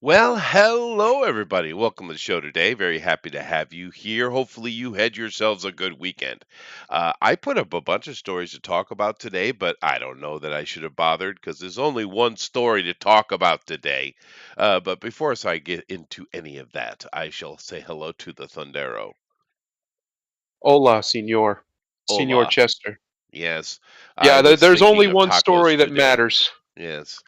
Well, hello everybody. Welcome to the show today. Very happy to have you here. Hopefully, you had yourselves a good weekend. I put up a bunch of stories to talk about today, but I don't know that I should have bothered because there's only one story to talk about today. But before I get into any of that, I shall say hello to the Thundero. Hola, Senor. Senor Hola. Chester. Yes, I Yeah, was there's only thinking of one tacos story that today. matters. Yes,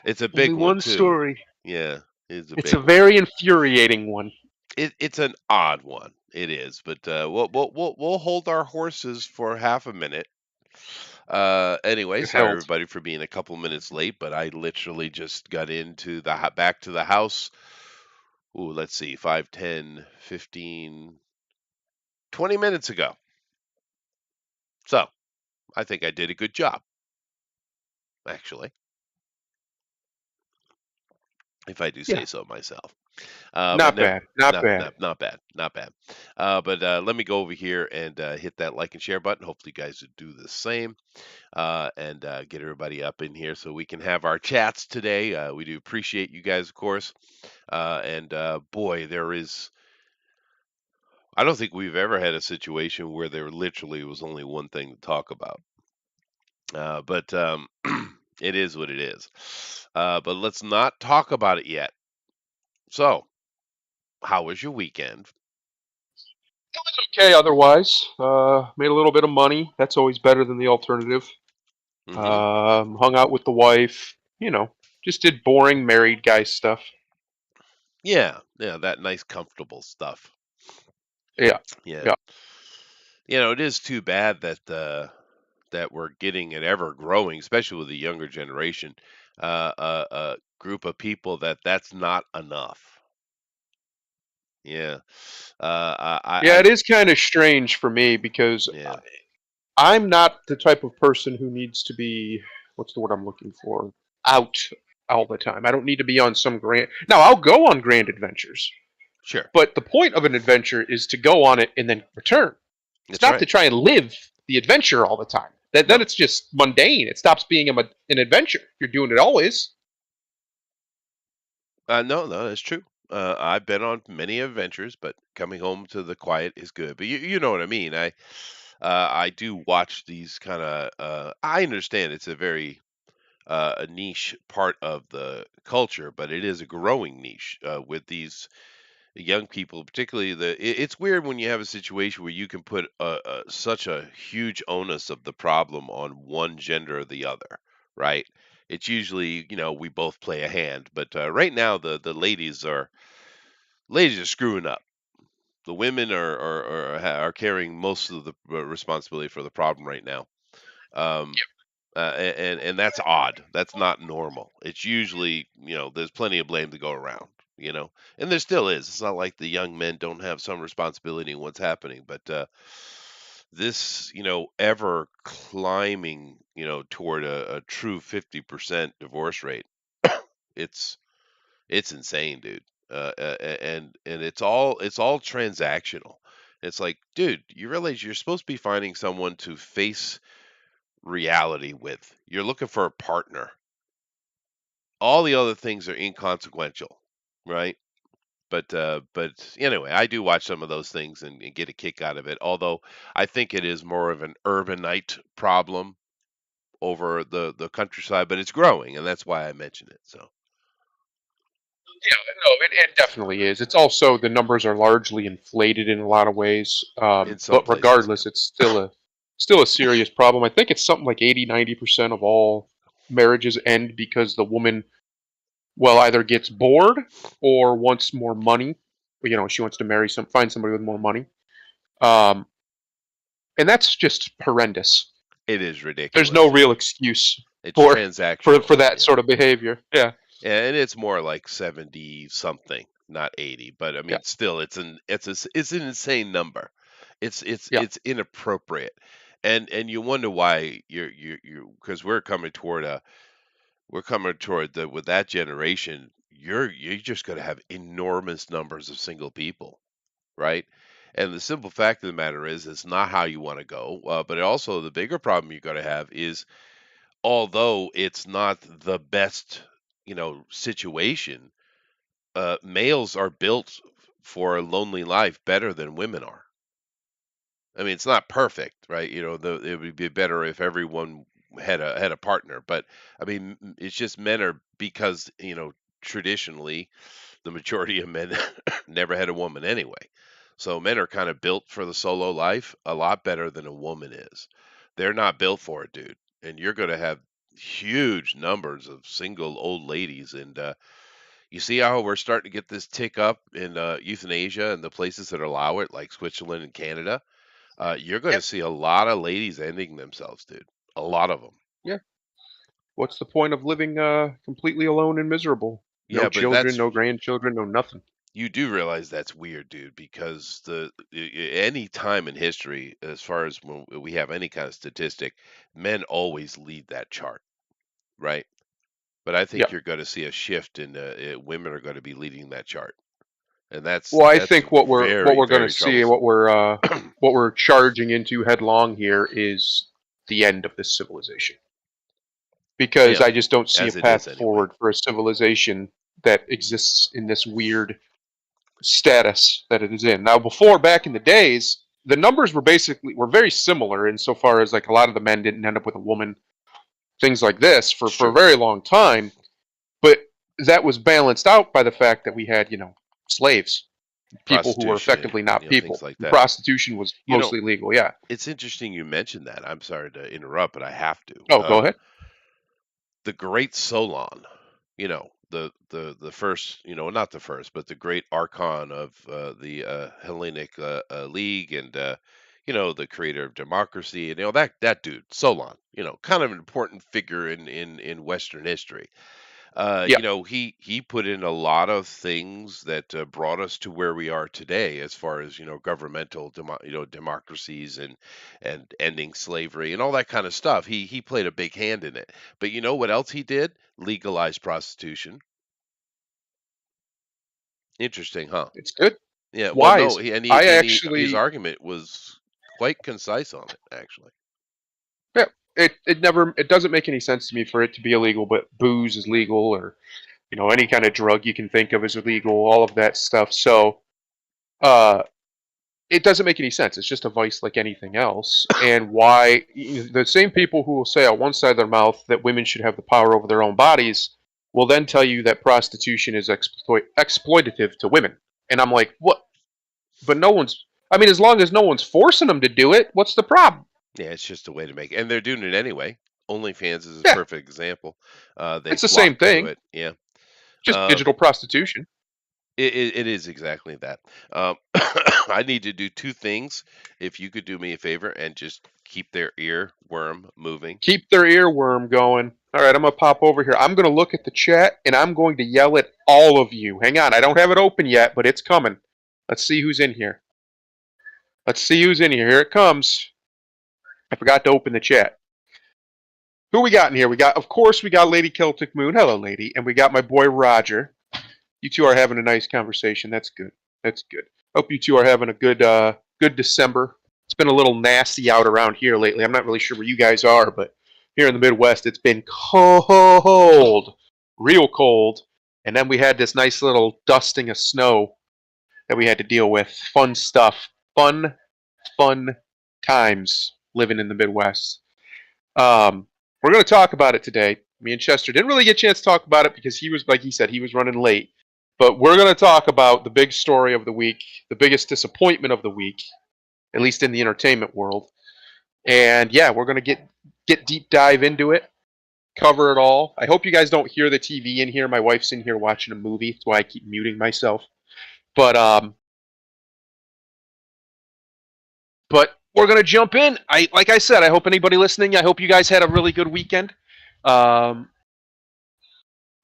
it's a Only big one one too. story. Yeah, it's a It's a big one. very infuriating one. It's an odd one. It is, but we'll hold our horses for half a minute. Anyway, You're sorry held. everybody for being a couple minutes late, but I literally just got into back to the house. Ooh, let's see, 5, 10, 15, 20 minutes ago. So I think I did a good job, actually, if I do Yeah, say so myself. But not never, bad. Not bad. not bad, not bad. But let me go over here and hit that like and share button. Hopefully, you guys would do the same. And get everybody up in here so we can have our chats today. We do appreciate you guys, of course. And boy, I don't think we've ever had a situation where there literally was only one thing to talk about. But it is what it is. But let's not talk about it yet. So, how was your weekend? Okay, otherwise, made a little bit of money. That's always better than the alternative. Hmm. Hung out with the wife. Just did boring married guy stuff. Yeah, yeah, that nice, comfortable stuff. Yeah, Yeah, yeah. it is too bad that we're getting an ever growing, especially with the younger generation, a group of people that's not enough. Yeah, Yeah, it is kind of strange for me because yeah, I'm not the type of person who needs to be, what's the word I'm looking for? Out all the time. I don't need to be on some grand. Now, I'll go on grand adventures, sure, but the point of an adventure is to go on it and then return. It's that's not to right. try and live the adventure all the time. Then No, it's just mundane. It stops being an adventure. You're doing it always. no, no, that's true. I've been on many adventures, but coming home to the quiet is good. But you know what I mean. I do watch these kind of. I understand it's a very a niche part of the culture, but it is a growing niche with these young people, particularly it's weird when you have a situation where you can put such a huge onus of the problem on one gender or the other, right? It's usually, we both play a hand, but right now the ladies are screwing up. The women are carrying most of the responsibility for the problem right now. Um, and that's odd. That's not normal. It's usually, there's plenty of blame to go around, and there still is. It's not like the young men don't have some responsibility in what's happening, but this, ever climbing, toward a true 50% divorce rate, it's it's insane, dude. And it's all transactional. It's like, dude, you realize you're supposed to be finding someone to face reality with. You're looking for a partner. All the other things are inconsequential, right? But anyway, I do watch some of those things and get a kick out of it. Although I think it is more of an urbanite problem over the countryside, but it's growing, and that's why I mention it. So Yeah, no, it definitely is. It's also the numbers are largely inflated in a lot of ways. in some But places, yeah, regardless, it's still a serious problem. I think it's something like 80-90% of all marriages end because the woman, well, either gets bored or wants more money. She wants to find somebody with more money. Um, and that's just horrendous. it is There's no ridiculous. real excuse It's for transactional, for that yeah, sort of behavior. Yeah, and it's more like 70 something, not 80. But I yeah, mean, still, it's an insane number. yeah. It's inappropriate, and you wonder why you because we're coming toward the with that generation. You're just going to have enormous numbers of single people, right? And the simple fact of the matter is, it's not how you want to go. But also, the bigger problem you're going to have is, although it's not the best, situation, males are built for a lonely life better than women are. I mean, it's not perfect, right? It would be better if everyone had a partner, but I mean, it's just men are because traditionally the majority of men never had a woman anyway. So men are kind of built for the solo life a lot better than a woman is. They're not built for it, dude. And you're going to have huge numbers of single old ladies. And you see how we're starting to get this tick up in euthanasia and the places that allow it, like Switzerland and Canada. You're going to Yep. see a lot of ladies ending themselves, dude. A lot of them. Yeah. What's the point of living completely alone and miserable? No Yeah, but children, no grandchildren, no nothing. you do realize that's weird, dude, because any time in history, as far as when we have any kind of statistic, men always lead that chart, right? But I think Yeah. you're going to see a shift in women are going to be leading that chart, and Well, I that's think what very we're going to very see, troublesome. what we're charging into headlong here is the end of this civilization. Because Yeah, I just don't see a as it is path anyway. forward for a civilization that exists in this weird status that it is in. Now, before, back in the days, the numbers were very similar insofar as like a lot of the men didn't end up with a woman, things like this It's for a true. very long time. But that was balanced out by the fact that we had, slaves, people who were Prostitution, effectively not things people. like And that. prostitution was You know, mostly legal. Yeah. it's interesting you mentioned that. I'm sorry to interrupt, but I have to. Oh, go ahead. The Great Solon, the first, not the first, but the great archon of the Hellenic League, and the creator of democracy, and that dude Solon, kind of an important figure in Western history. Yeah. He put in a lot of things that brought us to where we are today, as far as governmental democracies and ending slavery and all that kind of stuff. He played a big hand in it. But you know what else he did? Legalize prostitution. Interesting, huh? It's good. Yeah. It's Well, no, wise. he, and he I and he his actually, argument was quite concise on it, actually. yeah, it doesn't make any sense to me for it to be illegal, but booze is legal, or any kind of drug you can think of is illegal, all of that stuff. So uh, it doesn't make any sense. It's just a vice like anything else. And why the same people who will say on one side of their mouth that women should have the power over their own bodies will then tell you that prostitution is exploitative to women. And I'm like, what? But no one's. I mean, as long as no one's forcing them to do it, what's the problem? Yeah, it's just a way to make, and they're doing it anyway. OnlyFans is a Yeah, perfect example. They it's the same flock to thing, it. Yeah. just Um, digital prostitution. it is exactly that. I need to do two things. If you could do me a favor and just keep their earworm moving. Keep their earworm going. All right, I'm gonna pop over here. I'm gonna look at the chat and I'm going to yell at all of you. Hang on, I don't have it open yet, but it's coming. Let's see who's in here. Let's see who's in here. Here it comes. I forgot to open the chat. Who we got in here? Of course, we got Lady Celtic Moon. Hello, lady. And we got my boy Roger. You two are having a nice conversation. That's good. That's good. Hope you two are having a good December. It's been a little nasty out around here lately. I'm not really sure where you guys are, but here in the Midwest, it's been cold, real cold. And then we had this nice little dusting of snow that we had to deal with. Fun stuff. Fun times living in the Midwest. We're going to talk about it today. Me and Chester didn't really get a chance to talk about it because he was, like he said, he was running late. But we're going to talk about the big story of the week, the biggest disappointment of the week, at least in the entertainment world. And yeah, we're going to get deep dive into it, cover it all. I hope you guys don't hear the TV in here. My wife's in here watching a movie. That's why I keep muting myself. But we're going to jump in. Like I said, I hope anybody listening, I hope you guys had a really good weekend. Um,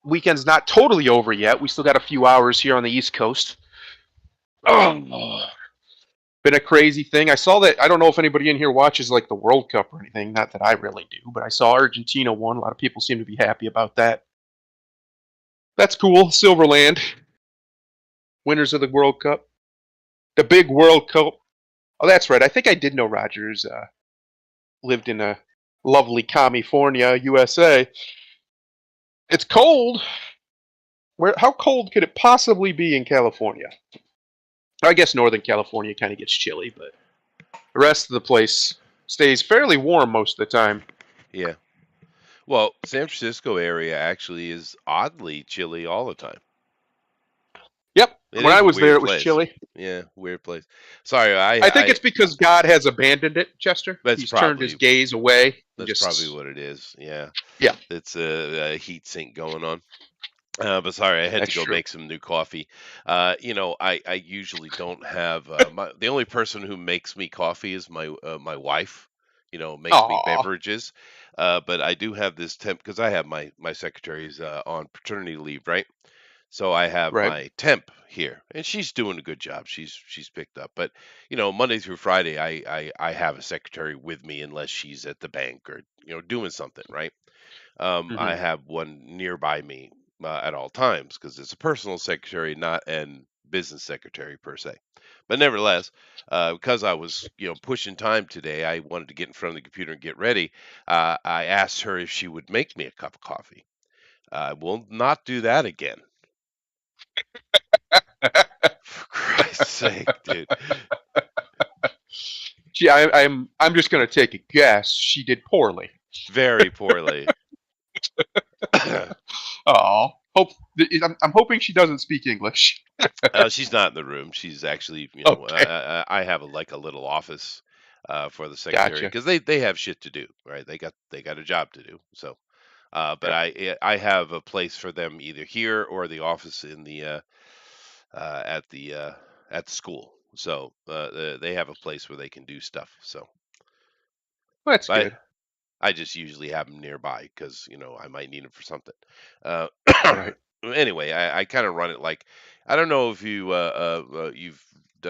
Weekend's not totally over yet. We still got a few hours here on the East Coast. Oh, been a crazy thing. I saw that. I don't know if anybody in here watches like the World Cup or anything. Not that I really do, but I saw Argentina won. A lot of people seem to be happy about that. That's cool. Silverland, winners of the World Cup, the big World Cup. Oh, that's right. I think I did know Rogers lived in a lovely California, USA. It's cold. Where? How cold could it possibly be in California? I guess Northern California kind of gets chilly, but the rest of the place stays fairly warm most of the time. Yeah. Well, San Francisco area actually is oddly chilly all the time. Yep. It When is I a was there, weird it was place. chilly. Yeah, weird place. Sorry, I think it's because God has abandoned it, Chester. that's He's turned his probably gaze away and that's probably just what it is. Yeah, yeah, it's a heat sink going on. But sorry, I had to that's go true. make some new coffee. I usually don't have the only person who makes me coffee is my wife. Makes me Aw, beverages. But I do have this temp because I have my secretary's on paternity leave, right? So I have right. my temp here, and she's doing a good job. She's picked up, but Monday through Friday, I have a secretary with me unless she's at the bank or doing something, right? I Hmm. have one nearby me at all times because it's a personal secretary, not an business secretary per se. But nevertheless, because I was pushing time today, I wanted to get in front of the computer and get ready. I asked her if she would make me a cup of coffee. I will not do that again. For Christ's sake, dude. Gee, I'm just gonna take a guess. She did poorly. Very poorly. Oh, I'm hoping she doesn't speak English. She's not in the room. She's actually, Okay, I have like a little office for the secretary gotcha. because they have shit to do, right? They got a job to do. So, but Okay, I have a place for them either here or the office in the at the school. So they have a place where they can do stuff. So, well, that's but good. I just usually have them nearby because I might need them for something. Uh, Right. anyway, I kind of run it like I don't know if you've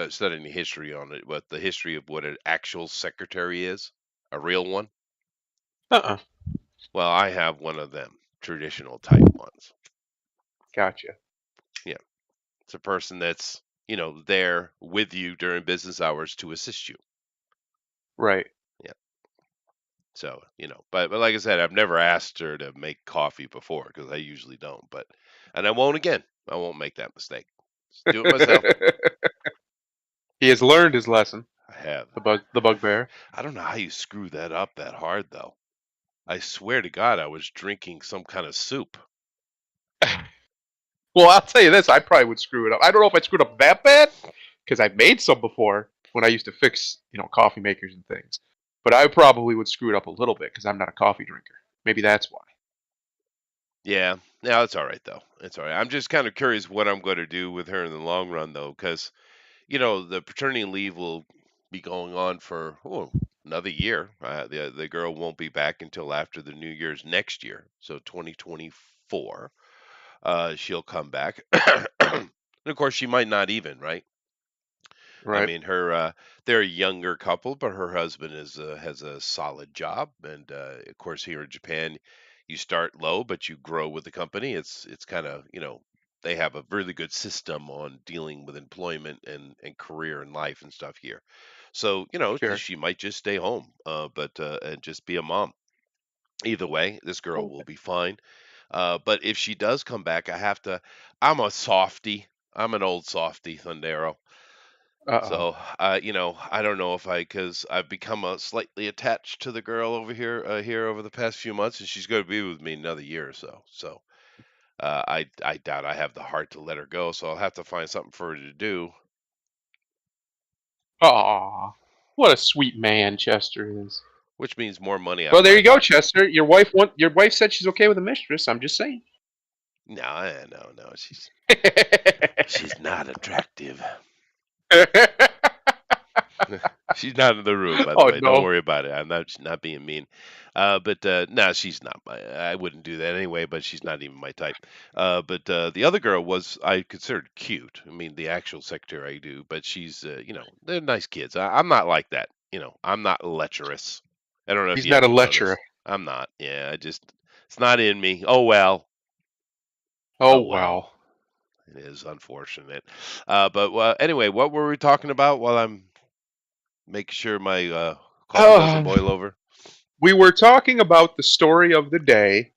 studied any history on it, but the history of what an actual secretary is, a real one. Uh-uh. Well, I have one of them, traditional type ones. Gotcha. Yeah, it's a person that's there with you during business hours to assist you. Right. Yeah. So, but like I said, I've never asked her to make coffee before because I usually don't, and I won't again. I won't make that mistake. Just do it myself. He has learned his lesson. I have. The bugbear. I don't know how you screw that up that hard though. I swear to God, I was drinking some kind of soup. Well, I'll tell you this, I probably would screw it up. I don't know if I screwed up that bad, because I've made some before when I used to fix, coffee makers and things. But I probably would screw it up a little bit because I'm not a coffee drinker. Maybe that's why. Yeah, no, it's all right though. It's all right. I'm just kind of curious what I'm going to do with her in the long run though, because the paternity leave will be going on for another year. The girl won't be back until after the New Year's next year, so 2024. She'll come back, and of course she might not even, right? I Right. mean, they're a younger couple, but her husband has a solid job, and of course, here in Japan, you start low, but you grow with the company. It's kind of they have a really good system on dealing with employment and career and life and stuff here. So Sure. she might just stay home, but and just be a mom. Either way, this girl will Okay. be fine. But if she does come back, I have to. I'm a softy. I'm an old softy, Thundero. Uh-oh. So, I don't know if because I've become slightly attached to the girl over here over the past few months, and she's going to be with me another year or so. So, I doubt I have the heart to let her go. So I'll have to find something for her to do, Aw. What a sweet man Chester is. which means more money out Well, of there my you go, pocket. Chester. Your wife said she's okay with a mistress. I'm just saying. No, no, she's not attractive. She's not in the room, by the Oh way. Don't no. worry about it. I'm not being mean. But no, she's not I wouldn't do that anyway. But she's not even my type. But the other girl was I considered cute. I mean, the actual secretary I do, but she's they're nice kids. I'm not like that. I'm not lecherous. I don't know if He's you not a ever lecher. noticed. I'm not. Yeah, it's not in me. Oh well. Oh Oh well. well. It is unfortunate. But anyway, what were we talking about while I'm making sure my coffee doesn't Uh, boil over? we were talking about the story of the day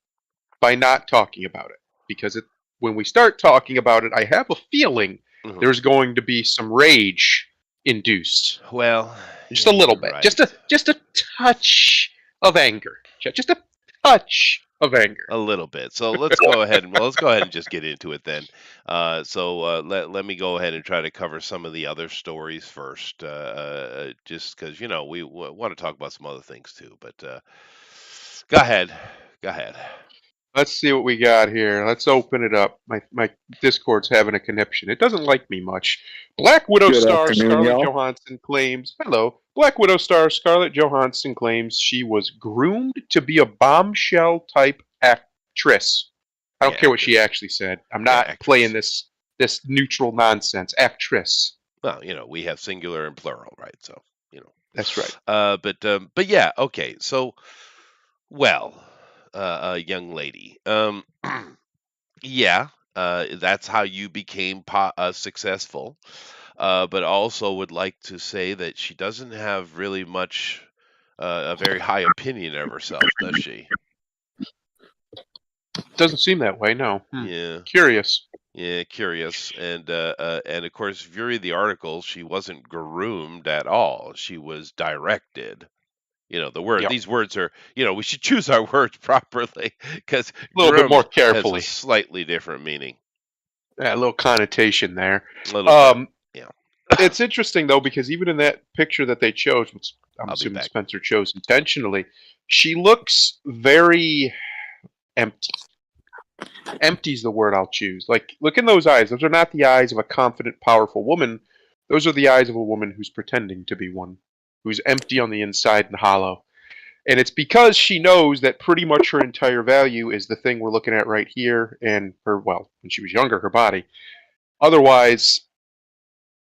by not talking about it because when we start talking about it, I have a feeling Mhm. there's going to be some rage induced. Well, Just a yeah, little you're bit. Just a right. just a touch of anger. Just a touch of anger. A little bit. So let's go ahead and just get into it then. Let me go ahead and try to cover some of the other stories first, just because we want to talk about some other things too. But go ahead, go ahead. Let's see what we got here. Let's open it up. My Discord's having a conniption. It doesn't like me much. Black Widow Good star afternoon, Scarlett y'all. Johansson claims, hello. Black Widow star Scarlett Johansson claims she was groomed to be a bombshell type actress. I Yeah, don't care what she actress. actually said. I'm Yeah, not playing actress. this neutral nonsense. Actress. Well, we have singular and plural, right? So you know. That's right. But yeah, okay. So well, young lady. Yeah, that's how you became successful. But also would like to say that she doesn't have really much, a very high opinion of herself, does she? Doesn't seem that way, no. Yeah, Curious. yeah, curious. And of course, if you read the article, she wasn't groomed at all. She was directed. Yep. These words are, we should choose our words properly because A little bit more groomed has a carefully. slightly different meaning. Yeah, a little connotation there. A little bit. Um, Yeah, it's interesting though because even in that picture that they chose, which I'm I'll be assuming back. Spencer chose intentionally, she looks very empty. Empty's the word I'll choose. Like, look in those eyes. Those are not the eyes of a confident, powerful woman. Those are the eyes of a woman who's pretending to be one, who's empty on the inside and hollow. And it's because she knows that pretty much her entire value is the thing we're looking at right here, and her, well, when she was younger, her body. Otherwise,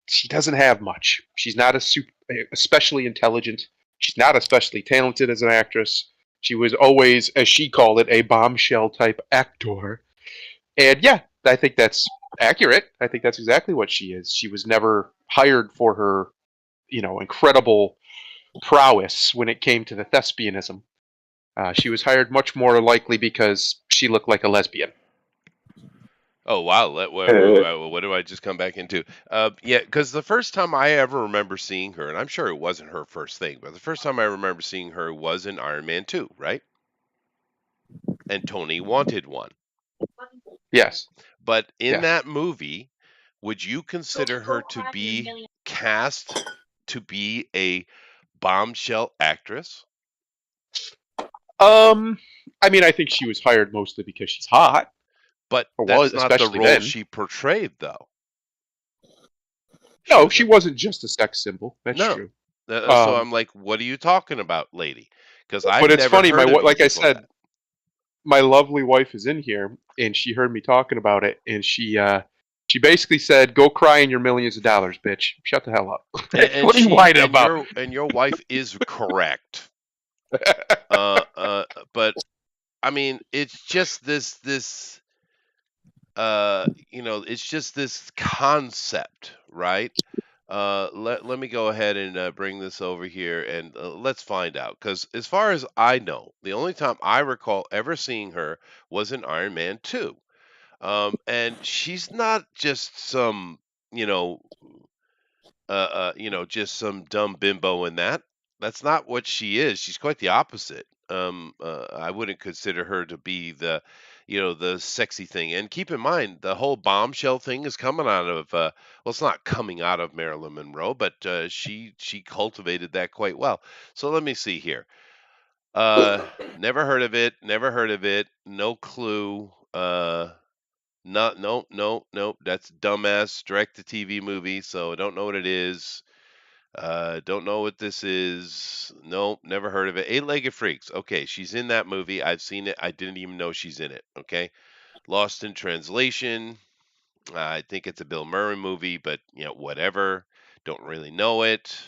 she doesn't have much. She's not especially intelligent. She's not especially talented as an actress. She was always, as she called it, a bombshell type actor. And yeah, I think that's accurate. I think that's exactly what she is. She was never hired for her, incredible prowess when it came to the thespianism. She was hired much more likely because she looked like a lesbian. Oh wow! What do I just come back into? Yeah, because the first time I ever remember seeing her, and I'm sure it wasn't her first thing, but the first time I remember seeing her was in Iron Man 2, right? And Tony wanted one. Yes, But in yes. that movie, would you consider her to be cast to be a bombshell actress? Um, I mean, I think she was hired mostly because she's hot, But or was, that's not the especially role then. she portrayed, though. She No, was she a wasn't just a sex symbol. That's no. true. So Um, I'm like, what are you talking about, lady? Because I've but it's never funny. heard of you Like I before that. said, my lovely wife is in here, and she heard me talking about it, and she basically said, "Go cry in your millions of dollars, bitch. Shut the hell up. And What are you she whining and about?" your wife is correct. Uh, uh, but I mean, it's just this it's just this concept, right? Let me go ahead and bring this over here and let's find out. Because as far as I know, the only time I recall ever seeing her was in Iron Man 2. And she's not just some, you know, just some dumb bimbo in that. That's not what she is. She's quite the opposite. I wouldn't consider her to be the sexy thing. And keep in mind, the whole bombshell thing is coming out of, well, it's not coming out of Marilyn Monroe, but she cultivated that quite well. So let me see here. Never heard of it. Never heard of it. No clue. Not no no no. That's dumbass direct to TV movie. So I don't know what it is. Don't know what this is. Nope, never heard of it. Eight-Legged Freaks. Okay, she's in that movie. I've seen it. I didn't even know she's in it. Okay. Lost in Translation. I think it's a Bill Murray movie, but whatever. Don't really know it.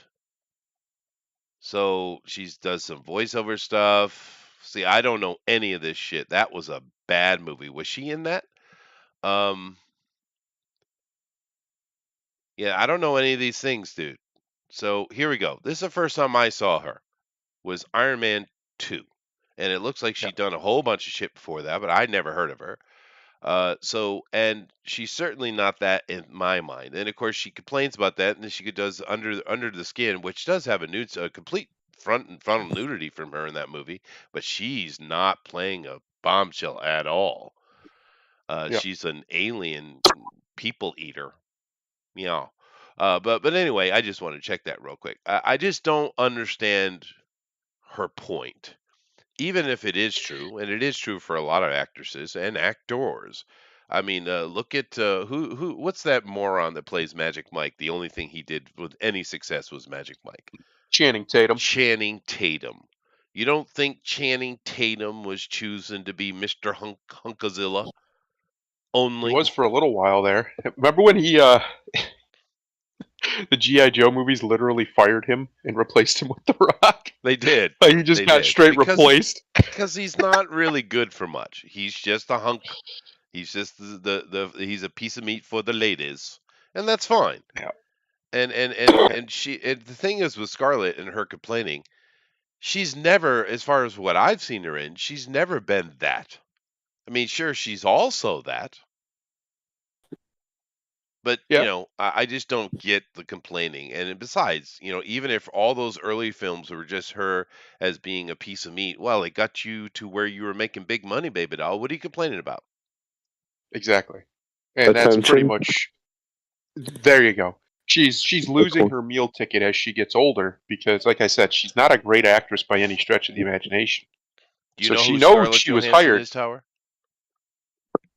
So she does some voiceover stuff. See, I don't know any of this shit. That was a bad movie. Was she in that? Um, yeah, I don't know any of these things, dude. So here we go. This is the first time I saw her. Was Iron Man 2. And it looks like Yeah. she'd done a whole bunch of shit before that, but I never heard of her. And she's certainly not that in my mind. And of course, she complains about that, and then she does Under the Skin, which does have a complete frontal nudity from her in that movie, but she's not playing a bombshell at all. Yeah. She's an alien people eater. Yeah. But anyway, I just want to check that real quick. I just don't understand her point, even if it is true, and it is true for a lot of actresses and actors. I mean, look at what's that moron that plays Magic Mike? The only thing he did with any success was Magic Mike. Channing Tatum. Channing Tatum. You don't think Channing Tatum was chosen to be Mr. Hunkazilla He only? was for a little while there. Remember when he the GI Joe movies literally fired him and replaced him with The Rock? They did. Like he just They got did straight replaced. because he's not really good for much. He's just a hunk. He's just he's a piece of meat for the ladies, and that's fine. Yeah. And the thing is with Scarlett and her complaining, she's never, as far as what I've seen her in, she's never been that. I mean, sure, she's also that, but Yeah. I just don't get the complaining. And besides, even if all those early films were just her as being a piece of meat, well, it got you to where you were making big money, baby doll. What are you complaining about? Exactly. And that's pretty Attention. much there you go. She's losing her meal ticket as she gets older because, like I said, she's not a great actress by any stretch of the imagination. Do you So know she who knows Scarlett she was Johansson hired. is, Tower?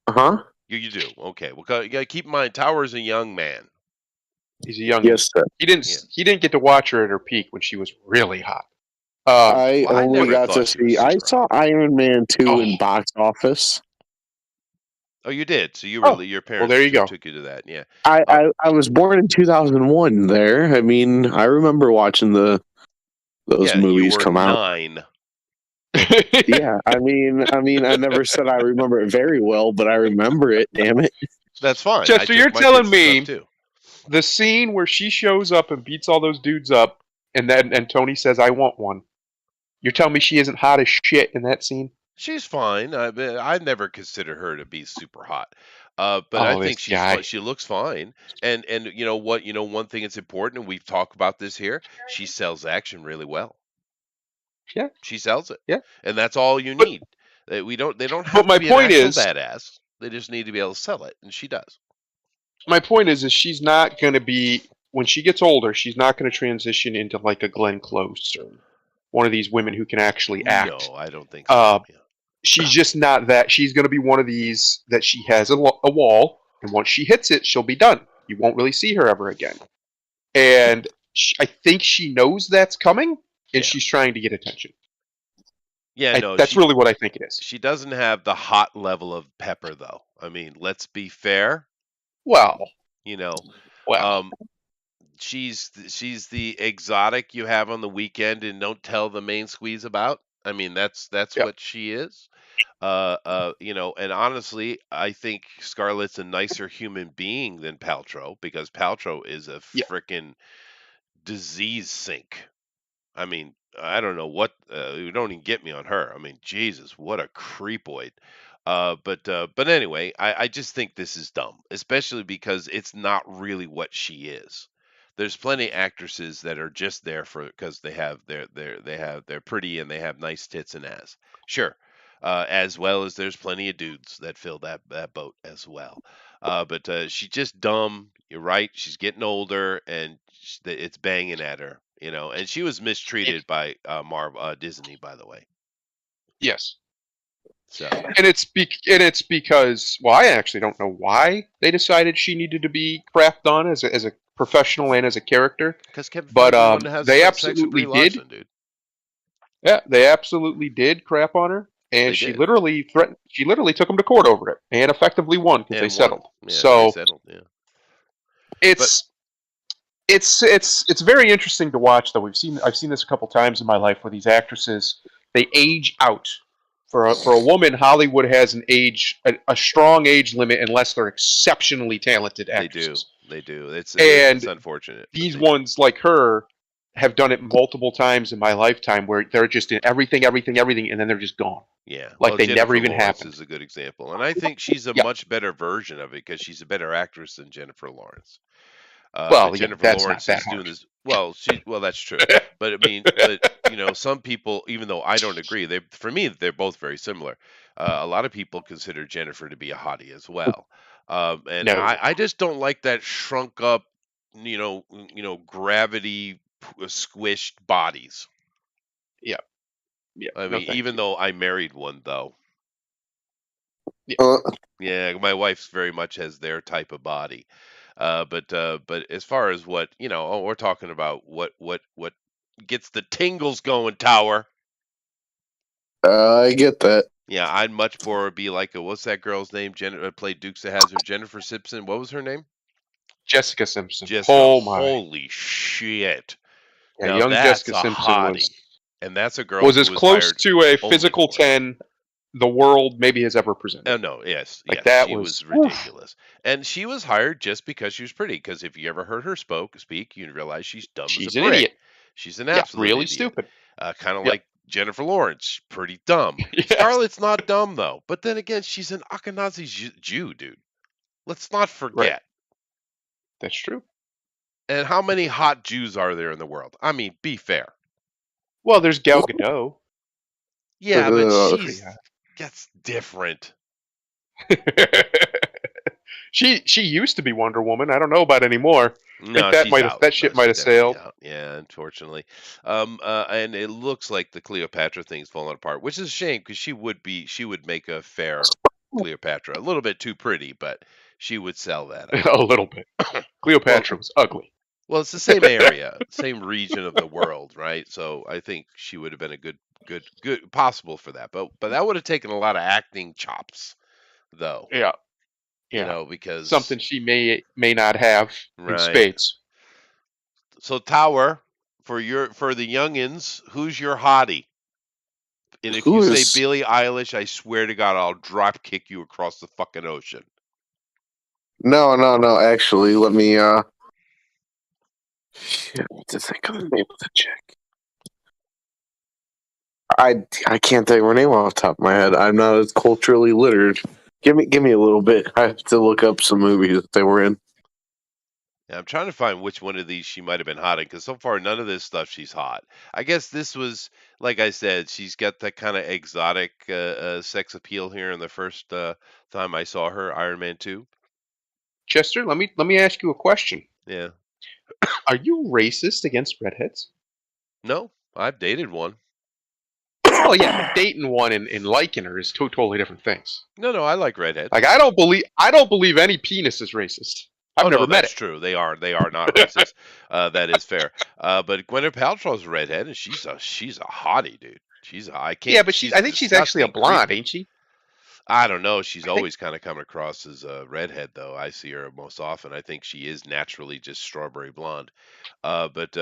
Huh? You do. Okay. Well, you got to keep in mind, Tower's a young man. He's a young. Yes, sir. He didn't. Yeah. He didn't get to watch her at her peak when she was really hot. I Well, I only never got thought to she was see. I super saw hot. Iron Man 2 Oh. in box office. Oh, you did. So you Oh, really, your parents there you go. took you to that. Yeah. I was born in 2001 there. I mean, I remember watching those Yeah, you movies were come out. 9. Yeah, I mean, I never said I remember it very well, but I remember it. Damn it! That's fine. Chester, I took you're my telling kids to stuff me too. the scene where she shows up and beats all those dudes up, and Tony says, "I want one." You're telling me she isn't hot as shit in that scene? She's fine. I never consider her to be super hot. But I Oh, think this she's guy. she looks fine. And you know what? One thing that's important, and we've talked about this here. She sells action really well. Yeah. She sells it, Yeah. and that's all you But- need. They don't have But to my be an point actual is, badass. They just need to be able to sell it, and she does. my point is she's not going to be when she gets older. She's not going to transition into like a Glenn Close or one of these women who can actually act. No, I don't think so. Yeah. She's just not that. She's going to be one of these that she has a wall, and once she hits it, she'll be done. You won't really see her ever again. And I think she knows that's coming, and Yeah. she's trying to get attention. Yeah, no, that's really what I think it is. She doesn't have the hot level of Pepper, though. I mean, let's be fair. Well, She's the exotic you have on the weekend and don't tell the main squeeze about. I mean, that's Yep. what she is. And honestly, I think Scarlett's a nicer human being than Paltrow because Paltrow is a Yeah. frickin' disease sink. I mean, I don't know what. You don't even get me on her. I mean, Jesus, what a creepoid. But anyway, I just think this is dumb, especially because it's not really what she is. There's plenty of actresses that are just there for because they're pretty and they have nice tits and ass. Sure. As well as there's plenty of dudes that fill that boat as well. But she's just dumb. You're right. She's getting older, and it's banging at her. And she was mistreated by Disney, by the way. yes. So And it's because I actually don't know why they decided she needed to be crapped on as a professional and as a character. because Kevin But Feige wanted to have they sex with absolutely Brie did. Larson, dude. Yeah, they absolutely did crap on her, and They she did. literally threatened. She literally took them to court over it, and effectively won because And they won. settled. Yeah, So they settled. Yeah. it's very interesting to watch. Though I've seen this a couple times in my life where these actresses they age out. For a woman, Hollywood has a strong age limit unless they're exceptionally talented actresses. They do. It's And unfortunate. but These they do. ones like her have done it multiple times in my lifetime where they're just in everything, and then they're just gone. Yeah, Like well, they never Jennifer even Lawrence happened. is a good example, and I think she's a Yeah. much better version of it because she's a better actress than Jennifer Lawrence. But Well, yeah, Jennifer that's not Lawrence that is doing hard. this well, that's true. But I mean, but some people, even though I don't agree, for me they're both very similar. A lot of people consider Jennifer to be a hottie as well, and I, No. I just don't like that shrunk up, gravity squished bodies. Yeah. Yeah. I No, mean, thank even you. though I married one though. Yeah. Uh, Yeah, my wife very much has their type of body. But as far as what, we're talking about what gets the tingles going, Tower. I get that. Yeah, I'd much more be like what's that girl's name? Played Dukes of Hazzard. Jennifer Simpson. What was her name? Jessica Simpson. Jessica. Oh my. Holy shit! Yeah, Now young that's Jessica a Simpson hottie, and that's a girl was who as was close hired to a only physical for it. 10 the world maybe has ever presented. Oh no, yes, Like yes, that she was was oof. ridiculous, and she was hired just because she was pretty. Because if you ever heard her speak, you'd realize she's dumb as a She's an brick. idiot. She's an Yeah, absolute really idiot, stupid. kind of Yeah. like Jennifer Lawrence, pretty dumb. Yes. Scarlett's not dumb though, but then again, she's an Ashkenazi Jew, dude. Let's not Right. forget. That's true. And how many hot Jews are there in the world? I mean, be fair. Well, there's Gal Gadot. Yeah, but Pretty she's hot. that's different. She used to be Wonder Woman. I don't know about anymore. I think No, she's out. that No, ship might she's have definitely sailed. out. Yeah, unfortunately. And it looks like the Cleopatra thing's falling apart, which is a shame because she would make a fair Cleopatra. A little bit too pretty, but she would sell that, I A think. little bit. Well, Cleopatra was ugly. well, it's the same area, same region of the world, right? So I think she would have been a good possible for that. But that would have taken a lot of acting chops, though. Yeah. Yeah. Because Something she may not have in right. spades. So Tower, for the youngins, who's your hottie? And if you Who say is? Billie Eilish, I swear to God, I'll drop kick you across the fucking ocean. No, no, no. Actually, let me. Shit, what to think of the name of the chick? I can't think of her name off the top of my head. I'm not as culturally literate. Give me a little bit. I have to look up some movies that they were in. Yeah, I'm trying to find which one of these she might have been hot in because so far none of this stuff she's hot. I guess this was, like I said, she's got that kind of exotic sex appeal here in the first time I saw her, Iron Man 2. Chester, let me ask you a question. Yeah. Are you racist against redheads? No, I've dated one. Well, yeah, but dating one and liking her is two totally different things. No, I like redheads. Like I don't believe any penis is racist. I've Oh no, never met that's it. true. They are not racist. That is fair. But Gwyneth Paltrow's a redhead, and she's a hottie, dude. I Yeah, can't. but She's I think she's actually a disgusting, blonde, creepy. ain't she? I don't know. She's I think always kind of come across as a redhead, though. I see her most often. I think she is naturally just strawberry blonde. But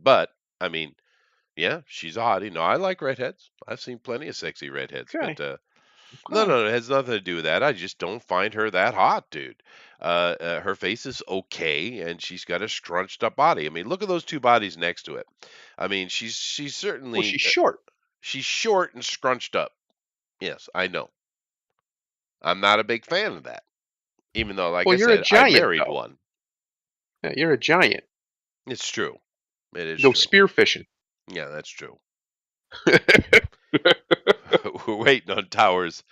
but I mean, yeah, she's a hottie. No, I like redheads. I've seen plenty of sexy redheads, but okay. no, Okay. no, it has nothing to do with that. I just don't find her that hot, dude. Her face is okay, and she's got a scrunched up body. I mean, look at those two bodies next to it. I mean, she's Well, certainly she's short. she's short and scrunched up. Yes, I know. I'm not a big fan of that, even though, like Well, I you're a said, I giant married though. one. Yeah, you're a giant. It's true. It is Go true. spearfishing. Yeah, that's true. We're waiting on Towers.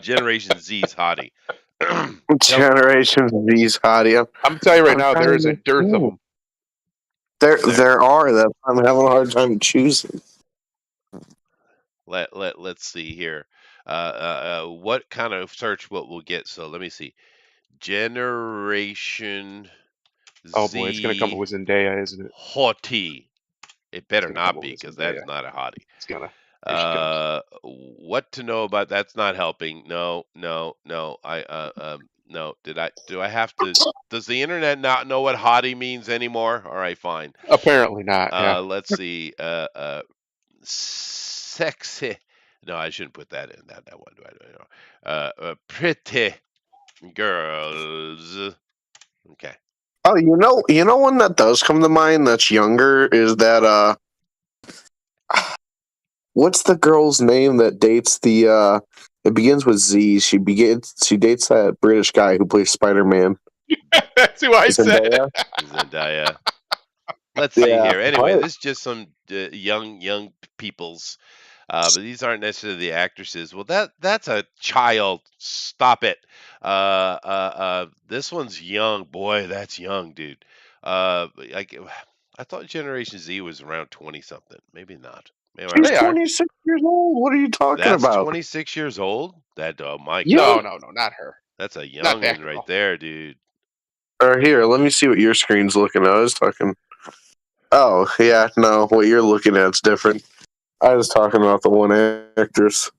Generation Z's hottie. Tell Generation Z's hottie. I'm telling you right I'm now, there trying is a to. dearth of them. there. There are that I'm having a hard time choosing. Let's see here. What kind of search what we'll get? So let me see. Generation Oh boy, it's gonna come up Z with Zendaya, isn't it? hottie. It It's better gonna come not up be with because that Zendaya. is not a hottie. It's gonna. Here she comes. What to know about that's not helping. No, no, no. No. Do I have to? Does the internet not know what hottie means anymore? All right, fine. Apparently not. Yeah. Let's see. Sexy. No, I shouldn't put that in. That one. Do I know? Pretty girls. Okay. Oh, you know one that does come to mind that's younger is that what's the girl's name that dates the it begins with Z. She dates that British guy who plays Spider-Man. That's who I said. Zendaya? Zendaya. Let's see Yeah. here. Anyway, this is just some young people's. But these aren't necessarily the actresses. Well, that's a child. Stop it. This one's young. Boy, that's young, dude. Like, I thought Generation Z was around 20 something. Maybe not. Maybe I'm She's They wrong. are. 26 years old. What are you talking That's about? 26 years old. That oh my Yeah. god, No, not her. that's a Not that youngin right girl. there, dude. Here, let me see what your screen's looking at. I was talking. Oh, yeah, no, what you're looking at's different. I was talking about the one actress.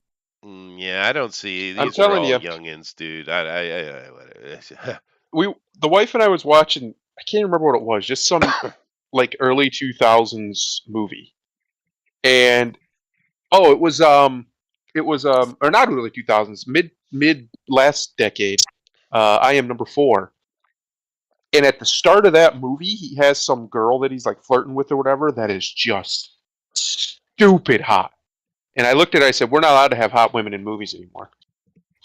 Yeah, I don't see. I'm These are telling all you, youngins, dude. the wife and I was watching. I can't remember what it was. Just some like early 2000s movie, and oh, it was or not early 2000s, mid last decade. I am number four. And at the start of that movie, he has some girl that he's like flirting with or whatever that is just stupid hot. And I looked at it, I said, we're not allowed to have hot women in movies anymore.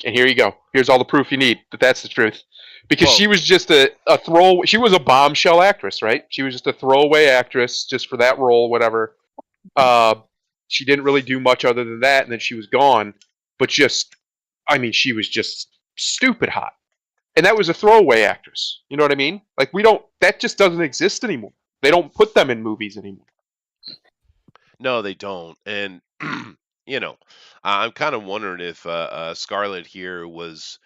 And here you go. Here's all the proof you need that that's the truth. Because Well, she was just a throwaway. She was a bombshell actress, right? She was just a throwaway actress just for that role, whatever. Uh, she didn't really do much other than that, and then she was gone. But just, I mean, she was just stupid hot. And that was a throwaway actress. You know what I mean? Like, we don't, that just doesn't exist anymore. They don't put them in movies anymore. no, they don't. And you know, I'm kind of wondering if Scarlett here was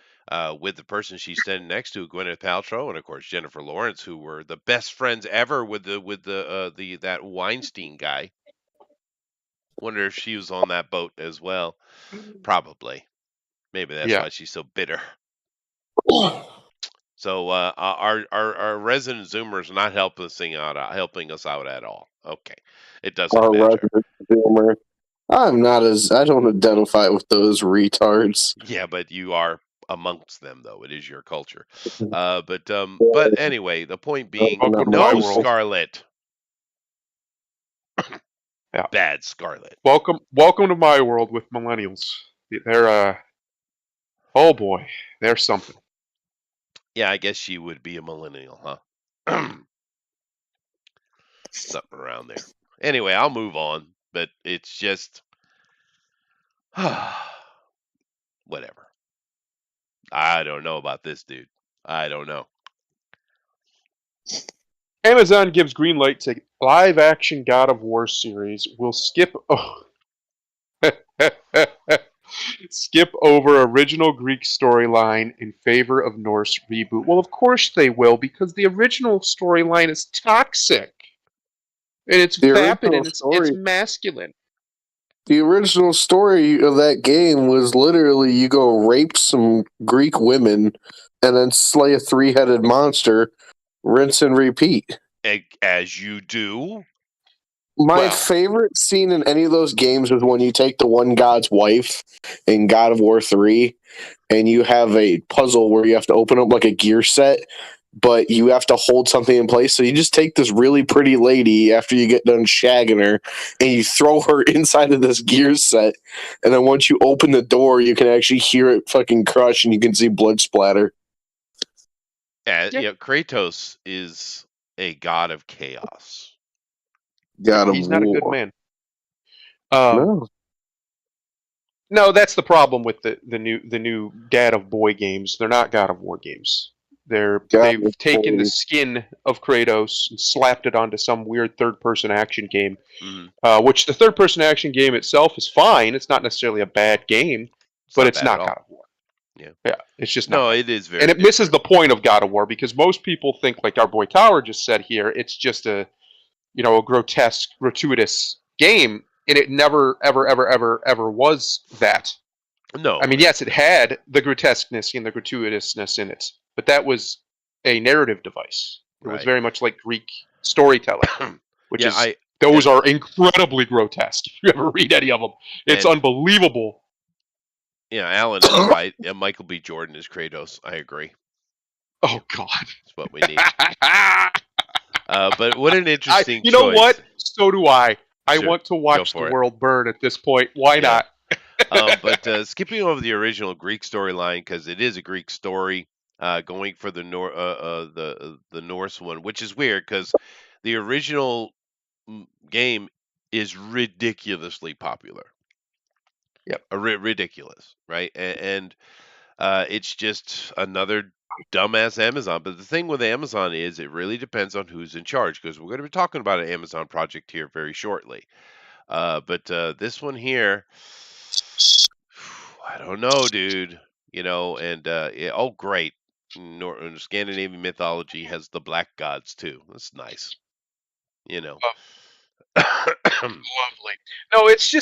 with the person she's standing next to, Gwyneth Paltrow, and of course Jennifer Lawrence, who were the best friends ever with the that Weinstein guy. Wonder if she was on that boat as well. Probably. Maybe that's Yeah. why she's so bitter. So our resident Zoomers are not helping us out at all. Okay, it doesn't Our matter. resident Zoomer. I don't identify with those retards. Yeah, but you are amongst them, though. It is your culture. But anyway, the point being, Welcome to my no world. Scarlet, Yeah. bad Scarlet. Welcome to my world with millennials. They're oh boy, they're something. Yeah, I guess she would be a millennial, huh? Something around there. Anyway, I'll move on. But it's just whatever. I don't know about this dude. I don't know. Amazon gives green light to live action God of War series. We'll skip skip over original Greek storyline in favor of Norse reboot. Well, of course they will, because the original storyline is toxic. And it's The vapid original and it's story masculine. The original story of that game was literally you go rape some Greek women and then slay a three-headed monster, rinse and repeat. As you do. My Well, favorite scene in any of those games was when you take the one god's wife in God of War 3 and you have a puzzle where you have to open up like a gear set, but you have to hold something in place. So you just take this really pretty lady after you get done shagging her and you throw her inside of this gear set. And then once you open the door, you can actually hear it fucking crush and you can see blood splatter. yeah, Kratos is a god of chaos. God of he's not a good War. man. No. No, that's the problem with the new Dad of Boy games. They're not God of War games. They've taken the skin of Kratos and slapped it onto some weird third person action game. Mm-hmm. Which the third person action game itself is fine. It's not necessarily a bad game, but it's not God of War. Yeah, it's just not. No, it is very. And it misses the point of God of War because most people think, like our boy Tower just said here, it's just a grotesque, gratuitous game, and it never, ever was that. No. I mean, yes, it had the grotesqueness and the gratuitousness in it, but that was a narrative device. It was very much like Greek storytelling, which those are incredibly grotesque. If you ever read any of them, it's unbelievable. Yeah, Alan is right. Yeah, Michael B. Jordan is Kratos. I agree. Oh God. That's what we need. But what an interesting you know choice. what? So do I. I Sure, want to go watch the for it. world burn at this point. Why Yeah. not? But skipping over the original Greek storyline because it is a Greek story, going for the Norse one, which is weird because the original game is ridiculously popular. Yep. Ridiculous, right? And it's just another dumbass Amazon. But the thing with Amazon is it really depends on who's in charge because we're going to be talking about an Amazon project here very shortly. But this one here, I don't know, dude. And yeah, oh, great. Scandinavian mythology has the black gods too. That's nice. You know. Lovely. No, it's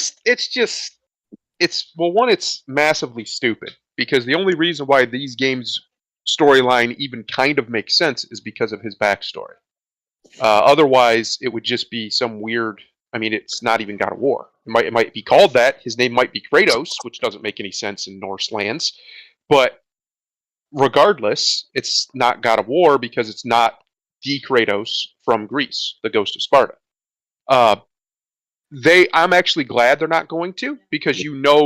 well, one, it's massively stupid because the only reason why these games storyline even kind of makes sense is because of his backstory. Otherwise, it would just be some weird. I mean, it's not even God of War. It might be called that. His name might be Kratos, which doesn't make any sense in Norse lands. But regardless, it's not God of War because it's not the Kratos from Greece, the Ghost of Sparta. Uh, I'm actually glad they're not going to because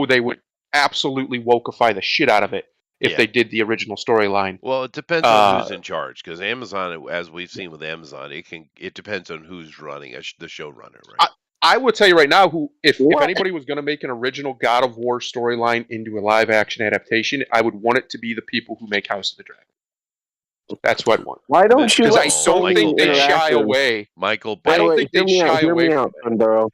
they would absolutely wokeify the shit out of it if Yeah. they did the original storyline. Well, it depends on who's in charge because Amazon, as we've seen with Amazon, it depends on who's running the showrunner, right? I would tell you right now, if What? anybody was going to make an original God of War storyline into a live action adaptation, I would want it to be the people who make House of the Dragon. That's what I'd want. Why don't you Because let I Oh, don't Sony think they'd shy Interactive? away. Michael I Bay. don't Wait, think hear they'd me out. shy Hear away me from out, it. Sundaro.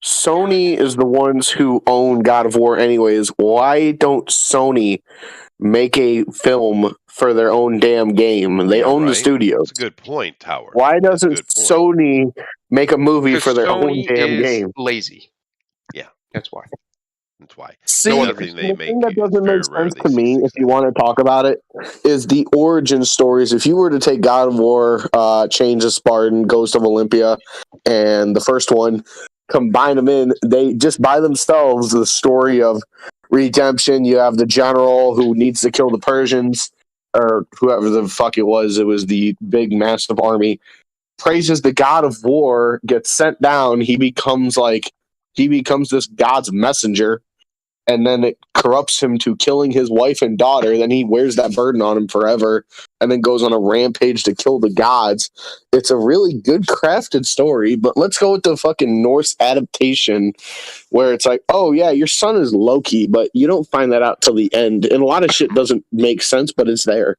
Sony is the ones who own God of War, anyways. Why don't Sony make a film for their own damn game? They Yeah, own the right. studios. That's a good point, Tower. Why That's a doesn't good point. Sony make a movie for Because their own Sony damn is game? lazy. Yeah, That's why. that's why. See, No other Anything reason. they the thing make, that it's doesn't make very rare sense they to see me, if success. you want to talk about it, is the origin stories. If you were to take God of War, Chains of Spartan, Ghost of Olympia, and the first one, combine them in, they just by themselves, the story of redemption. You have the general who needs to kill the Persians, or whoever the fuck it was. It was the big, massive army. Praises the God of War, gets sent down. He becomes this God's messenger, and then it corrupts him to killing his wife and daughter. Then he wears that burden on him forever, and then goes on a rampage to kill the gods. It's a really good crafted story, but let's go with the fucking Norse adaptation where it's like, oh yeah, your son is Loki, but you don't find that out till the end, and a lot of shit doesn't make sense, but it's there.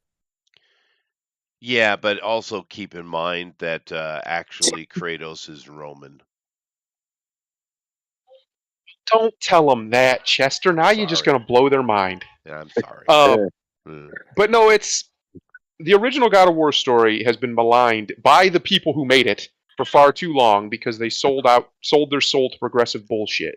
Yeah, but also keep in mind that actually Kratos is Roman. Don't tell them that, Chester. Now you're just Sorry. going to blow their mind. Yeah, I'm sorry. But no, it's the original God of War story has been maligned by the people who made it for far too long because they sold their soul to progressive bullshit.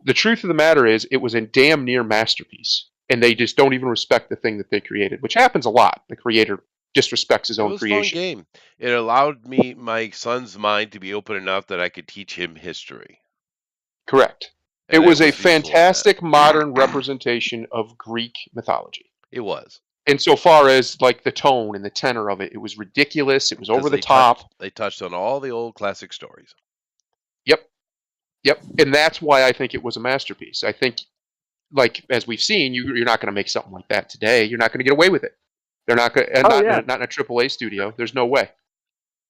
The truth of the matter is, it was a damn near masterpiece, and they just don't even respect the thing that they created, which happens a lot. The creator disrespects his It own was a fun creation. game. It allowed my son's mind to be open enough that I could teach him history. Correct. And It was a useful in that. fantastic modern representation of Greek mythology. It was. Insofar as like the tone and the tenor of it, it was ridiculous. It was over the top. They touched on all the old classic stories. Yep, and that's why I think it was a masterpiece. I think, like as we've seen, you're not going to make something like that today. You're not going to get away with it. They're not going, and Oh, not in a AAA studio. There's no way.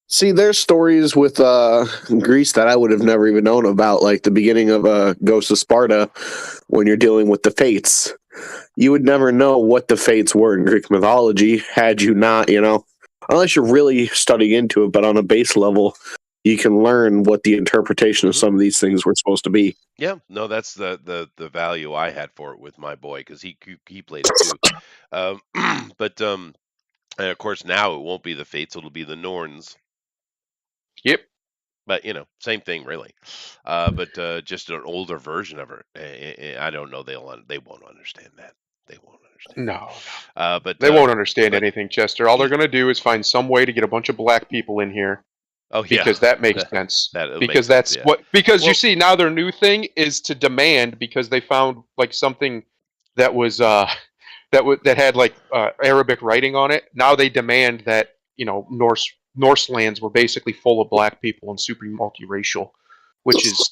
See, there's stories with Greece that I would have never even known about, like the beginning of Ghost of Sparta, when you're dealing with the fates. You would never know what the fates were in Greek mythology had you not, unless you're really studying into it, but on a base level, you can learn what the interpretation of some of these things were supposed to be. Yeah, no, that's the value I had for it with my boy because he played it too. But and of course now it won't be the Fates; it'll be the Norns. Yep. But same thing really. But just an older version of it. I don't know. They won't understand that. They won't understand. No. But They won't understand but- anything, Chester. All they're going to do is find some way to get a bunch of black people in here oh yeah, because that makes sense. That Because makes that's sense, yeah. because you Well- see now their new thing is to demand because they found like something that was that had like Arabic writing on it. Now they demand that Norse lands were basically full of black people and super multiracial, which is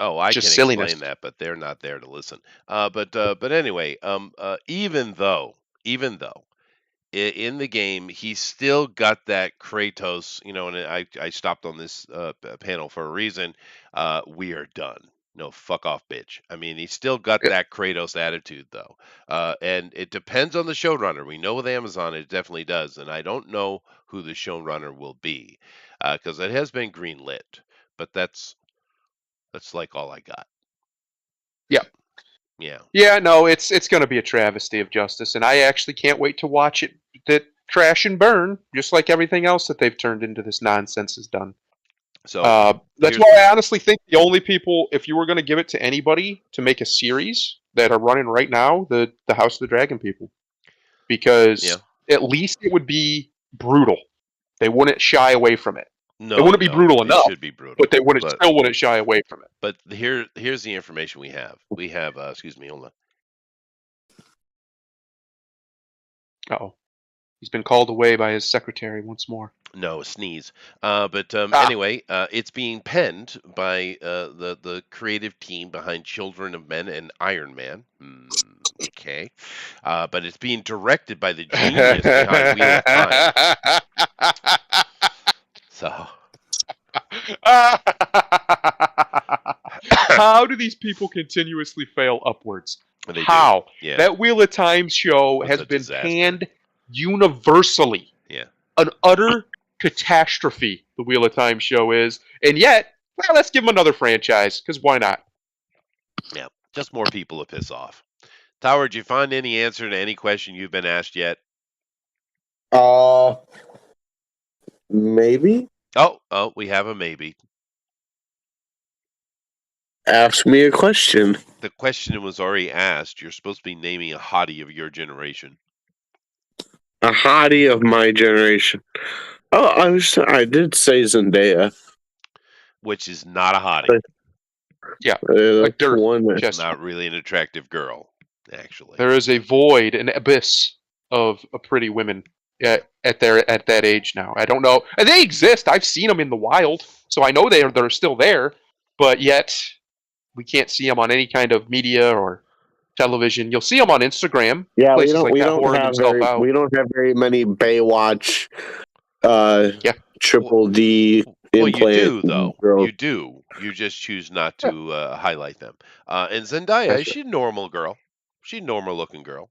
Oh, I just can silliness. explain that, but they're not there to listen. But anyway, even though in the game he's still got that Kratos, and I stopped on this panel for a reason. We are done. No, fuck off, bitch. I mean, he's still got Yeah, that Kratos attitude though, and it depends on the showrunner. We know with Amazon it definitely does, and I don't know who the showrunner will be because it has been greenlit, but that's like all I got. yeah, Yeah. yeah. No, it's going to be a travesty of justice, and I actually can't wait to watch it that crash and burn, just like everything else that they've turned into this nonsense has done. So That's here's why I honestly think the only people, if you were going to give it to anybody to make a series that are running right now, the House of the Dragon people, yeah. because at least it would be brutal. They wouldn't shy away from it. It No, wouldn't be no, brutal it enough, should be brutal, but they wouldn't but still wouldn't shy away from it. here's the information we have. We have excuse me, hold on. Oh, he's been called away by his secretary once more. No, a sneeze. Ah, Anyway, it's being penned by the creative team behind Children of Men and Iron Man. Okay, but it's being directed by the genius behind Wheel of Time. So How do these people continuously fail upwards? they do. How? Yeah, That Wheel of Time show was has a been disaster. panned universally. Yeah, An utter catastrophe, the Wheel of Time show is. And yet, well, let's give them another franchise, because why not? yeah. Just more people to piss off. Tower, did you find any answer to any question you've been asked yet? Maybe. Oh, we have a maybe. Ask me a question. The question was already asked. You're supposed to be naming a hottie of your generation. A hottie of my generation. Oh, I did say Zendaya. Which is not a hottie. Yeah, a That's dearth. one that, Just Not really an attractive girl, actually. there is a void, an abyss of pretty women at that age now. I don't know. And they exist. I've seen them in the wild, so I know they're still there. But yet we can't see them on any kind of media or television. You'll see them on Instagram, yeah, places like that, whoring themselves out. we don't have very many Baywatch, Yeah. Triple D Well, you implant do, though. girls. You do. You just choose not Yeah. to highlight them. And Zendaya, That's right. she's a normal girl. She's a normal looking girl.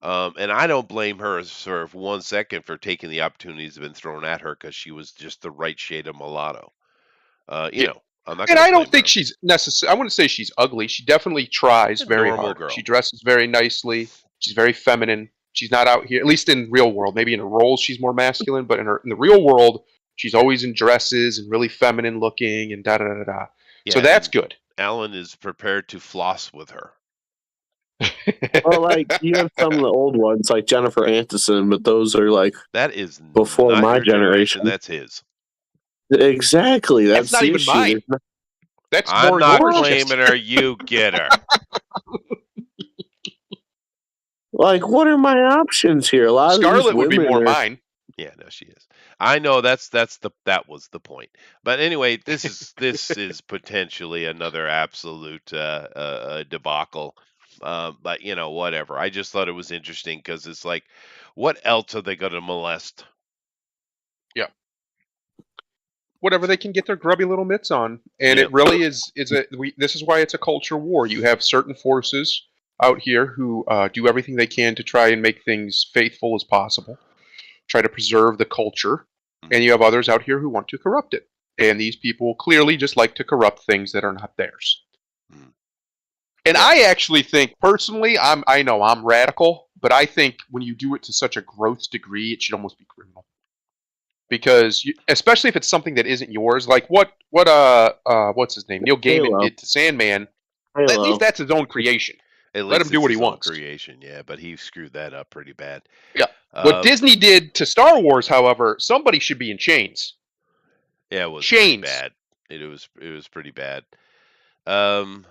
And I don't blame her for 1 second for taking the opportunities that have been thrown at her because she was just the right shade of mulatto. Yeah. I'm not And going to I don't blame think her. she's necessary. I wouldn't say she's ugly. She definitely tries A very normal hard. girl. She dresses very nicely. She's very feminine. She's not out here, at least in real world. Maybe in her roles she's more masculine, but in the real world, she's always in dresses and really feminine looking and da da da da. So Yeah, that's and good. Alan is prepared to floss with her. Well, like you have some of the old ones, like Jennifer Aniston, but those are like That is before not my your generation. generation. That's his. Exactly. That's That's not the even issue. mine. That's I'm more not yours, claiming Chester. her. You get her. Like, what are my options here? A lot of these Scarlet would be more women are. mine. Yeah, no, she is. I know that was the point. But anyway, this is potentially another absolute debacle. But whatever. I just thought it was interesting because it's like, what else are they going to molest? Yeah. Whatever they can get their grubby little mitts on, and Yeah. it really this is why it's a culture war. You have certain forces out here who do everything they can to try and make things faithful as possible, try to preserve the culture, and you have others out here who want to corrupt it. And these people clearly just like to corrupt things that are not theirs. Mhm. And Yeah. I actually think, personally, I know I'm radical, but I think when you do it to such a gross degree, it should almost be criminal. Because especially if it's something that isn't yours, like what's his name, Neil Gaiman Halo. did to Sandman. At least Halo. that's his own creation. At Let him least do it's what he his own wants. creation, yeah, but he screwed that up pretty bad. Yeah. What Um, Disney did to Star Wars, however, somebody should be in chains. yeah, it was pretty Chains. bad. It was pretty bad. Um,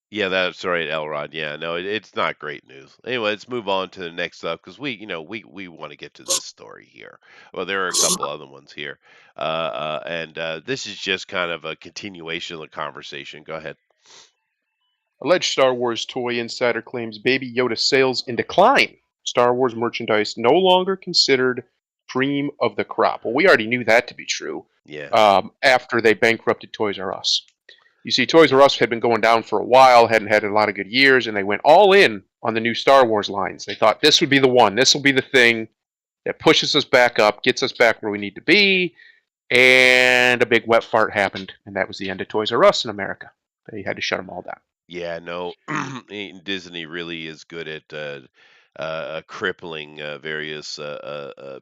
Yeah, that's right, Elrod. Yeah, no, it's not great news. Anyway, let's move on to the next stuff because we want to get to this story here. Well, there are a couple other ones here, and this is just kind of a continuation of the conversation. Go ahead. Alleged Star Wars toy insider claims Baby Yoda sales in decline. Star Wars merchandise no longer considered cream of the crop. Well, we already knew that to be true Yeah, after they bankrupted Toys R Us. You see, Toys R Us had been going down for a while, hadn't had a lot of good years, and they went all in on the new Star Wars lines. They thought this would be the one. This will be the thing that pushes us back up, gets us back where we need to be. And a big wet fart happened, and that was the end of Toys R Us in America. They had to shut them all down. yeah, no, Disney really is good at crippling various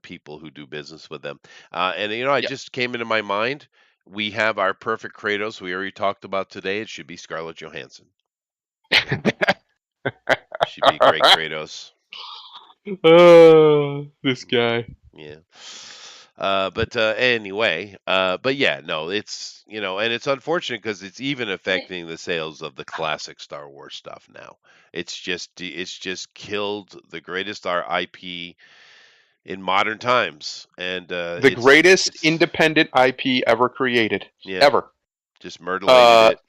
people who do business with them. And I Yep. just came into my mind. We have our perfect Kratos. We already talked about today. It should be Scarlett Johansson. She'd be a great Kratos. This guy. Yeah. But anyway, but yeah, no, and it's unfortunate because it's even affecting the sales of the classic Star Wars stuff now. It's just killed the greatest IP in modern times, and The greatest independent IP ever created. yeah, Ever. just mutilated it.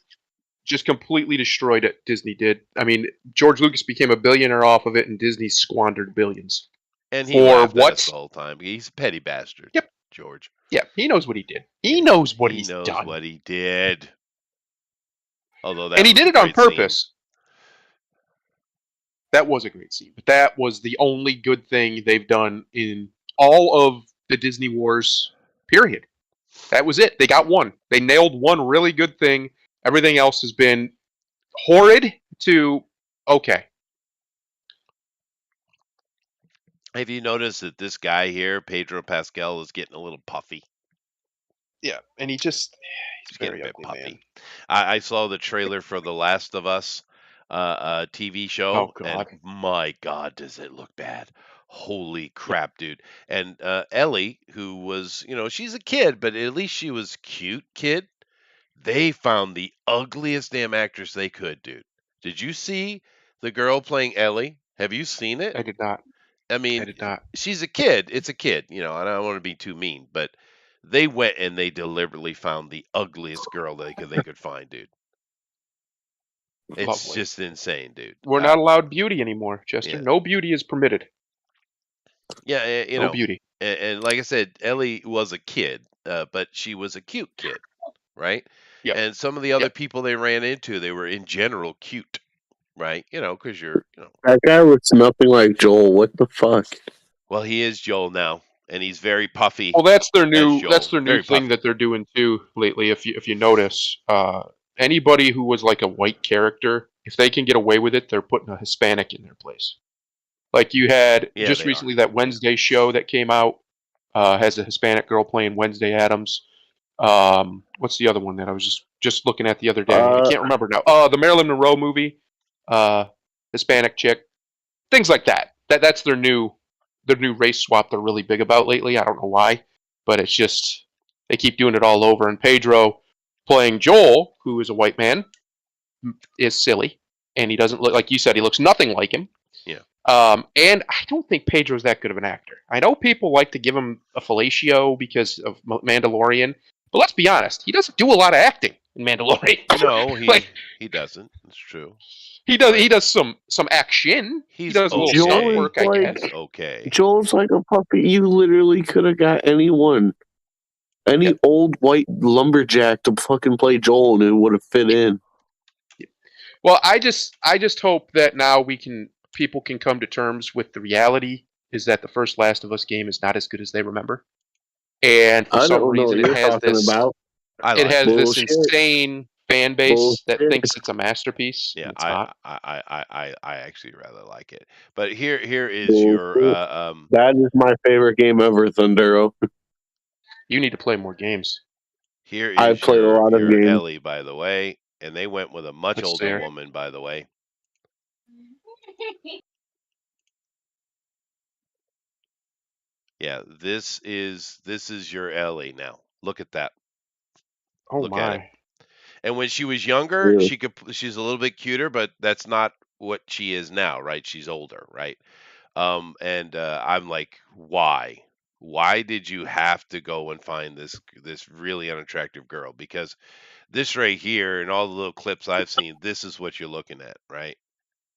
Just completely destroyed it, Disney did. I mean, George Lucas became a billionaire off of it, and Disney squandered billions. And he For laughed at us what? the whole time. He's a petty bastard, Yep. George. Yeah, he knows what he did. He Yeah, knows what he he's knows done. what he did. Although And that he was did a it on great scene. purpose. That was a great scene. But that was the only good thing they've done in all of the Disney Wars, period. That was it. They got one. They nailed one really good thing. Everything else has been horrid to okay. Have you noticed that this guy here, Pedro Pascal, is getting a little puffy? Yeah, and he's He's getting very a bit ugly, man. puffy. I saw the trailer for The Last of Us TV Oh show, and God. my God, does it look bad. Holy crap, dude. And Ellie, who was, she's a kid, but at least she was cute kid. They found the ugliest damn actress they could, dude. Did you see the girl playing Ellie? Have you seen it? I did not. I I mean, did not. she's a kid. It's a kid, I don't want to be too mean, but they went and they deliberately found the ugliest girl they could find, dude. It's Lovely. just insane, dude. We're not allowed beauty anymore, Chester. Yeah, No beauty is permitted. yeah, No beauty. and like I said, Ellie was a kid, but she was a cute kid, right? Yep. And some of the other Yep. people they ran into, they were in general cute, right? Because That guy looks nothing like Joel. What the fuck? well, he is Joel now, and he's very puffy Well, that's their as new. That's Joel, their new very thing puffy. that they're doing too lately. If you notice, anybody who was like a white character, if they can get away with it, they're putting a Hispanic in their place. Like you had Yeah, just they are. recently that Wednesday show that came out has a Hispanic girl playing Wednesday Adams. What's the other one that I was just looking at the other day? I Uh, can't remember now. The Marilyn Monroe movie, uh, Hispanic chick, things like that. That's their new race swap they're really big about lately. I don't know why, but it's just they keep doing it all over. And Pedro playing Joel, who is a white man, is silly, and he doesn't look like you said. He looks nothing like him. Yeah. And I don't think Pedro's that good of an actor. I know people like to give him a fellatio because of Mandalorian, but let's be honest, he doesn't do a lot of acting in Mandalorian. No, like he doesn't. It's true. he does, But he does some action. He he's does a little stunt Joel okay. is work, I like guess. He's okay. Joel's like a puppy. You literally could have got anyone, any Yep. old white lumberjack to fucking play Joel, and it would have fit in. Well, I just hope that now people can come to terms with the reality is that the first Last of Us game is not as good as they remember, and for I some don't know reason what you're talking about. I it liked has it. this Bullshit. insane fan base that Bullshit. thinks it's a masterpiece Yeah, and it's not. I actually rather like it. But here is your Bullshit. That is my favorite game ever, Thundero. You need to play more games. here I've is played a lot of your games. Ellie, by the way, and they went with a much Let's older see. woman, by the way. Yeah, this is your Ellie now. Look at that. Oh Look at it. my! And when she was younger, Yeah. she's a little bit cuter, but that's not what she is now, right? She's older, right? And I'm like, why? Why did you have to go and find this really unattractive girl? Because this right here and all the little clips I've seen, this is what you're looking at, right?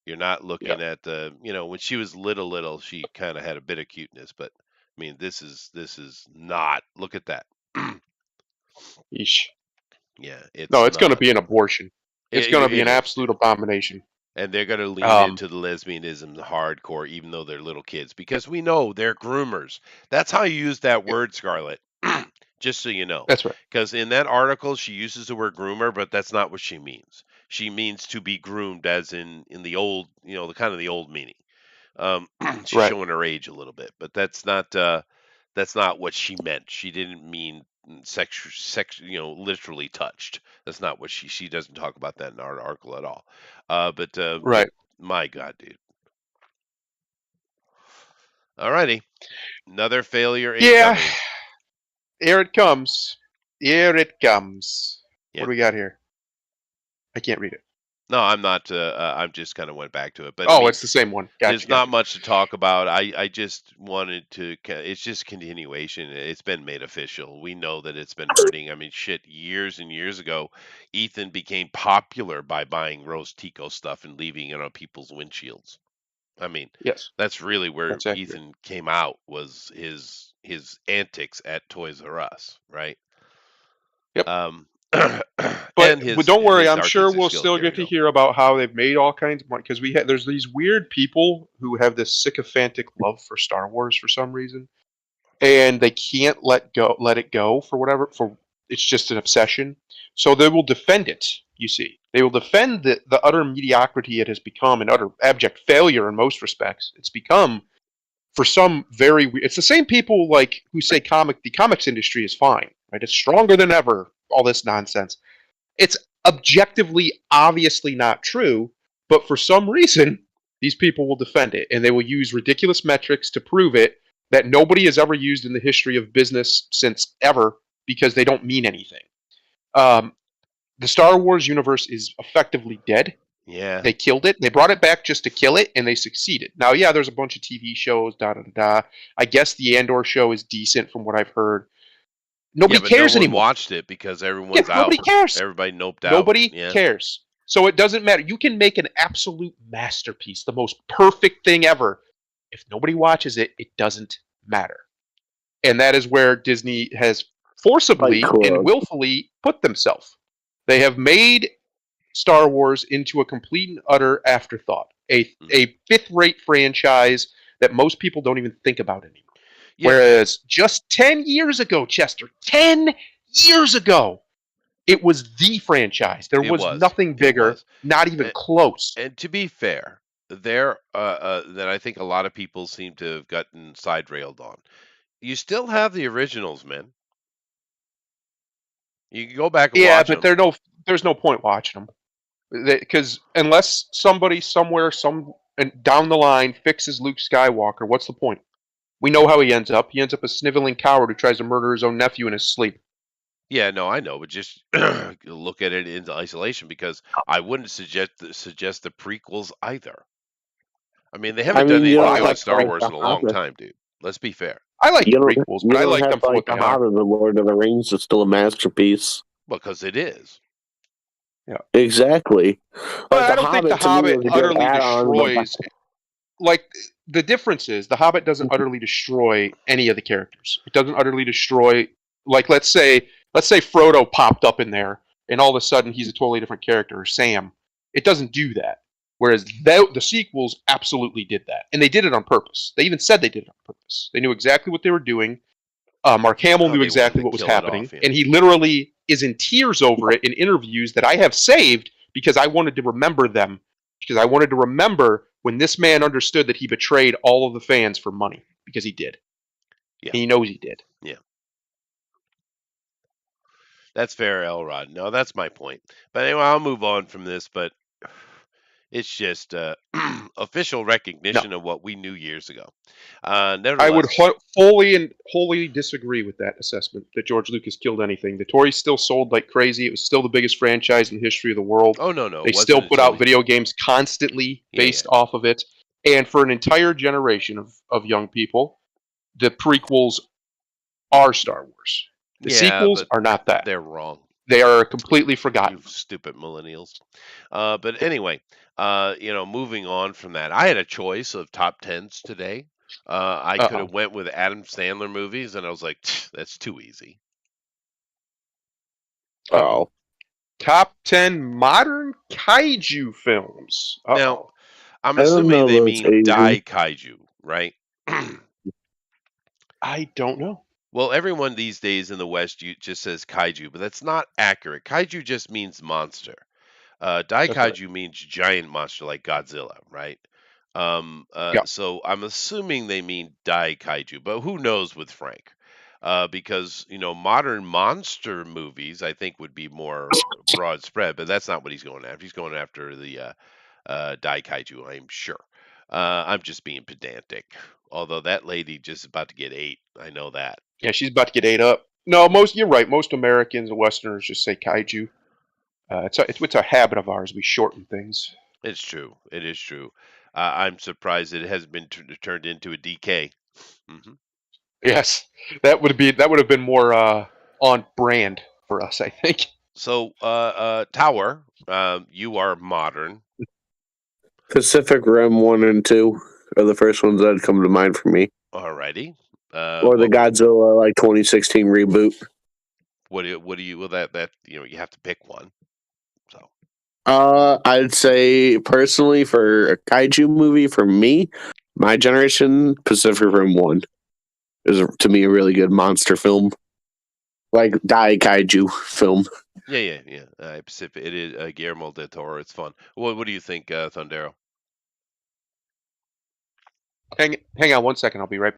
You're not Yeah. looking at the, when she was little, she kind of had a bit of cuteness, but I mean, this is not. Look at that. Yeesh. Yeah, it's No, it's going to not. be an abortion. It's going to be It an is, absolute dude. abomination. And they're going to lean Um, into the lesbianism hardcore, even though they're little kids, because we know they're groomers. That's how you use that yeah, word, Scarlett. Just so you know, that's right. because in that article she uses the word groomer, but that's not what she means. She means to be groomed, as in the old, the kind of the old meaning. She's Right. showing her age a little bit, but that's not what she meant. She didn't mean literally touched. That's not what she doesn't talk about that in our article at all. But Right. my God, dude. Alrighty, another failure Yeah. incoming. Here it comes. Here it comes. What Yeah. do we got here? I can't read it. No, I'm not. I'm just kind of went back to it, but I Oh, mean, it's the same one. Gotcha. there's not Gotcha. much to talk about. I just wanted to. It's just continuation. It's been made official. We know that it's been hurting. I mean, shit. Years and years ago, Ethan became popular by buying Rose Tico stuff and leaving it on people's windshields. I mean, Yes, that's really where that's accurate. Ethan came out, was his antics at Toys R Us, right? Yep. Um, But and don't worry, his I'm sure artistic we'll skills. still There get we to go. hear about how they've made all kinds of money because there's these weird people who have this sycophantic love for Star Wars for some reason, and they can't let it go for whatever for it's just an obsession. So they will defend it. You see, they will defend the utter mediocrity it has become, and utter abject failure in most respects. It's become for some it's the same people like who say the comics industry is fine, right? It's stronger than ever. All this nonsense. It's objectively, obviously not true, but for some reason, these people will defend it and they will use ridiculous metrics to prove it that nobody has ever used in the history of business since ever because they don't mean anything. Um, the Star Wars universe is effectively dead. Yeah. They killed it. They brought it back just to kill it, and they succeeded. Now, yeah, there's a bunch of TV shows, da da da. I guess the Andor show is decent from what I've heard. Yeah, Nobody but no cares one anymore. watched it because Yeah, everyone's nobody out. cares. Everybody noped out. Nobody Yeah. cares. So it doesn't matter. You can make an absolute masterpiece, the most perfect thing ever. If nobody watches it, it doesn't matter. And that is where Disney has Fight forcibly and Club. willfully put themselves. They have made Star Wars into a complete and utter afterthought, Mhm. a fifth-rate franchise that most people don't even think about anymore. Yeah, Whereas just 10 years ago, Chester, 10 years ago, it was the franchise. There it was was. nothing It bigger, was. not even And, close. and to be fair, there that I think a lot of people seem to have gotten side railed on. You still have the originals, man. You can go back and Yeah, watch but them. there's no point watching them because unless somebody somewhere and down the line fixes Luke Skywalker, what's the point? We know how he ends up. He ends up a sniveling coward who tries to murder his own nephew in his sleep. Yeah, no, I know, but just look at it in isolation, because I wouldn't suggest the prequels either. I mean, they I haven't done mean, you Well, anything I don't good have with like to Star the like Wars the in a long Hobbit. time, dude. Let's be fair. I like the You don't. prequels, but You I don't like have them to for like what the they are. Hobbit. The Lord of the Rings is still a masterpiece. Because it is. Yeah, Exactly. but Like I the don't think the Hobbit to me Hobbit was a good utterly add-on, but destroys. Like the difference is, the Hobbit doesn't utterly destroy any of the characters. It doesn't utterly destroy. Like let's say Frodo popped up in there, and all of a sudden he's a totally different character, or Sam. It doesn't do that. Whereas the sequels absolutely did that, and they did it on purpose. They even said they did it on purpose. They knew exactly what they were doing. Mark Hamill Oh, knew they wanted exactly to what was kill it happening, off, yeah. and he literally is in tears over it in interviews that I have saved because I wanted to remember them. Because I wanted to remember when this man understood that he betrayed all of the fans for money, because he did. Yeah, He knows he did. yeah. That's fair, Elrod. No, that's my point. But anyway, I'll move on from this. But It's just official No, recognition of what we knew years ago. I would Nevertheless, fully and wholly disagree with that assessment that George Lucas killed anything. The toys still sold like crazy. It was still the biggest franchise in the history of the world. oh no, it They still wasn't put until out video games constantly yeah, yeah, based off of it. And for an entire generation of young people, the prequels are Star Wars. The yeah, sequels but are not that. they're wrong. They are completely You forgotten. stupid millennials. But anyway, moving on from that, I had a choice of top tens today. I Uh could oh. have went with Adam Sandler movies, and I was like, that's too easy. Uh oh. Oh, Top 10 modern kaiju films. Uh Now, oh. I'm I don't assuming know they those mean Asian. Dai Kaiju, right? I don't know. Well, everyone these days in the West just says kaiju, but that's not accurate. Kaiju just means monster. That's right. Daikaiju means giant monster like Godzilla, right? Yeah. So I'm assuming they mean Daikaiju, but who knows with Frank? Because modern monster movies, I think, would be more broad spread, but that's not what he's going after. He's going after the Daikaiju, I'm sure. I'm just being pedantic. Although that lady just about to get ate, I know that. Yeah, she's about to get ate up. No, you're right. Most Americans and Westerners just say kaiju. It's a habit of ours. We shorten things. It's true. It is true. I'm surprised it has been turned into a DK. Hmm. Yes, that would have been more on brand for us, I think. So, Tower, you are modern. Pacific Rim 1 and 2 are the first ones that come to mind for me. Alrighty. Or the What Godzilla 2016 reboot. what do you well that you have to pick one. So I'd say personally for a kaiju movie for me, my generation, Pacific Rim 1 is to me a really good monster film. Like Dai Kaiju film. yeah. Pacific. It is Guillermo del Toro. It's fun. What do you think, Thundero? Hang on one second. I'll be right.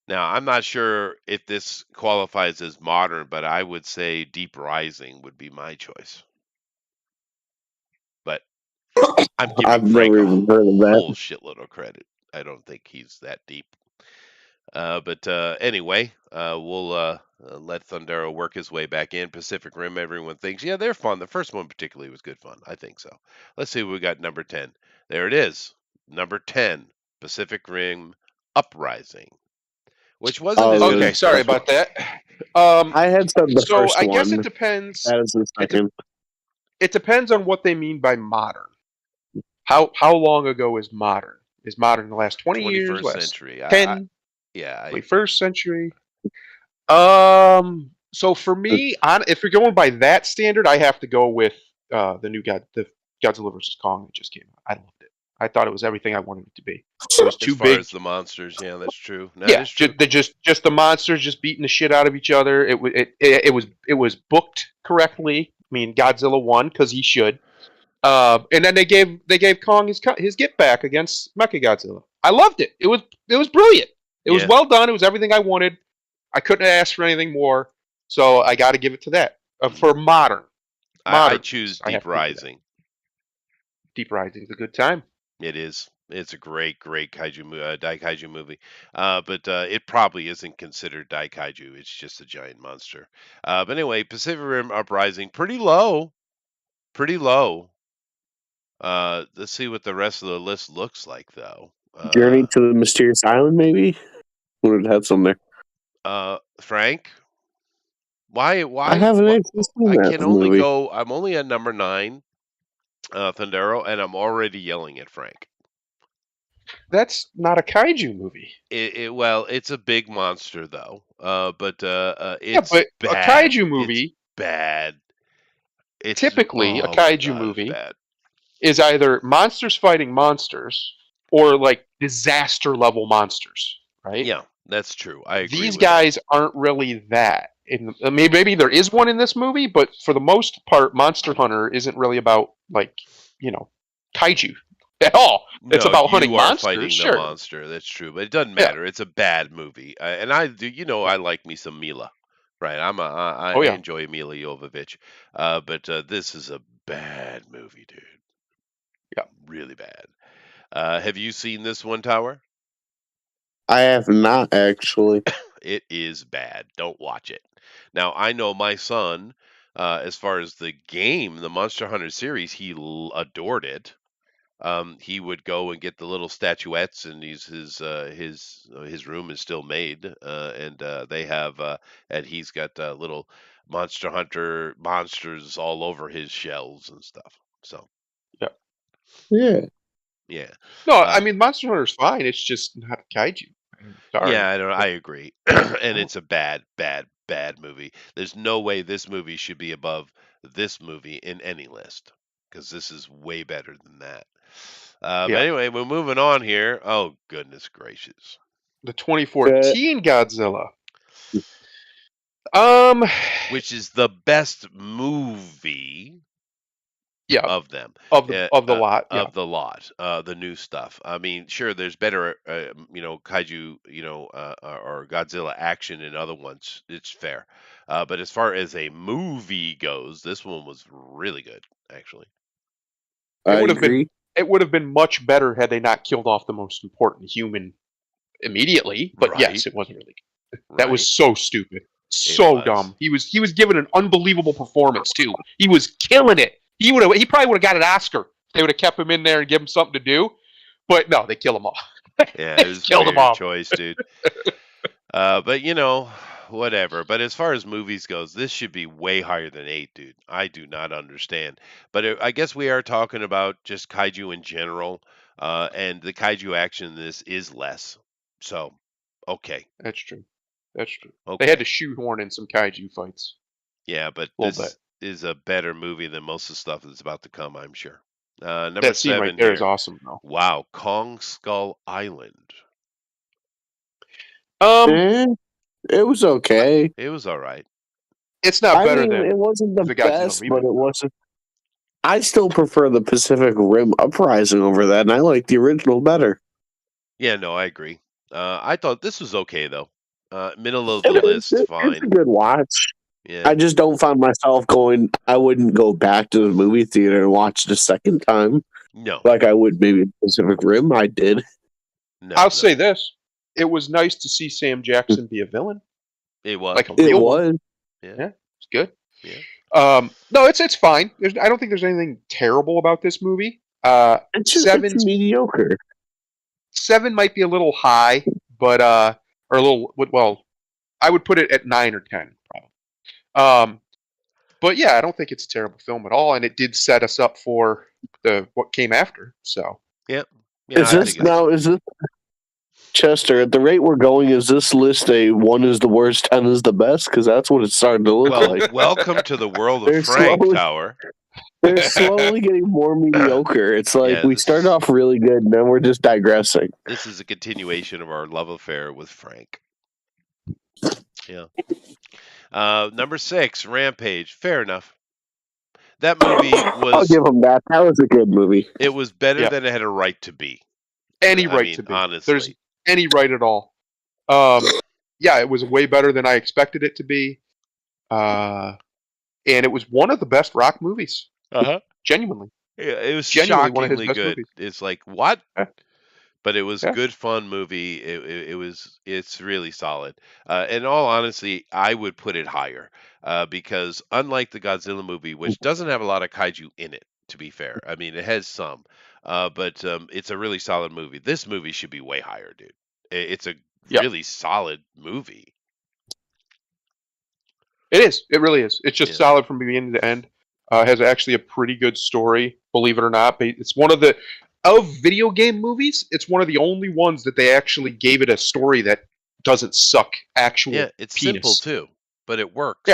Now, I'm not sure if this qualifies as modern, but I would say Deep Rising would be my choice. But I'm giving I've Frank never a even heard of that. whole shitload of credit. I don't think he's that deep. But anyway, we'll let Thundero work his way back in. Pacific Rim, everyone thinks, yeah, they're fun. The first one particularly was good fun. I think so. Let's see what we got number 10. There it is. Number 10, Pacific Rim Uprising, which wasn't as Oh, good Okay, as the sorry first one. about that. Um, I had said the so first I guess it one. depends. That is the It, de- second. it depends on what they mean by modern. How long ago is modern? Is modern the last 20 years, 21st last century. 10, Yeah, 21st century? So for me, if you're going by that standard, I have to go with the Godzilla vs Kong that just came out. I loved it. I thought it was everything I wanted it to be. It was as too far big. as the monsters, yeah, that's true. That Yeah, is true. just the monsters just beating the shit out of each other. It was booked correctly. I mean, Godzilla won because he should. And then they gave Kong his get back against Mechagodzilla. I loved it. It was brilliant. It was Yeah, well done. It was everything I wanted. I couldn't ask for anything more. So I got to give it to that. mhm. For I modern choose movies, I have Deep to give it to that. Rising. Deep Rising's a good time. It is. It's a great Daikaiju movie. But it probably isn't considered Daikaiju. It's just a giant monster. But anyway, Pacific Rim Uprising, pretty low. Pretty low. Let's see what the rest of the list looks like, though. Journey to the Mysterious Island, maybe? Would have had some there. Frank, why, I why, haven't why? actually seen I that can only movie. go. I'm only at number 9, Thundero, and I'm already yelling at Frank. That's not a kaiju movie. Well, it's a big monster though. But Yeah, it's but a bad. kaiju It's movie, bad. It's typically a oh my kaiju god, it's movie, bad. is either monsters fighting monsters or like disaster level monsters, right? Yeah, that's true. I agree These with that. guys aren't really that. Maybe there is one in this movie, but for the most part, Monster Hunter isn't really about like you know kaiju at all. It's No, about hunting you are monsters, fighting the sure. monster. That's true, but it doesn't Yeah. matter. It's a bad movie, and I do. I like me some Mila, right? I Oh yeah. enjoy Mila Jovovich, but this is a bad movie, dude. Yeah. Really bad. Have you seen this one, Tower? I have not actually. It is bad. Don't watch it. Now, I know my son, as far as the game, the Monster Hunter series, he adored it. He would go and get the little statuettes, and his room is still made, and they have and he's got little Monster Hunter monsters all over his shelves and stuff. So Yeah. Yeah. yeah, No, I uh, mean Monster Hunter's fine. It's just not kaiju. yeah, Sorry. I don't. I agree, and Oh, it's a bad, bad, bad movie. There's no way this movie should be above this movie in any list because this is way better than that. But yeah. anyway, we're moving on here. Oh goodness gracious! The Uh, 2014 Godzilla. Um, Which is the best movie yeah, of them, of the lot. Yeah, of the lot, the new stuff. I mean, sure, there's better, kaiju, or Godzilla action in other ones. It's fair, but as far as a movie goes, this one was really good, actually. it I would have been agree. it would have been much better had they not killed off the most important human immediately. But Right, yes, it wasn't really. That was right. so stupid, It so was. dumb. He was given an unbelievable performance too. He was killing it. He probably would have got an Oscar if they would have kept him in there and give him something to do. But no, they kill him off. Yeah, They it was killed him weird off. choice, dude. But whatever. But as far as movies goes, this should be way higher than 8, dude. I do not understand. But I guess we are talking about just kaiju in general, and the kaiju action in this is less. So, okay, That's true. That's true. They had to okay, shoehorn in some kaiju fights yeah. But a little bit. this is a better movie than most of the stuff that's about to come, I'm sure. Number That scene right 7 there is here. awesome, though. Wow, Kong Skull Island. Um, Eh, it was okay. It was all right. it's not I better mean, it than wasn't the the Godzilla best, but remake, it though. wasn't. I still prefer the Pacific Rim Uprising over that, and I like the original better. Yeah, no, I agree. I thought this was okay though. Middle of the list, It's a fine. good watch. Yeah, I just don't find myself going. I wouldn't go back to the movie theater and watch it a second time no, like I would maybe Pacific Rim. I did. no, I'll no. say this: it was nice to see Sam Jackson be a villain, It was. like a It real one. Yeah, was. yeah, Yeah, it's good. yeah. No, it's fine. I don't think there's anything terrible about this movie. It's mediocre. 7 might be a little high, but or a little. Well, I would put it at 9 or 10, probably. But yeah, I don't think it's a terrible film at all, and it did set us up for the what came after. So Yeah, yeah. I think it's. Is this Chester? At the rate we're going, is this list a 1 is the worst, 10 is the best? Because that's what it's starting to look Well, like. welcome to the world of They're Frank slowly, Tower. they're slowly getting more mediocre. It's like Yeah, we started off really good, and then we're just digressing. this is a continuation of our love affair with Frank. Yeah. Number 6, Rampage. Fair enough. That movie I'll was. give them that. That was a good movie. It was better yeah, than it had a right to be. any I right mean, to be. There's honestly. any right at all. Yeah, it was way better than I expected it to be. And it was one of the best rock movies. Uh huh. Genuinely, Yeah, it was genuinely one of his shockingly best good. movies. It's like what? Yeah, But it was yeah, good, fun movie. It's really solid. In all honesty, I would put it higher because unlike the Godzilla movie, which doesn't have a lot of kaiju in it, to be fair, I mean it has some, but it's a really solid movie. This movie should be way higher, dude. It's a yeah. really solid movie. It is. It really is. It's just Yeah. solid from beginning to end. Has actually a pretty good story, believe it or not. But it's one of video game movies. It's one of the only ones that they actually gave it a story that doesn't suck actual Yeah, it's simple penis. too, but it Yeah, works.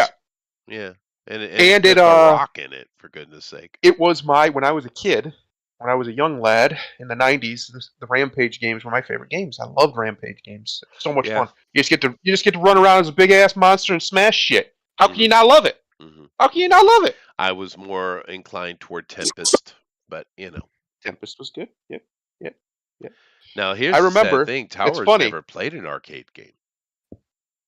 Yeah, and it's and got The Rock in it, for goodness sake. it was when I was a kid, when I was a young lad in the '90s. The Rampage games were my favorite games. I loved Rampage games. So much Yeah. fun. You just get to run around as a big ass monster and smash shit. How can you hmm not love it? hmm How can you not love it? I was more inclined toward Tempest, but Tempest was good. Yep. Yep. Yep. Now I here's the sad remember. thing: It's Towers funny. never played an arcade game.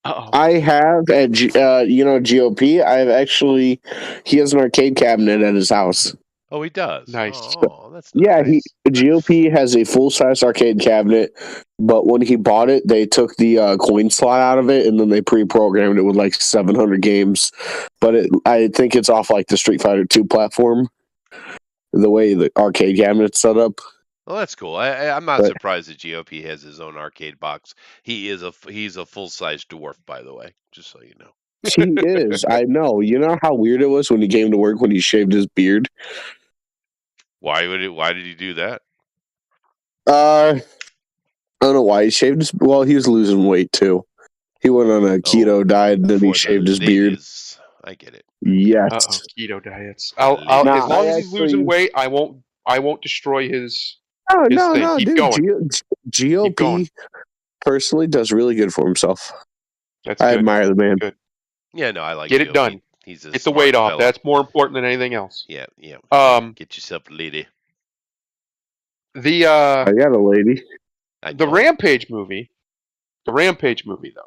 Uh-oh. I have at GOP. I've actually. He has an arcade cabinet at his house. Oh, he does. Nice. Oh, that's Yeah, nice. GOP has a full size arcade cabinet, but when he bought it, they took the coin slot out of it, and then they pre-programmed it with like 700 games. But I think it's off like the Street Fighter 2 platform, the way the arcade cabinet's set up. Well, that's cool. I'm not But surprised that GOP has his own arcade box. He's a full size dwarf, by the way, just so you know. he is. I know. You know how weird it was when he came to work when he shaved his beard. Why did he do that? I don't know why he shaved his. Well, he was losing weight too. He went on a keto diet and then he For shaved the his beard. ladies. I get it. Yes. Keto diets. For the I'll ladies. as long I as he's losing actually. weight, I won't destroy his No, thing. Keep dude. going. Keep going. GOP personally does really good for himself. That's I good. admire the man. Good. Yeah, no, I like Get it GOP. done. He's a Get the weight smart off. fella. That's more important than anything else. Yeah. Um, Get yourself a lady. The I got a lady. I the know. Rampage movie. The Rampage movie, though.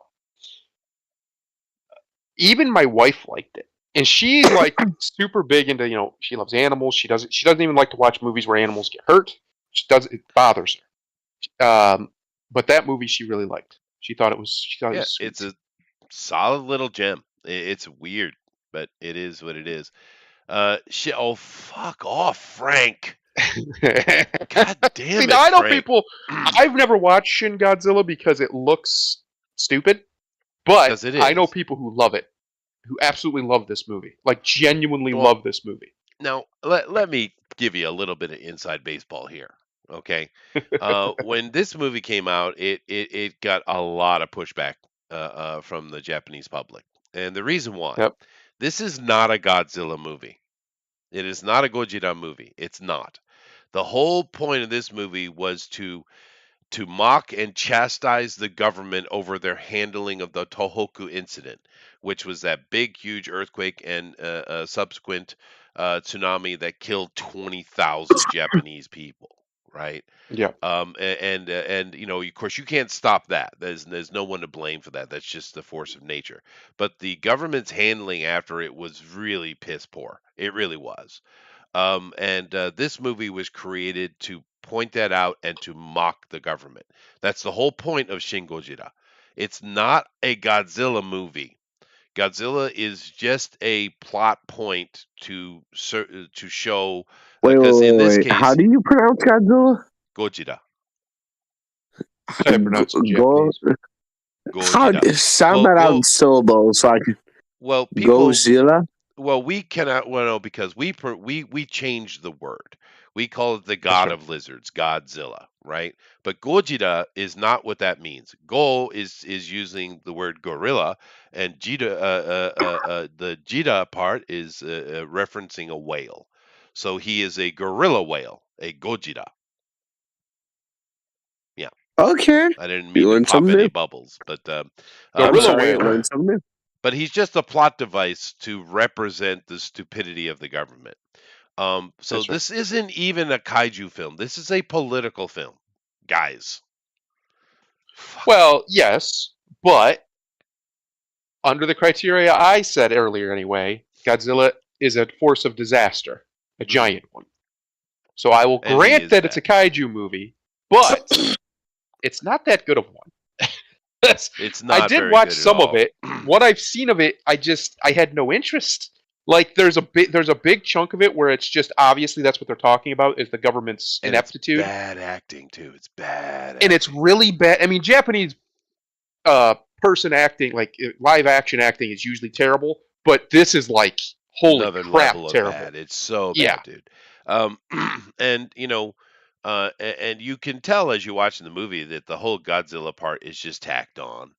Even my wife liked it, and she's like super big into she loves animals. She doesn't even like to watch movies where animals get hurt. It bothers her. But that movie she really liked. She thought it was sweet. It's a solid little gem. It's weird, but it is what it is. Shit. Oh, fuck off, Frank. God damn See, it, now I know Frank. people. I've never watched Shin Godzilla because it looks stupid, but 'Cause it I know is. people who love it, who absolutely love this movie, like genuinely Well- love this movie. Now, let me give you a little bit of inside baseball here, okay? When this movie came out, it got a lot of pushback from the Japanese public, and the reason why, Yep. this is not a Godzilla movie. It is not a Gojira movie. It's not. The whole point of this movie was to mock and chastise the government over their handling of the Tohoku incident, which was that big, huge earthquake and subsequent tsunami that killed 20,000 Japanese people. Right. Yeah. And of course, you can't stop that. There's no one to blame for that. That's just the force of nature. But the government's handling after it was really piss poor. It really was. And this movie was created to point that out and to mock the government. That's the whole point of Shin Gojira. It's not a Godzilla movie. Godzilla is just a plot point to show. Wait. In this case, How do you pronounce Godzilla? Gojira. That's how I pronounce it in Japanese. Gojira. Sound that out in syllables so I can. Well, people. Godzilla. Well, we cannot. Well, no, because we changed the word. We call it the god of lizards, Godzilla, right? But Gojira is not what that means. Go is using the word gorilla, and Jita, the Jita part is referencing a whale. So he is a gorilla whale, a Gojira. Yeah. Okay. I didn't You mean to learned pop something any new. bubbles, but I'm Gorilla sorry, I whale. learned something new. but he's just a plot device to represent the stupidity of the government. So That's right. this isn't even a kaiju film. This is a political film, guys. Fuck. Well, yes, but under the criteria I said earlier, anyway, Godzilla is a force of disaster, a giant one. So I will And he grant is that it's a kaiju movie, but it's not that good of one. It's not. I did very watch good at some of all. it. What I've seen of it, I had no interest. Like there's a big chunk of it where it's just obviously that's what they're talking about is the government's And ineptitude. It's bad acting too. It's bad. And it's really bad. I mean, Japanese person acting, like live action acting, is usually terrible, but this is like holy another crap level of terrible. bad. It's so bad, Yeah. dude. And and you can tell as you're watching the movie that the whole Godzilla part is just tacked on.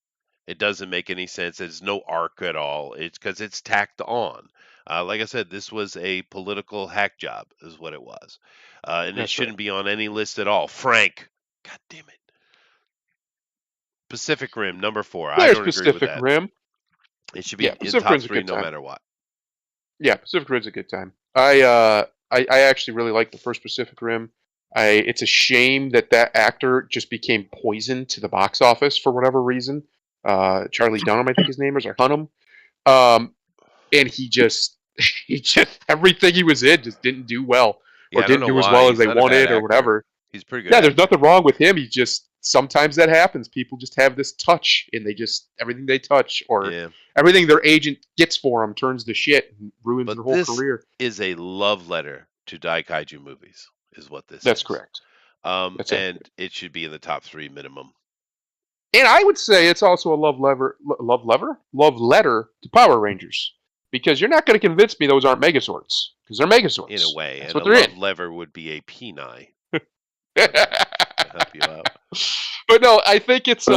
It doesn't make any sense. There's no arc at all. It's because it's tacked on. Like I said, this was a political hack job, is what it was, and it That's shouldn't be on any list at all. Frank, God damn it. Pacific Rim number 4. I There's don't agree with Pacific that. Rim. It should be in Pacific top Rim's a 3 good no time. matter what. Yeah, Pacific Rim's a good time. I actually really like the first Pacific Rim. It's a shame that actor just became poison to the box office for whatever reason. Charlie Dunham, I think his name is, or Hunnam. And he just he just everything he was in just didn't do well, or Yeah, I don't didn't know do as why. well as He's they not a bad wanted, or actor. whatever. He's a pretty good Yeah, there's actor. nothing wrong with him. He just sometimes that happens. People just have this touch, and they just everything they touch or Yeah. everything their agent gets for them turns to shit and ruins But their whole this career. is a love letter to Daikaiju movies, is what this That's is. correct. That's And accurate. it should be in the top 3 minimum. And I would say it's also a love letter to Power Rangers, because you're not going to convince me those aren't Megazords, because they're Megazords. In a way, That's and what a they're love in. lever would be a peni to help you out. But no, I think it's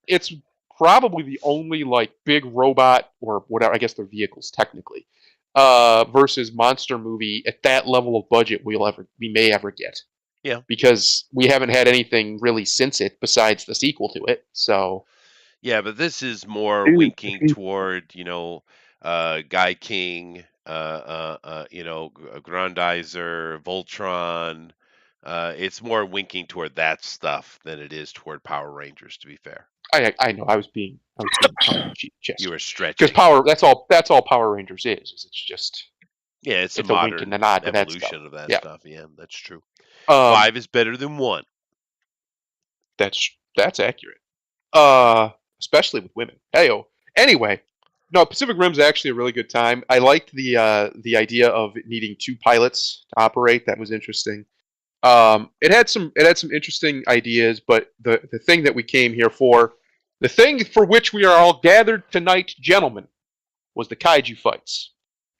it's probably the only like big robot or whatever. I guess they're vehicles technically. Versus monster movie at that level of budget we may ever get. Yeah. Because we haven't had anything really since it besides the sequel to it. So Yeah, but this is more Dude, winking toward, Guy King, Grandizer, Voltron. It's more winking toward that stuff than it is toward Power Rangers, to be fair. I know I was being tongue in cheek, You were because stretching. that's all Power Rangers is it's just Yeah, it's a it's a wink and modern a nod to that stuff. evolution of that Yeah. stuff. Yeah, that's true. Um, 5 is better than 1. that's accurate. Especially with women. Heyo. Anyway, no, Pacific Rim's actually a really good time. I liked the idea of it needing 2 pilots to operate. That was interesting. It had some interesting ideas, but the thing that we came here for, the thing for which we are all gathered tonight, gentlemen, was the kaiju fights,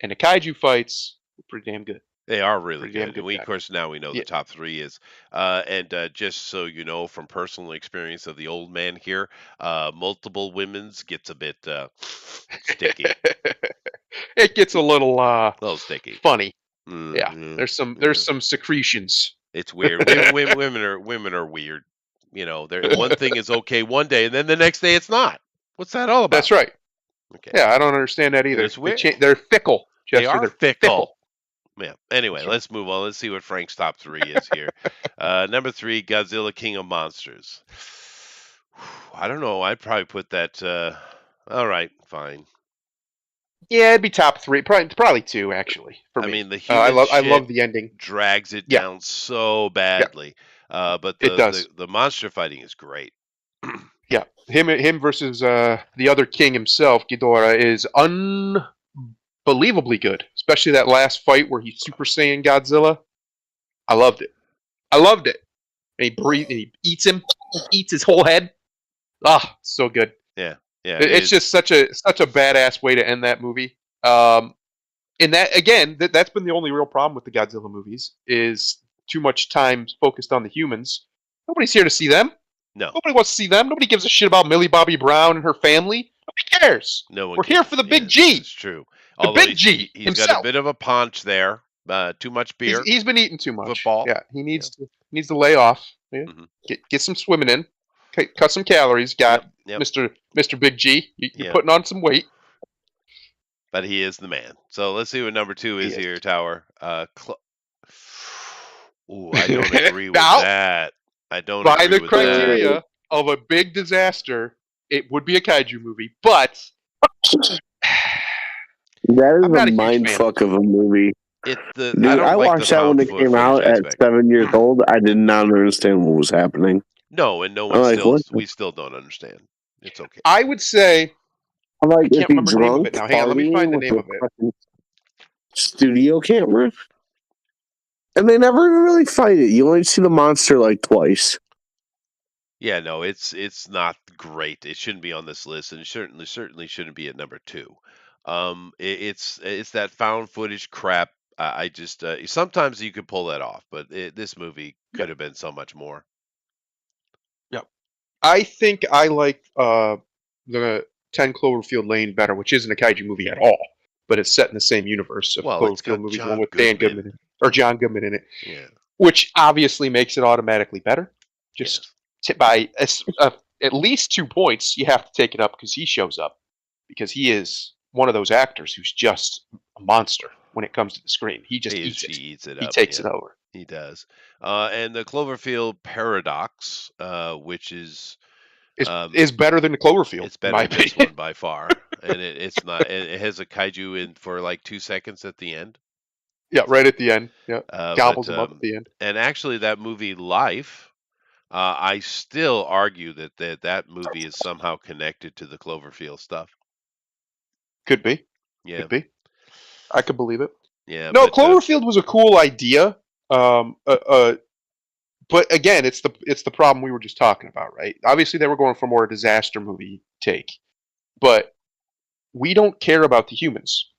and the kaiju fights were pretty damn good. They are really Pretty damn good. good. And we, of course, now we know Yeah. the top 3 is. And just so you know from personal experience of the old man here, multiple women's gets a bit sticky. It gets a little A little sticky. funny. Mm, Yeah, there's some secretions. It's weird. Women are weird. One thing is okay one day, and then the next day it's not. What's that all about? That's right. Okay. Yeah, I don't understand that either. It's weird. They're fickle. They Chester. are They're fickle. Yeah. Anyway, That's right. let's move on. Let's see what Frank's top 3 is here. Number 3, Godzilla King of Monsters. I don't know. I'd probably put that. All right, fine. Yeah, it'd be top 3, probably 2 actually for me. I mean, the human I love the ending. drags it Yeah. down so badly. But It does. the monster fighting is great. Yeah, him versus the other king himself, Ghidorah, is unbelievably good. Especially that last fight where he's Super Saiyan Godzilla. I loved it. And he eats him, eats his whole head. Ah, so good. Yeah. It's just such a badass way to end that movie. And that again, that's been the only real problem with the Godzilla movies is too much time focused on the humans. Nobody's here to see them. No. Nobody wants to see them. Nobody gives a shit about Millie Bobby Brown and her family. Nobody cares. No one We're here for the big G. It's true. The big G He's himself. got a bit of a paunch there. Too much beer. He's been eating too much. Football. Yeah, he needs to lay off. Yeah. Mhm. Get some swimming in. Cut some calories. Got Yep. Mr. Big G. You're putting on some weight. But he is the man. So let's see what number 2 is here, Tower. Ooh, I don't agree with Now, that. I don't by agree the with criteria of a big disaster, it would be a kaiju movie, but That I'm is not a a huge mind fan. fuck of a movie. Dude, I watched that when it came out at 7 years old. I did not understand what was happening. No, and no I'm one like, still. what? We still don't understand. It's okay. I would say I'm like, I can't is he remember the name of drunk? it now. Hang on, let me find the partying name with of it. a fucking studio camera? And they never really fight it. You only see the monster like twice. Yeah, no, it's not great. It shouldn't be on this list, and it certainly shouldn't be at number 2. It's that found footage crap. I just sometimes you could pull that off, but this movie could have been so much more. I think I like the 10 Cloverfield Lane better, which isn't a kaiju movie at all, but it's set in the same universe of Well, it's got Cloverfield movies, John one with Dan Goodman. Goodman or John Goodman in it, Yeah. which obviously makes it automatically better. Just by at least 2 points, you have to take it up because he shows up, because he is one of those actors who's just a monster when it comes to the screen. He just eats it. He eats it He up. takes it over. He does. And the Cloverfield paradox, which is Is better than the Cloverfield. it's better than this one by far. and it's not. It has a kaiju in for like 2 seconds at the end. Yeah, right at the end. Yeah, But gobbles him up at the end. and actually, that movie Life, I still argue that movie is somehow connected to the Cloverfield stuff. Could be. Yeah, Could be. I could believe it. yeah, No, but Cloverfield was a cool idea. Um, uh, uh, but again, it's the problem we were just talking about, right? Obviously, they were going for more a disaster movie take, but we don't care about the humans.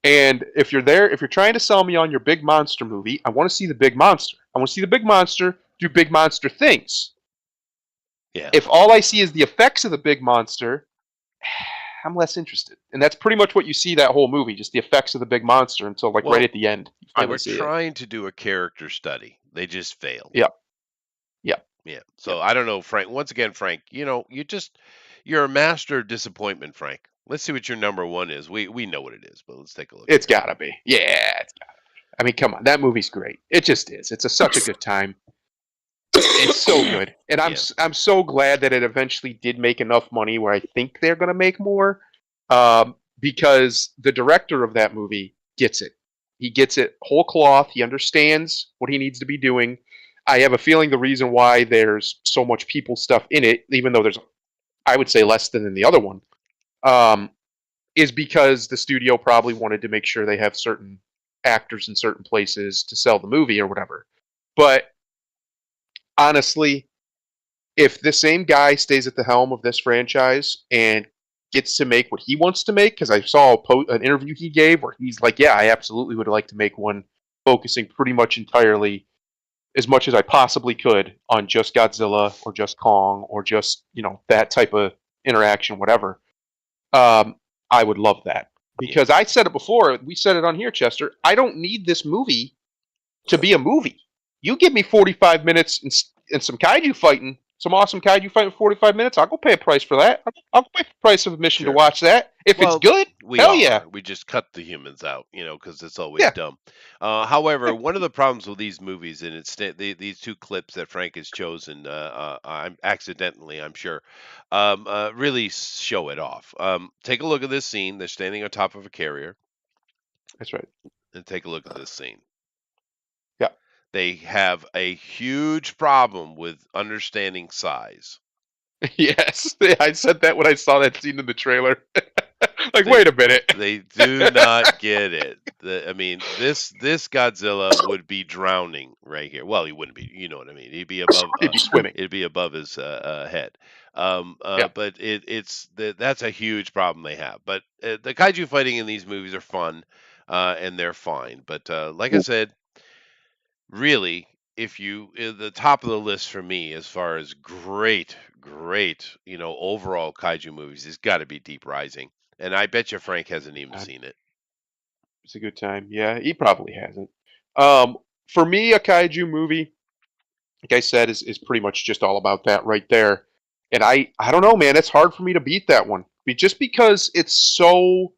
And if you're trying to sell me on your big monster movie, I want to see the big monster. I want to see the big monster do big monster things. yeah. If all I see is the effects of the big monster, I'm less interested. And that's pretty much what you see that whole movie, just the effects of the big monster until like right Well, at the end you they finally were see it. trying to do a character study. They just failed. Yeah. Yeah. Yeah. Yeah. So I don't know, Frank. Once again, Frank, you're a master of disappointment, Frank. Let's see what your number one is. We know what it is, but let's take a look It's here. gotta be. Yeah, it's gotta be. I mean, come on, that movie's great. It just is. It's such a good time. It's so good, and Yeah. I'm so glad that it eventually did make enough money where I think they're gonna make more, because the director of that movie gets it. He gets it whole cloth. He understands what he needs to be doing. I have a feeling the reason why there's so much people stuff in it, even though there's, I would say, less than in the other one, um, is because the studio probably wanted to make sure they have certain actors in certain places to sell the movie or whatever. But honestly, if the same guy stays at the helm of this franchise and gets to make what he wants to make, because I saw an interview he gave where he's like, "Yeah, I absolutely would like to make one focusing pretty much entirely as much as I possibly could on just Godzilla or just Kong or just that type of interaction, whatever." Um, I would love that Yeah. because I said it before. We said it on here, Chester. I don't need this movie to be a movie. You give me 45 minutes and some kaiju fighting, some awesome kaiju fighting for 45 minutes. I'll go pay a price for that. I'll go pay the price of admission to Sure. watch that. If it's Well, good, we hell are. yeah. We just cut the humans out, because it's always Yeah. dumb. However, one of the problems with these movies, and these two clips that Frank has chosen, I'm accidentally, I'm sure, really show it off. Take a look at this scene. They're standing on top of a carrier, That's right. and take a look at this scene. Yeah. They have a huge problem with understanding size. Yes. I said that when I saw that scene in the trailer. Like, They wait a minute. they do not get it. I mean, this Godzilla would be drowning right here. Well, he wouldn't be. You know what I mean? He'd be above. He'd be swimming. It'd be above his head. Yeah. But that's a huge problem they have. But the kaiju fighting in these movies are fun, and they're fine. But like I said, really, if you the top of the list for me as far as great, overall kaiju movies has got to be Deep Rising. And I bet you Frank hasn't even seen it. It's a good time. Yeah, he probably hasn't. For me, a kaiju movie, like I said, is pretty much just all about that right there. And I don't know, man. It's hard for me to beat that one. Just because it's so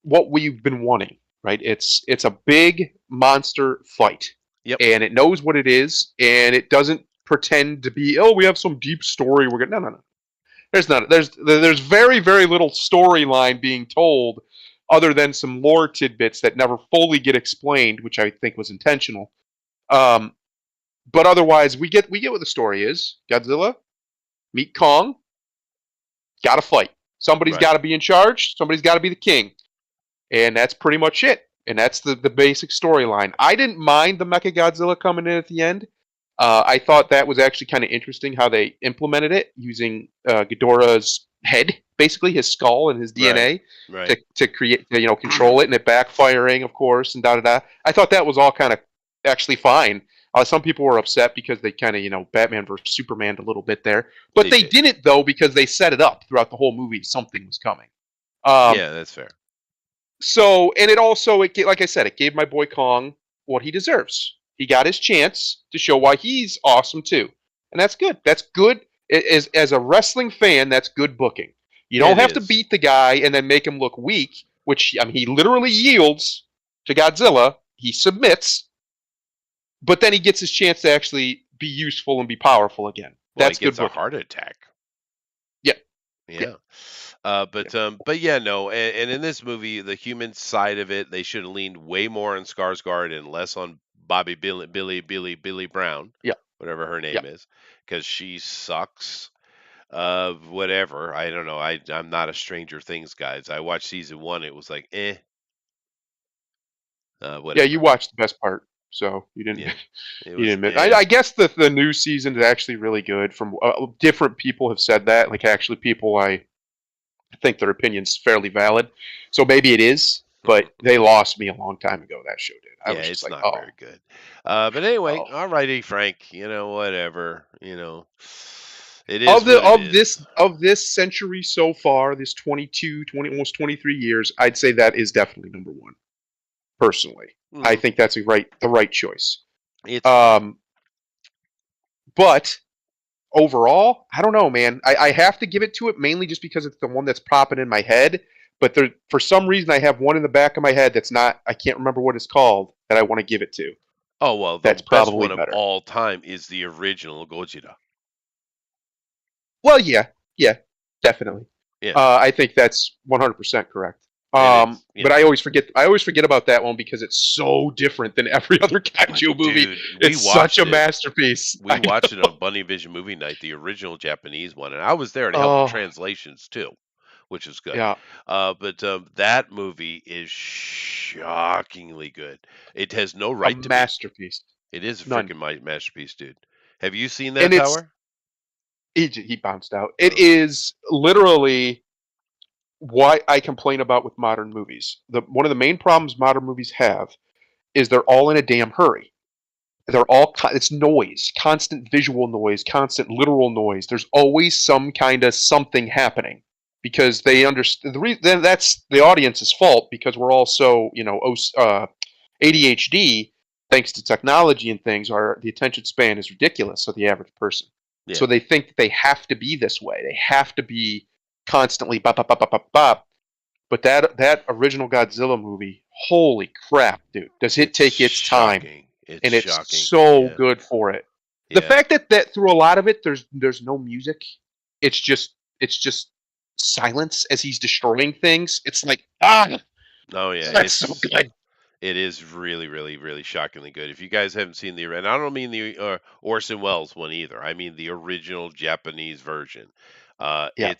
what we've been wanting, right? It's a big monster fight. Yep. And it knows what it is, and it doesn't pretend to be, oh, we have some deep story. We're gonna no. There's not. There's very very little storyline being told, other than some lore tidbits that never fully get explained, which I think was intentional. Um, but otherwise, we get what the story is. Godzilla, meet Kong, got to fight. Somebody's Right. got to be in charge. Somebody's got to be the king, and that's pretty much it. And that's the basic storyline. I didn't mind the Mecha Godzilla coming in at the end. I thought that was actually kind of interesting how they implemented it using Ghidorah's head, basically his skull and his DNA, Right. to create, control it, and it backfiring, of course, and da da da. I thought that was all kind of actually fine. Some people were upset because they kind of, Batman versus Superman a little bit there, but They they didn't though because they set it up throughout the whole movie. Something was coming. Yeah, that's fair. So, and it also, like I said, it gave my boy Kong what he deserves. He got his chance to show why he's awesome too, and that's good. That's good as a wrestling fan. That's good booking. You don't have to beat the guy and then make him look weak. Which, I mean, he literally yields to Godzilla. He submits, but then he gets his chance to actually be useful and be powerful again. Well, That's he gets good a booking. heart attack. Yeah. Yeah. But yeah, no, and in this movie, the human side of it, they should have leaned way more on Skarsgård and less on Billy Brown, Yeah, whatever her yeah, name is, because she sucks. Whatever. I don't know. I'm not a Stranger Things guys. I watched season one. It was like, yeah. You whatever. watched the best part, so you didn't. Yeah, it You was didn't miss. I guess the new season is actually really good. From different people have said that. Like actually, people I think their opinion's fairly valid. So maybe it is, but they lost me a long time ago. That show did. I Yeah, was just it's like, not oh, very good. But anyway, oh. all righty, Frank. Whatever. It is what it is. Of this century so far, this 22, 20, almost 23 years, I'd say that is definitely number one. Personally, I Mm, think that's the right choice. it's fine. Um, but overall, I don't know, man. I have to give it to it mainly just because it's the one that's popping in my head. But there, for some reason, I have one in the back of my head that's not. I can't remember what it's called that I want to give it to. Oh well, the That's best probably one of better. all time is the original Gojira. Well, yeah, yeah, definitely. Yeah, I think that's 100% correct. and it's But I always forget. I always forget about that one because it's so different than every other kaiju movie. dude, we It's such a watched it. masterpiece. We I watched it on know. Bunny Vision Movie Night, the original Japanese one, and I was there to help with Oh, translations too, which is good. yeah, But that movie is shockingly good. It has no a right to be. masterpiece. It is a None. freaking masterpiece, dude. Have you seen that And it's tower? he bounced out. It Oh, is literally what I complain about with modern movies. The one of the main problems modern movies have is they're all in a damn hurry. It's noise, constant visual noise, constant literal noise. There's always some kind of something happening because they understand the reason. That's the audience's fault because we're all so ADHD thanks to technology and things. The attention span is ridiculous of the average person. yeah. So they think that they have to be this way. They have to be constantly bop bop bop bop bop bop. But that original Godzilla movie, holy crap, dude! Does it It's take its time? shocking. It's And it's shocking. so Yeah. good for it. The Yeah. fact that through a lot of it, there's no music. It's just silence as he's destroying things. It's like Oh yeah. that's so good. It is really, really, really shockingly good. If you guys haven't seen and I don't mean the Orson Welles one either. I mean the original Japanese version. Uh, Yeah,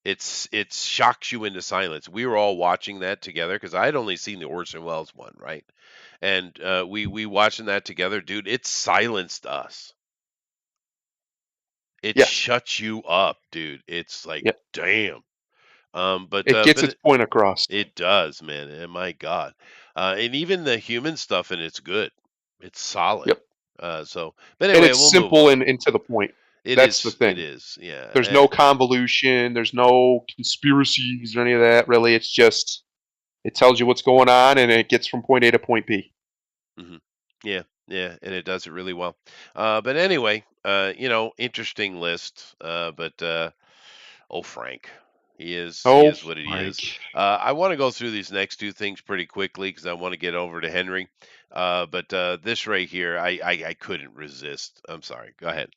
it's it shocks you into silence. We were all watching that together because I had only seen the Orson Welles one, right? And we watching that together, dude. It silenced us. It yes, shuts you up, dude. It's like, yeah. damn. Um, but It uh, gets but its point across. It does, man. And my God, and even the human stuff in it's good. It's solid. Yep, But and anyway, it's we'll move simple on. and to the point. It That's the is. It thing. is. Yeah. There's no convolution. There's no conspiracies or any of that. Really, it's just it tells you what's going on and it gets from point A to point B. Yeah. Yeah. And it does it really well. But anyway, interesting list. Oh, Frank, he Oh, is what he is. Frank. I want to go through these next two things pretty quickly because I want to get over to Henry. But this right here, I couldn't resist. I'm sorry. Go ahead.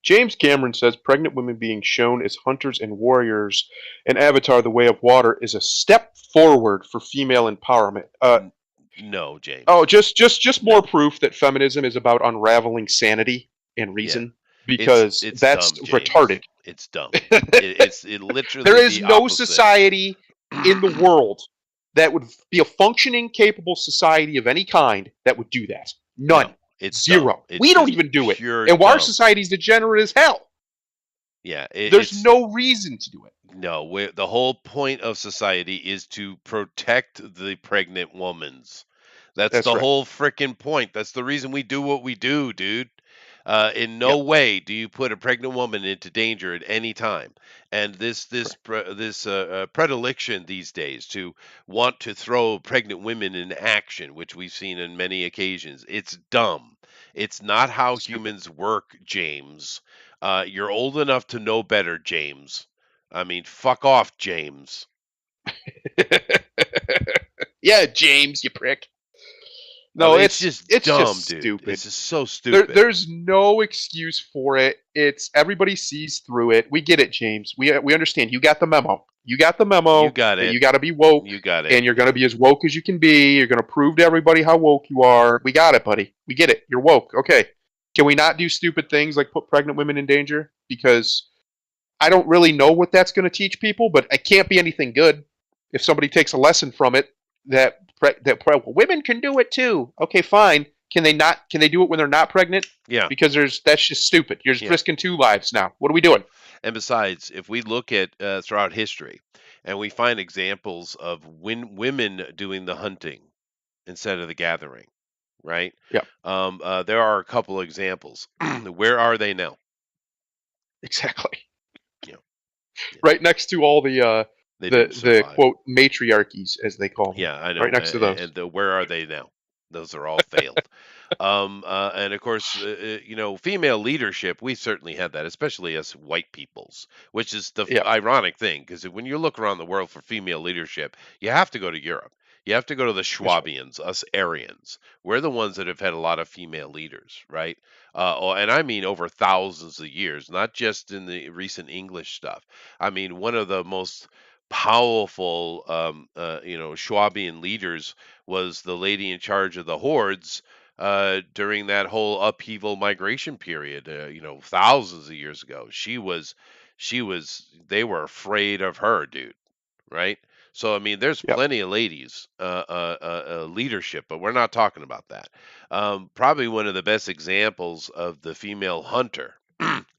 James Cameron says pregnant women being shown as hunters and warriors in Avatar: The Way of Water is a step forward for female empowerment. N- no, Oh, James. just more No. proof that feminism is about unraveling sanity and Yeah. reason because It's that's dumb, James. retarded. It's dumb. It's There literally is the no opposite. society in the world that would be a functioning, capable society of any kind that would do that. None. No, it's dumb. Zero. It's We don't just even do it. pure And our dumb. society's degenerate as hell. Yeah, There's no reason to do it. no. The whole point of society is to protect the pregnant woman's. That's That's the right. whole freaking point. That's the reason we do what we do, dude. In no Yep. way do you put a pregnant woman into danger at any time. And Correct. this predilection these days to want to throw pregnant women in action, which we've seen in many occasions, it's dumb. It's not how Stupid. humans work, James. You're old enough to know better, James. I mean, fuck off, James. Yeah, James, you prick. I No, mean, it's dumb, just dude. stupid. It's just so stupid. There's no excuse for it. It's everybody sees through it. We get it, James. We understand. You got the memo. You got the You memo got that it. you got to be woke, You got it. and you're going to be as woke as you can be. You're going to prove to everybody how woke you are. We got it, buddy. We get it. You're woke. Okay. Can we not do stupid things like put pregnant women in danger? Because I don't really know what that's going to teach people, but it can't be anything good. If somebody takes a lesson from it, women can do it too. Okay, fine. Can they not? Can they do it when they're not pregnant? Yeah. Because that's just stupid. You're just Yeah. risking 2 lives now. What are we doing? And besides, if we look at throughout history, and we find examples of women doing the hunting instead of the gathering, right? Yeah, There are a couple of examples. Where are they now? exactly. Yeah. Yeah. Right next to all They didn't the survive. quote matriarchies as they call them. Yeah, I know. Right next to those. And where are they now? Those are all failed. And of course, female leadership, we certainly had that, especially as white peoples, which is the Yeah, ironic thing, because when you look around the world for female leadership, you have to go to Europe. You have to go to the that's right. Schwabians, us Aryans. We're the ones that have had a lot of female leaders, right? And I mean over thousands of years, not just in the recent English stuff. I mean, one of the most powerful, Schwabian leaders was the lady in charge of the hordes during that whole upheaval migration period. Thousands of years ago. They were afraid of her, dude. Right? So I mean, there's Yeah, plenty of ladies leadership, but we're not talking about that. Probably one of the best examples of the female hunter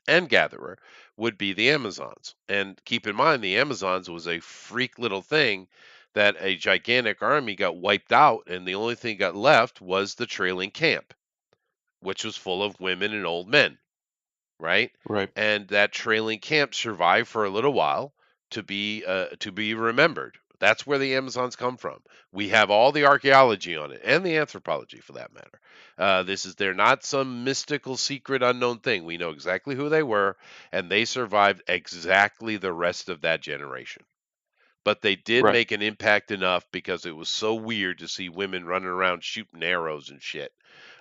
and gatherer would be the Amazons. And keep in mind, the Amazons was a freak little thing that a gigantic army got wiped out, and the only thing got left was the trailing camp, which was full of women and old men, right? right. And that trailing camp survived for a little while to be remembered. That's where the Amazons come from. We have all the archaeology on it and the anthropology, for that matter. They're not some mystical, secret, unknown thing. We know exactly who they were, and they survived exactly the rest of that generation. But they did Right. make an impact enough because it was so weird to see women running around shooting arrows and shit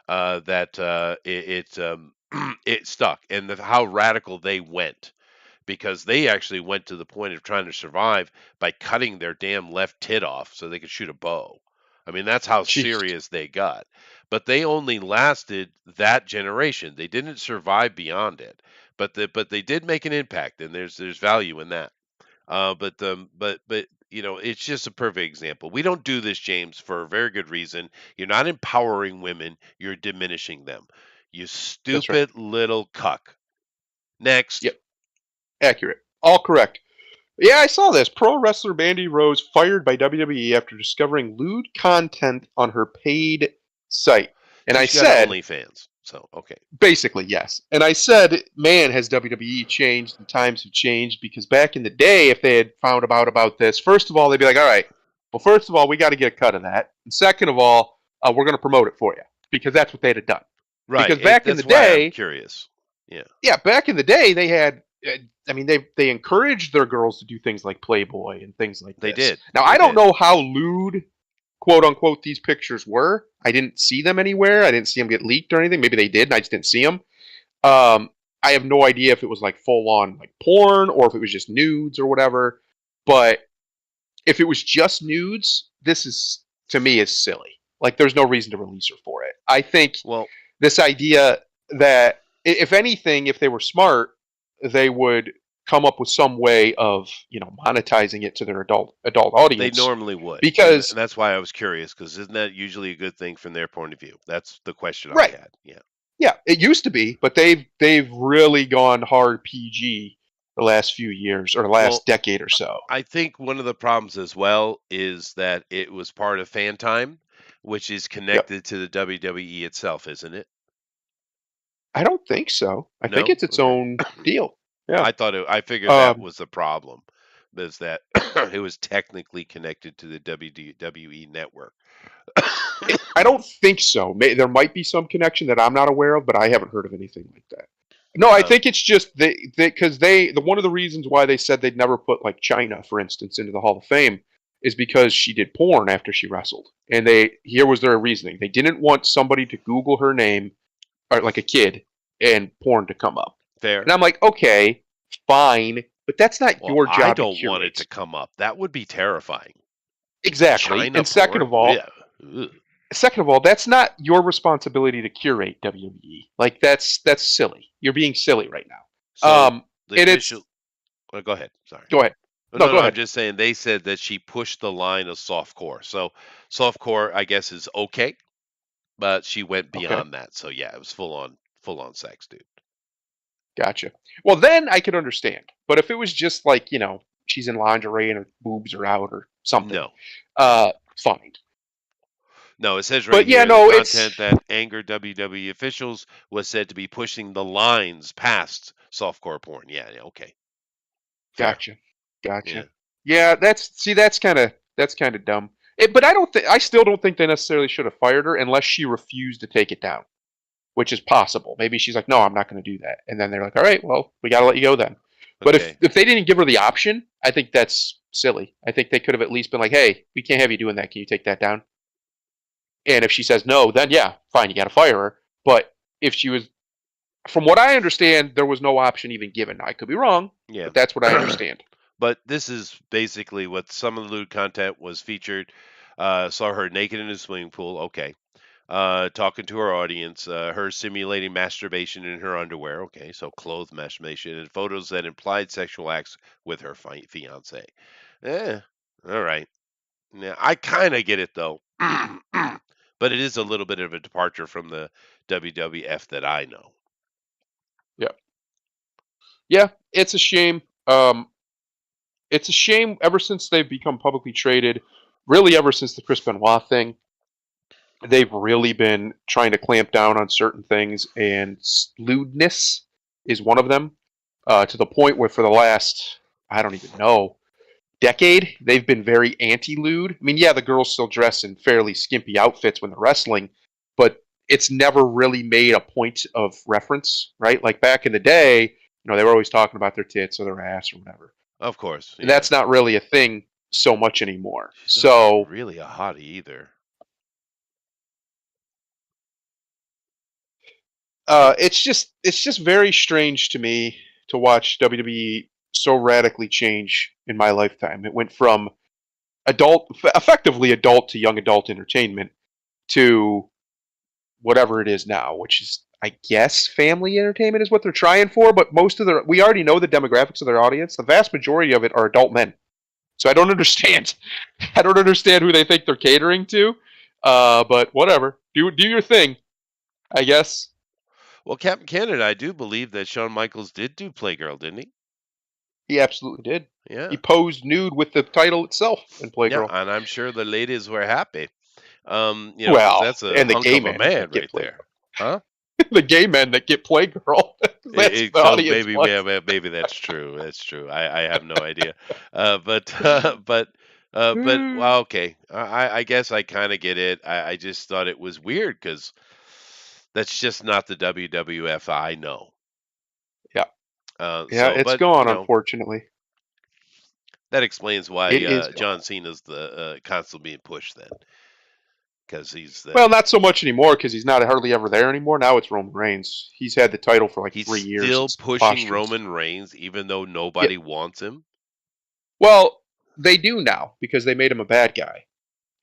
that it stuck, and how radical they went, because they actually went to the point of trying to survive by cutting their damn left tit off so they could shoot a bow. I mean, that's how Jeez. serious they got. But they only lasted that generation. They didn't survive beyond it. But they did make an impact, and there's value in that. But it's just a perfect example. We don't do this, James, for a very good reason. You're not empowering women, you're diminishing them. You That's right. stupid little cuck. Next. Yep. Accurate. All correct. Yeah, I saw this. Pro wrestler Mandy Rose fired by WWE after discovering lewd content on her paid site. And I She's got said, OnlyFans. So, okay. basically, yes. And I said, man, has WWE changed? The times have changed, because back in the day, if they had found about this, first of all, they'd be like, all right, well, first of all, we got to get a cut of that. And second of all, we're going to promote it for you, because that's what they'd have done. Right. Because back in the That's why I'm day, curious. Yeah. yeah, back in the day, they had. I mean, they encouraged their girls to do things like Playboy and things like They this. did. Now, They I don't did. know how lewd, quote unquote, these pictures were. I didn't see them anywhere. I didn't see them get leaked or anything. Maybe they did, and I just didn't see them. I have no idea if it was like full on like porn or if it was just nudes or whatever. But if it was just nudes, this is, to me, is silly. Like, there's no reason to release her for it. I think Well, this idea that, if anything, if they were smart, they would come up with some way of monetizing it to their adult they audience, normally would. And because that's why I was curious, because isn't that usually a good thing from their point of view? That's the question I right, had. Yeah. yeah, it used to be, but they've really gone hard PG the last few years or the Well, last decade or so. I think one of the problems as well is that it was part of Fan Time, which is Yep. connected to the WWE itself, isn't it? I don't think so. I think No? it's its Okay. own deal. Yeah. I figured that Um, was the problem, is that it was technically connected to the WWE network. I don't think so. There might be some connection that I'm not aware of, but I haven't heard of anything like that. No, I Um, think it's just because one of the reasons why they said they'd never put like China, for instance, into the Hall of Fame is because she did porn after she wrestled. And here was their reasoning. They didn't want somebody to Google her name, or like a kid, and porn to come up. Fair. And I'm like, okay, fine, but that's not Well, your I job to don't want it curate. to come up. That would be terrifying. Exactly. China And second porn? of all, Yeah. Ugh. that's not your responsibility to curate WWE. Like that's silly. You're being silly right now. So the And it's official. Go ahead. Sorry. go ahead. Oh, No, no, go no. I'm ahead. just saying they said that she pushed the line of softcore. So softcore, I guess, is okay, but she went Okay. beyond that. So yeah, it was full on sex, dude. Gotcha. Well, then I could understand. But if it was just like, she's in lingerie and her boobs are out or something, No, no, fine. no. It says right But yeah, here the no, it's content that angered WWE officials was said to be pushing the lines past softcore porn. Yeah, yeah, okay, fair. gotcha. Gotcha. Yeah, Yeah, that's kind of dumb. But I still don't think they necessarily should have fired her unless she refused to take it down, which is possible. Maybe she's like, "No, I'm not going to do that." And then they're like, "All right, well, we got to let you go then." But okay. if they didn't give her the option, I think that's silly. I think they could have at least been like, "Hey, we can't have you doing that. Can you take that down?" And if she says no, then yeah, fine, you got to fire her. But if she was, from what I understand, there was no option even given. I could be wrong, Yeah. but that's what I understand. But this is basically what some of the lewd content was featured. Saw her naked in a swimming pool. Okay. Talking to her audience, her simulating masturbation in her underwear. Okay, so clothed masturbation and photos that implied sexual acts with her fiance. Eh, all right. Yeah, I kind of get it though, but it is a little bit of a departure from the WWF that I know. Yeah, yeah, it's a shame. It's a shame. Ever since they've become publicly traded, really ever since the Chris Benoit thing, they've really been trying to clamp down on certain things, and lewdness is one of them. To the point where for the last, I don't even know, decade, they've been very anti-lewd. I mean, yeah, the girls still dress in fairly skimpy outfits when they're wrestling, but it's never really made a point of reference, right? Like back in the day, they were always talking about their tits or their ass or whatever. Of course, And yeah. that's not really a thing so much anymore. She's not So really a hottie either. It, it's just very strange to me to watch WWE so radically change in my lifetime. It went from effectively adult to young adult entertainment to whatever it is now, which is, I guess, family entertainment is what they're trying for. But we already know the demographics of their audience. The vast majority of it are adult men. So I don't understand. I don't understand who they think they're catering to. But whatever, do your thing, I guess. well, Captain Canada, I do believe that Shawn Michaels did do Playgirl, didn't he? He absolutely did. He Yeah. posed nude with the title itself in Yeah, Playgirl. and I'm sure the ladies were happy. Because Well, that's a and the hunk gay of a men man that get right there. Playgirl. Huh? The gay men that get Playgirl. That's what the So audience maybe, wants. yeah, maybe that's true. That's true. I have no idea. But well, okay. I guess I kind of get it. I just thought it was weird because that's just not the WWF I know. Yeah, yeah, So, it's but gone, unfortunately. that explains why It is John gone. Cena's the constantly being pushed then, because he's Well, the not so much anymore because he's not hardly ever there anymore. Now it's Roman Reigns. He's had the title for like he's 3 years. still It's pushing preposterous. Roman Reigns even though Yeah. nobody wants him. Well, they do now because they made him a bad guy,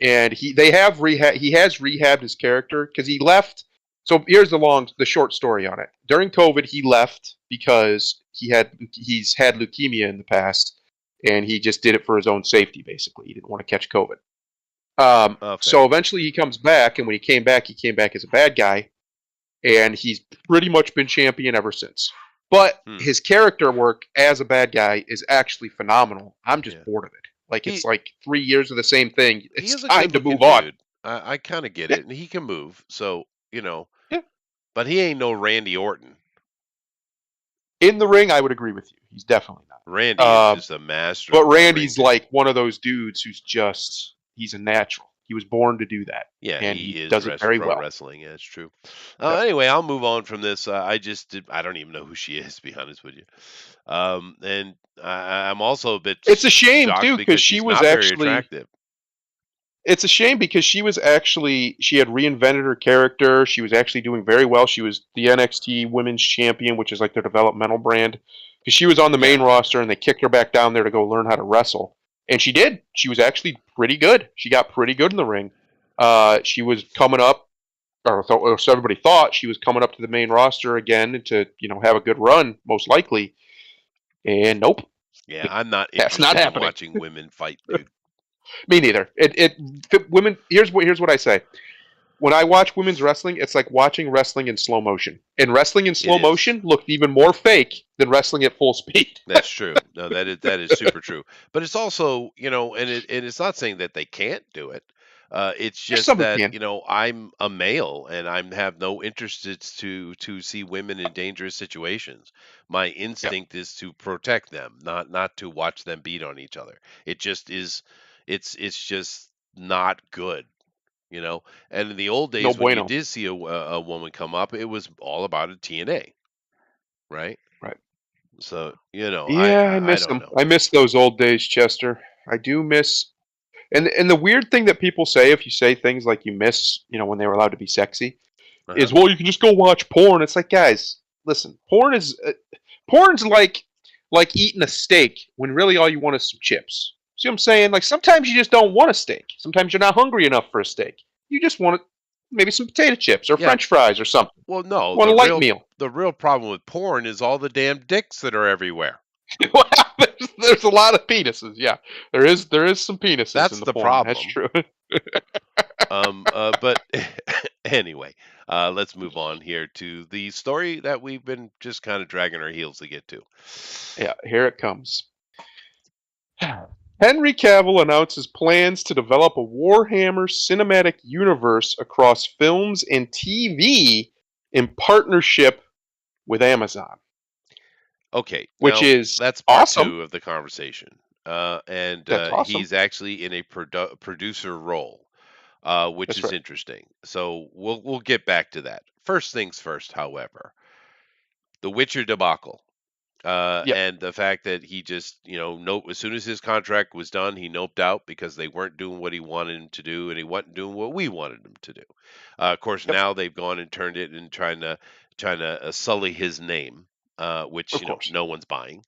and he has rehabbed his character because he left. So here's the short story on it. During COVID, he left because he's had leukemia in the past, and he just did it for his own safety. Basically, he didn't want to catch COVID. Oh, fair. So eventually, he comes back, and when he came back as a bad guy, and he's pretty much been champion ever since. But Hmm. his character work as a bad guy is actually phenomenal. I'm just Yeah. bored of it. Like He it's like 3 years of the same thing. he It's is a time good to looking move on. dude. I kind of get Yeah, it, and he can move. So yeah. but he ain't no Randy Orton. In the ring, I would agree with you. He's definitely Randy is not. just a master But of that ring, Randy's dude. like one of those dudes who's he's a natural. He was born to do that, Yeah, and he he is does it very pro well. wrestling. Yeah, it's true. Yep. Anyway, I'll move on from this. I don't even know who she is, to be honest with you. And I'm also a bit It's a shame shocked too, because because she she's was not very actually. attractive. It's a shame because she had reinvented her character. She was actually doing very well. She was the NXT Women's Champion, which is like their developmental brand. Because she was on the Yeah, main roster, and they kicked her back down there to go learn how to wrestle, and she did. She was actually pretty good. She got pretty good in the ring. She was coming up, or so everybody thought she was coming up to the main roster again to have a good run, most likely. And nope, yeah. I'm not that's not interested in happening. watching women fight, dude. Me neither. Women. Here's what I say. When I watch women's wrestling, it's like watching wrestling in slow motion. And wrestling in It slow is. motion looked even more fake than wrestling at full speed. That's true. No, that is super true. But it's also, and it's not saying that they can't do it. It's There's just some who that, can. I'm a male and I have no interest to see women in dangerous situations. My Yep. instinct is to protect them, not to watch them beat on each other. It just is. It's just not good. And in the old No days when you bueno. did see a woman come up, it was all about a TNA, right? Right. So, Yeah, I I miss don't them. know. I miss those old days, Chester. I do miss. And the weird thing that people say, if you say things like you miss, when they were allowed to be sexy, Uh-huh. is, well, you can just go watch porn. It's like, guys, listen, porn's like eating a steak when really all you want is some chips. See what I'm saying? Like sometimes you just don't want a steak. Sometimes you're not hungry enough for a steak. You just want maybe some potato chips or Yeah. French fries or something. Well, no, You want a light meal. the real problem with porn is all the damn dicks that are everywhere. Well, there's a lot of penises. Yeah, there is some penises in That's the the porn. That's problem. true. But anyway, let's move on here to the story that we've been just kind of dragging our heels to get to. Yeah, here it comes. Henry Cavill announces plans to develop a Warhammer cinematic universe across films and TV in partnership with Amazon, Okay, which now is that's part awesome. two of the conversation. And That's awesome. he's actually in a producer role, which That's is right. interesting. So we'll get back to that. First things first, however, the Witcher debacle. Yep. And the fact that he just, nope, as soon as his contract was done, he noped out because they weren't doing what he wanted him to do, and he wasn't doing what we wanted him to do. Of course, Yep. now they've gone and turned it and trying to sully his name, which Of course. no one's buying.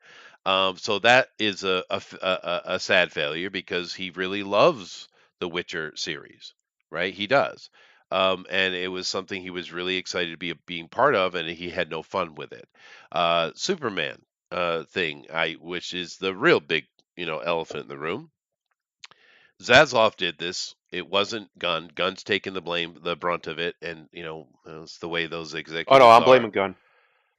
So that is a sad failure because he really loves the Witcher series, right? He does. And it was something he was really excited to be being part of, and he had no fun with it. Superman thing, which is the real big, elephant in the room. Zaslav did this. It wasn't Gunn. Gunn's taking the brunt of it, and it's the way those Oh no, executives I'm are. blaming Gun.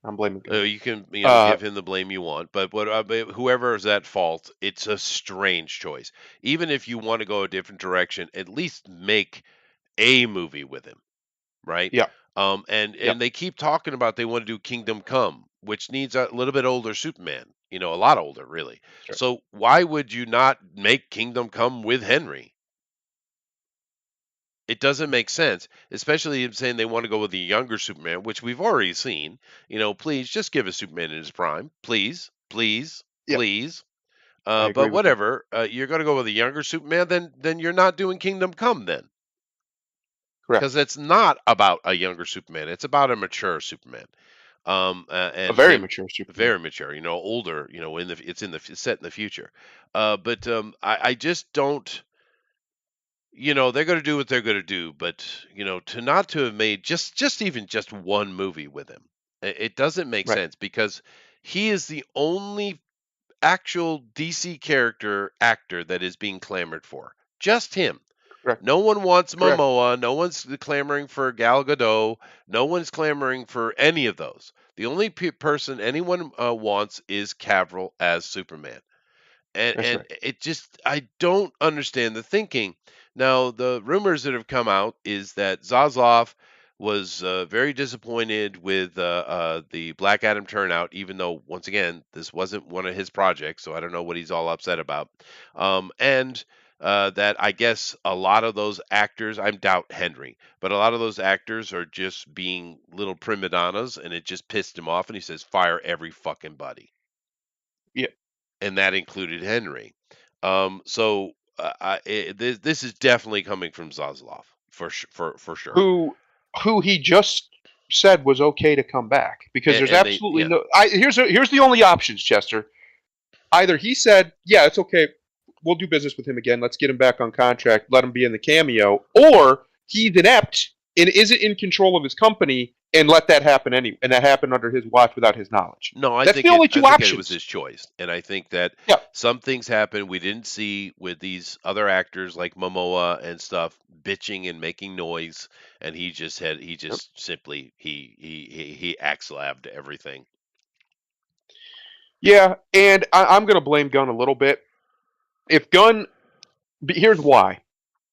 I'm blaming Gun. You can, Uh, give him the blame you want, but whoever is at fault, it's a strange choice. Even if you want to go a different direction, at least make a movie with him, right? yeah. And Yep. they keep talking about they want to do Kingdom Come, which needs a little bit older Superman, a lot older, really. That's right. So why would you not make Kingdom Come with Henry? It doesn't make sense, especially if saying they want to go with the younger Superman, which we've already seen. Please just give us Superman in his prime, please, please, Yep. please. I But agree with you. whatever, you're going to go with a younger Superman, then you're not doing Kingdom Come then, because Correct. it's not about a younger Superman. It's about a mature Superman. A And very him mature Superman. very mature, older, it's set in the future. But I just don't, they're going to do what they're going to do, but to have made just even just one movie with him, it doesn't make Right. sense because he is the only actual DC character actor that is being clamored for. Just him. Correct. No one wants Correct. Momoa. No one's clamoring for Gal Gadot. No one's clamoring for any of those. The only person anyone wants is Cavill as Superman. And That's and right. it just I don't understand the thinking. Now the rumors that have come out is that Zaslav was very disappointed with the Black Adam turnout, even though once again this wasn't one of his projects, so I don't know what he's all upset about. And that I guess a lot of those actors, I doubt Henry, but a lot of those actors are just being little prima donnas, and it just pissed him off, and he says, "Fire every fucking body," Yeah. and that included Henry. This is definitely coming from Zaslav for sure. Who he just said was okay to come back because there's And they, absolutely yeah, no. Here's the only options, Chester. Either he said, "Yeah, it's okay, we'll do business with him again. Let's get him back on contract. Let him be in the cameo," or he's inept and isn't in control of his company and let that happen anyway, and that happened under his watch without his knowledge. No, That's the only I two think it was options. his choice, and I think that Yeah. some things happen we didn't see with these other actors like Momoa and stuff bitching and making noise, and he Yep. just simply he axe-labbed everything. Yeah, and I'm going to blame Gunn a little bit. If Gunn, here's why.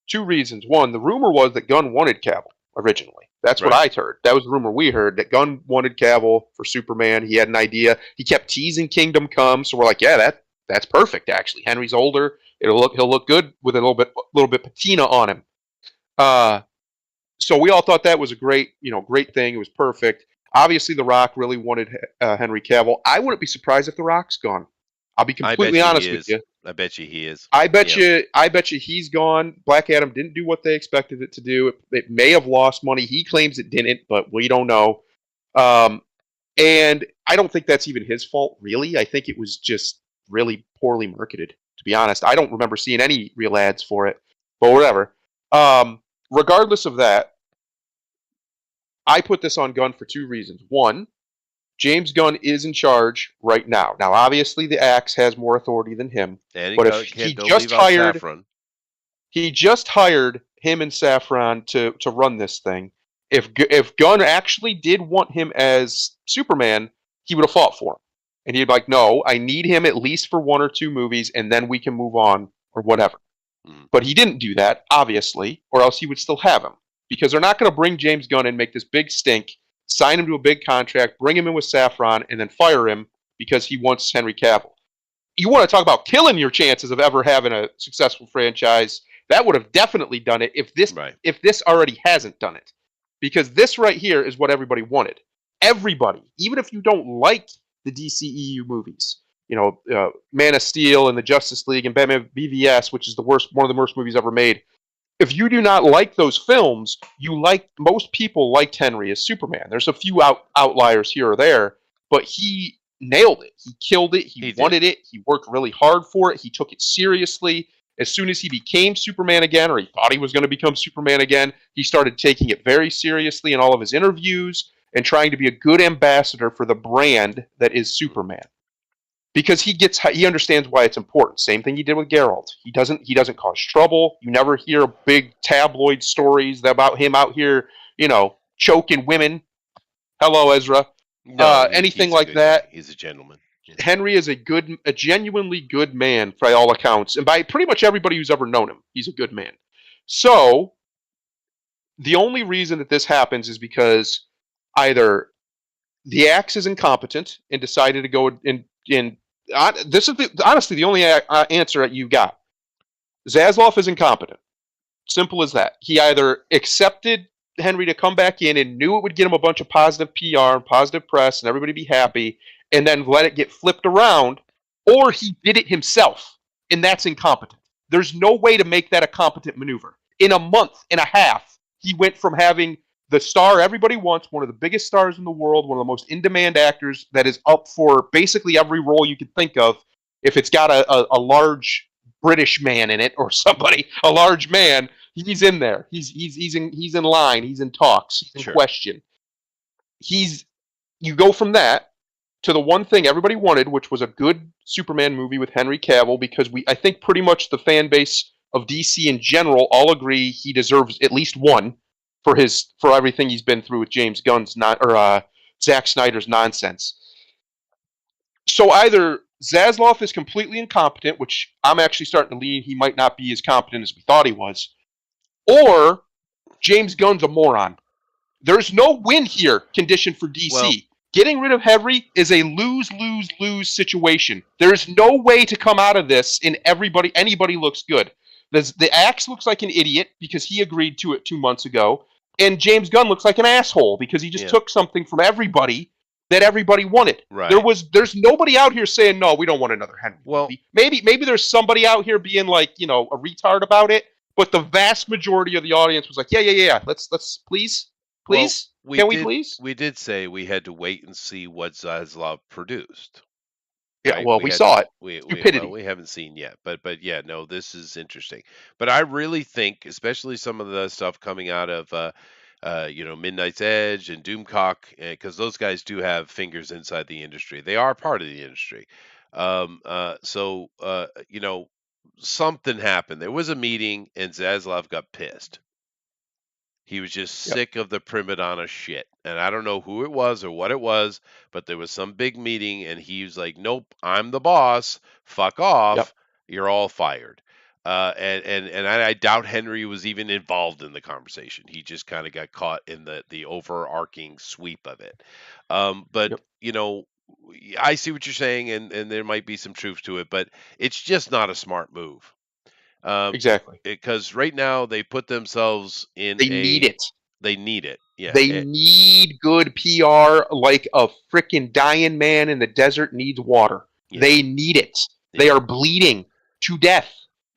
Two reasons. One, the rumor was that Gunn wanted Cavill originally. That's what Right. I heard. That was the rumor we heard, that Gunn wanted Cavill for Superman. He had an idea. He kept teasing Kingdom Come, so we're like, yeah, that's perfect. Actually, Henry's older. He'll look good with a little bit patina on him. So we all thought that was a great thing. It was perfect. Obviously, The Rock really wanted Henry Cavill. I wouldn't be surprised if The Rock's gone. I'll be I bet completely you he honest with is. you. I bet you he is. I bet Yeah. you. I bet you he's gone. Black Adam didn't do what they expected it to do. It may have lost money. He claims it didn't, but we don't know. Um, and I don't think that's even his fault, really. I think it was just really poorly marketed. To be honest, I don't remember seeing any real ads for it. But whatever. Regardless of that, I put this on Gunn for two reasons. One, James Gunn is in charge right now. Now, obviously, the Axe has more authority than him. And But if don't leave out Saffron. he just hired him and Saffron to run this thing. If Gunn actually did want him as Superman, he would have fought for him, and he'd be like, "No, I need him at least for one or two movies, and then we can move on or whatever." Mm. But he didn't do that, obviously, or else he would still have him because they're not going to bring James Gunn and make this big stink, sign him to a big contract, bring him in with Saffron, and then fire him because he wants Henry Cavill. You want to talk about killing your chances of ever having a successful franchise? That would have definitely done it Right. if this already hasn't done it. Because this right here is what everybody wanted. Everybody, even if you don't like the DCEU movies, Man of Steel and the Justice League and Batman BVS, which is one of the worst movies ever made. If you do not like those films, most people liked Henry as Superman. There's a few outliers here or there, but he nailed it. He killed it. He wanted it. He worked really hard for it. He took it seriously. As soon as he became Superman again, or he thought he was going to become Superman again, he started taking it very seriously in all of his interviews and trying to be a good ambassador for the brand that is Superman. Because he understands why it's important. Same thing he did with Geralt. He doesn't cause trouble. You never hear big tabloid stories about him out here, choking women. Hello, Ezra. No, Anything he's a like good that. guy. He's a gentleman. Yeah. Henry is a genuinely good man by all accounts, and by pretty much everybody who's ever known him, he's a good man. So the only reason that this happens is because either the Axe is incompetent and decided to go in. This is honestly the only answer that you got. Zaslav is incompetent. Simple as that. He either accepted Henry to come back in and knew it would get him a bunch of positive PR and positive press and everybody be happy, and then let it get flipped around, or he did it himself, and that's incompetent. There's no way to make that a competent maneuver. In a month and a half, he went from having the star everybody wants, one of the biggest stars in the world, one of the most in-demand actors that is up for basically every role you could think of. If it's got a large British man in it or somebody, a large man, he's in there. He's in line. He's in talks. He's in question. You go from that to the one thing everybody wanted, which was a good Superman movie with Henry Cavill, because I think pretty much the fan base of DC in general all agree he deserves at least one for everything he's been through with James Gunn's Zack Snyder's nonsense. So either Zaslav is completely incompetent, which I'm actually starting to lean he might not be as competent as we thought he was, or James Gunn's a moron. There's no win here condition for DC. Well, getting rid of Henry is a lose-lose-lose situation. There's no way to come out of this and anybody looks good. The Axe looks like an idiot because he agreed to it 2 months ago, and James Gunn looks like an asshole because he just took something from everybody that everybody wanted. Right. There's nobody out here saying no, we don't want another Henry movie. Maybe there's somebody out here being like, a retard about it, but the vast majority of the audience was like, yeah. Let's please. Can we please? We did say we had to wait and see what Zaslav produced. Yeah, Right? well, we saw it. Stupidity. We haven't seen yet, but yeah, no, this is interesting. But I really think, especially some of the stuff coming out of Midnight's Edge and Doomcock, because those guys do have fingers inside the industry. They are part of the industry. Something happened. There was a meeting, and Zaslav got pissed. He was just sick of the prima donna shit. And I don't know who it was or what it was, but there was some big meeting and he was like, nope, I'm the boss. Fuck off. Yep. You're all fired. And I doubt Henry was even involved in the conversation. He just kind of got caught in the overarching sweep of it. But, I see what you're saying, and there might be some truth to it, but it's just not a smart move. Exactly. Because right now they put themselves in They need it. They need it. Yeah. They need good PR like a freaking dying man in the desert needs water. Yeah. They need it. Yeah. They are bleeding to death.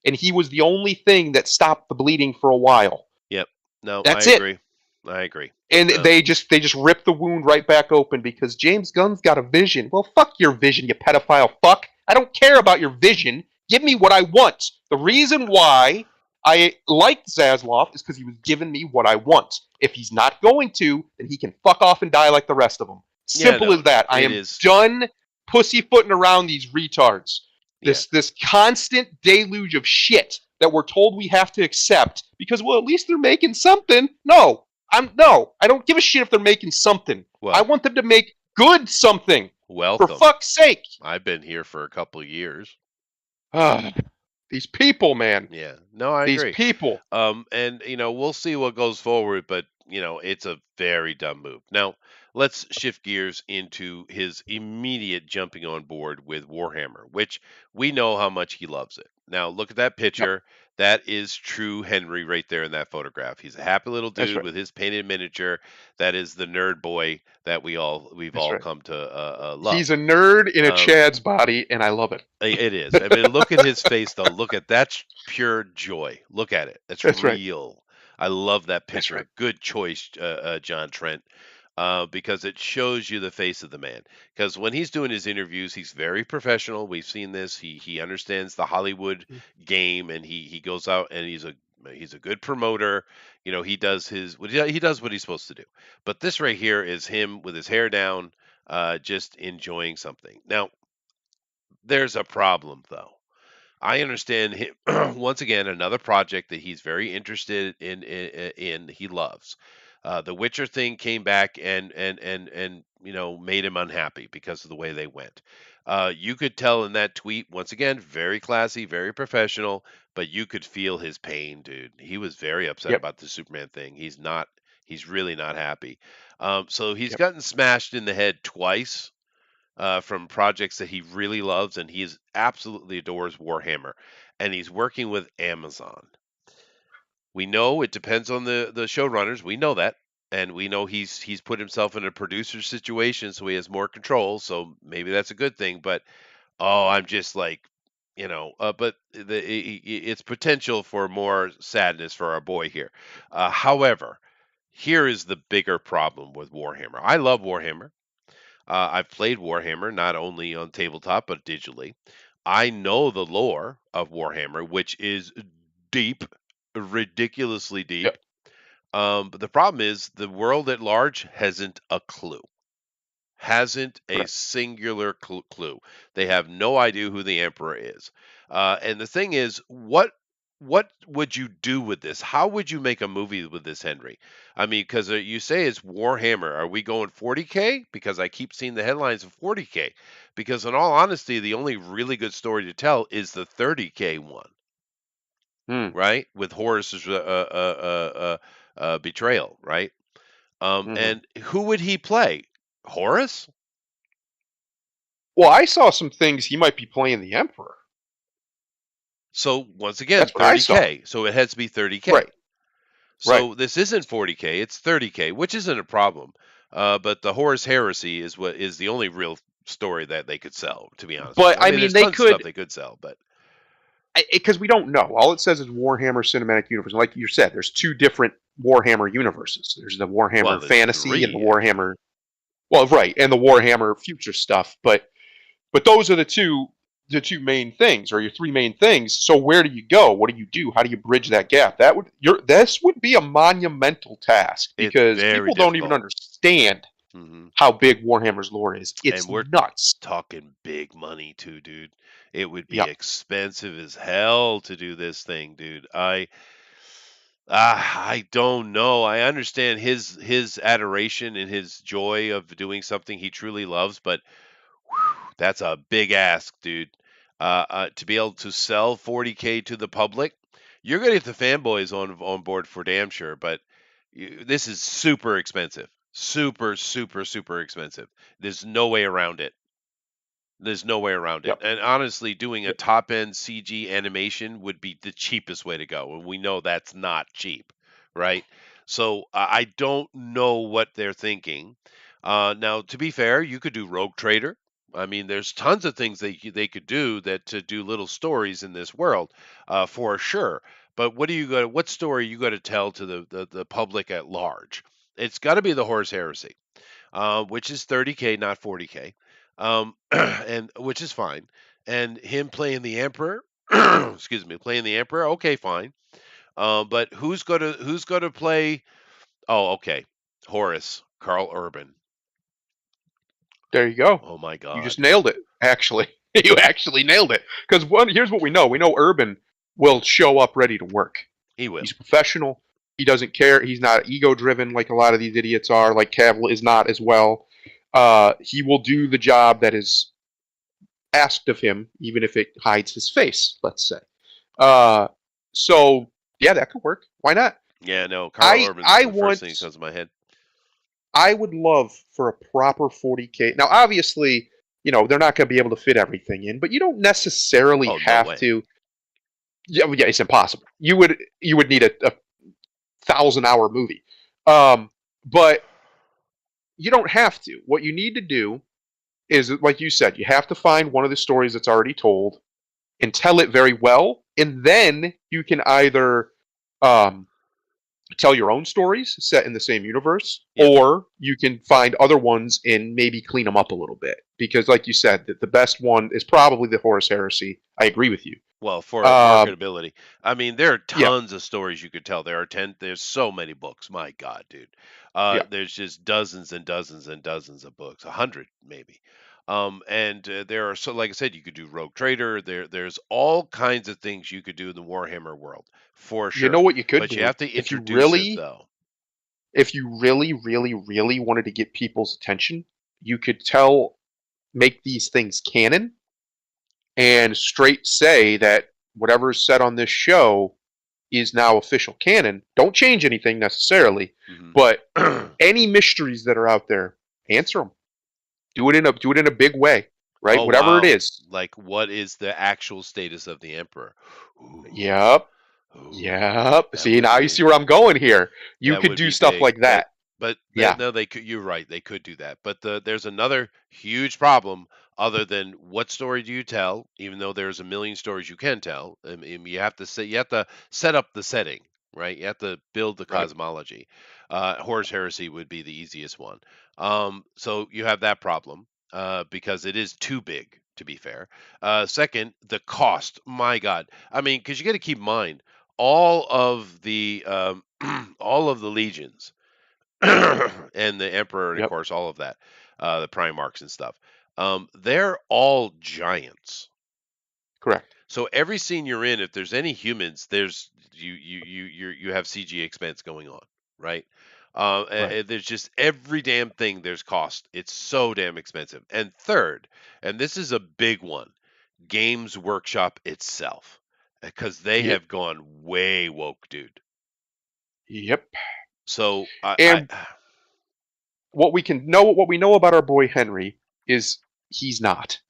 And he was the only thing that stopped the bleeding for a while. Yep. No, That's I agree. I agree. And they just rip the wound right back open because James Gunn's got a vision. Well, fuck your vision, you pedophile fuck. I don't care about your vision. Give me what I want. The reason why I liked Zaslav is because he was giving me what I want. If he's not going to, then he can fuck off and die like the rest of them. Simple as that. I am done pussyfooting around these retards. This constant deluge of shit that we're told we have to accept because, well, at least they're making something. No, I don't give a shit if they're making something. Well, I want them to make good something. Welcome. For fuck's sake. I've been here for a couple of years. These people, man. Yeah. No, I agree. These people. And we'll see what goes forward, but it's a very dumb move. Now, let's shift gears into his immediate jumping on board with Warhammer, which we know how much he loves it. Now, look at that picture. Yep. That is true Henry right there in that photograph. He's a happy little dude with his painted miniature. That is the nerd boy that we've all come to love. He's a nerd in a Chad's body, and I love it. It is. I mean, look at his face, though. Look at that's pure joy. Look at it. That's real. Right. I love that picture. Right. Good choice, John Trent. Because it shows you the face of the man. Because when he's doing his interviews, he's very professional. We've seen this. He understands the Hollywood game, and he goes out and he's a good promoter. He does what he's supposed to do. But this right here is him with his hair down, just enjoying something. Now, there's a problem though. I understand him once again, another project that he's very interested in he loves. The Witcher thing came back and made him unhappy because of the way they went. You could tell in that tweet, once again, very classy, very professional, but you could feel his pain, dude. He was very upset about the Superman thing. He's really not happy. So he's gotten smashed in the head twice. From projects that he really loves, and he absolutely adores Warhammer, and he's working with Amazon. We know it depends on the showrunners. We know that, and we know he's put himself in a producer situation, so he has more control. So maybe that's a good thing. But I'm just like, but it's potential for more sadness for our boy here. However, here is the bigger problem with Warhammer. I love Warhammer. I've played Warhammer not only on tabletop but digitally. I know the lore of Warhammer, which is deep, ridiculously deep. Yep. But the problem is the world at large hasn't a clue. Hasn't a singular clue. They have no idea who the Emperor is. And the thing is, what would you do with this? How would you make a movie with this, Henry? I mean, because you say it's Warhammer. Are we going 40K? Because I keep seeing the headlines of 40K. Because in all honesty, the only really good story to tell is the 30K one. Right? With Horus's betrayal, right? And who would he play? Horus? Well, I saw some things he might be playing the Emperor. So once again, That's what I saw. 30K. So it has to be 30K. Right. So this isn't 40K, it's 30K, which isn't a problem. But the Horus Heresy is what is the only real story that they could sell, to be honest with But you. I I mean, mean, there's they tons of stuff could, they could sell, but because we don't know. All it says is Warhammer Cinematic Universe. Like you said, there's two different Warhammer universes. There's the Warhammer there's Fantasy and the 3 Warhammer. actually. Well, right, and the Warhammer Future stuff. But those are the two main things, or your three main things. So where do you go? What do you do? How do you bridge that gap? This would be a monumental task It's because very people don't even difficult. understand Mhm. how big Warhammer's lore is. It's And we're nuts. talking big money too, dude. It would be Yep. expensive as hell to do this thing, dude. I don't know. I understand his adoration and his joy of doing something he truly loves, but whew, that's a big ask, dude. To be able to sell 40K to the public, you're gonna get the fanboys on board for damn sure. But this is super expensive, super, super, super expensive. There's no way around it. There's no way around it. Yep. And honestly, doing a Yep. top end CG animation would be the cheapest way to go. And we know that's not cheap, right? So I don't know what they're thinking. Now, to be fair, you could do Rogue Trader. I mean, there's tons of things they could do that to do little stories in this world, for sure. But what story you got to tell to the public at large? It's got to be the Horus Heresy, which is 30K, not 40K, and which is fine. And him playing the Emperor, excuse me, playing the Emperor, okay, fine. But who's gonna play? Oh, okay, Horus, Carl Urban. There you go. Oh my You just God, nailed it. Actually, you actually nailed it. Because here's what we know. We know Urban will show up ready to work. he will. He's a professional. He doesn't care. He's not ego driven like a lot of these idiots are. Like Cavill is not as well. He will do the job that is asked of him, even if it hides his face. Let's say. Uh, so yeah, that could work. Why not? Yeah, no, Carl I Urban's I the first thing that want comes to my head. I would love for a proper 40K. Now, obviously, they're not going to be able to fit everything in, but you don't necessarily Oh, no have way. to. Yeah, yeah, it's impossible. You would need a 1,000-hour movie, but you don't have to. What you need to do is, like you said, you have to find one of the stories that's already told and tell it very well, and then you can either um, tell your own stories set in the same universe, Yep. or you can find other ones and maybe clean them up a little bit. Because, like you said, the best one is probably the Horus Heresy. I agree with you. Well, for Um, marketability, I mean, there are yeah, tons of stories you could tell. There's so many books. My God, dude. yeah. There's just dozens and dozens and dozens of books, 100 maybe. And there are so, like I said, you could do Rogue Trader. There's all kinds of things you could do in the Warhammer world for You know sure. what you could But you do have to if you introduce it really, though. if you really, really, really wanted to get people's attention. You could make these things canon and straight say that whatever is said on this show is now official canon. Don't change anything necessarily, but Hmm. any mysteries that are out there, answer them. Do it in a big way, right? Oh Whatever it wow! is. Like, what is the actual status of the Emperor? Ooh, Yep. ooh, Yep. that See, would now be you see where I'm going here. You That could would do be stuff big, like that. but Yeah. no, they could. You're right, they could do that. But there's another huge problem other than what story do you tell? Even though there's a million stories you can tell, you have to set up the setting, right? You have to build the Right. cosmology. Horus Heresy would be the easiest one. So you have that problem because it is too big. To be fair, second, the cost. My God, I mean, because you got to keep in mind all of the all of the legions and the emperor and of Yep. course all of that, the primarchs and stuff, they're all giants. Correct. So every scene you're in, if there's any humans, you have CG expense going on, right? Right. There's just every damn thing, there's cost. It's so damn expensive. And third, and this is a big one, Games Workshop itself, because they Yep. have gone way woke, dude. Yep. So I And what we know about our boy Henry is he's not.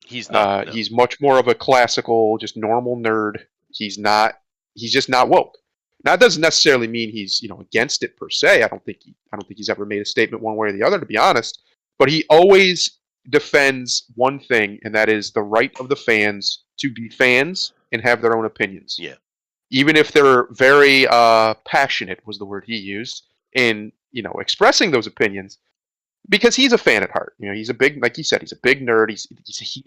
he's not, no. He's much more of a classical, just normal nerd. He's not. He's just not woke. Now, that doesn't necessarily mean he's against it per se. I don't think he's ever made a statement one way or the other, to be honest. But he always defends one thing, and that is the right of the fans to be fans and have their own opinions, Yeah. even if they're very passionate, was the word he used, in expressing those opinions, because he's a fan at heart. He's a big, like you said, he's a big nerd. He's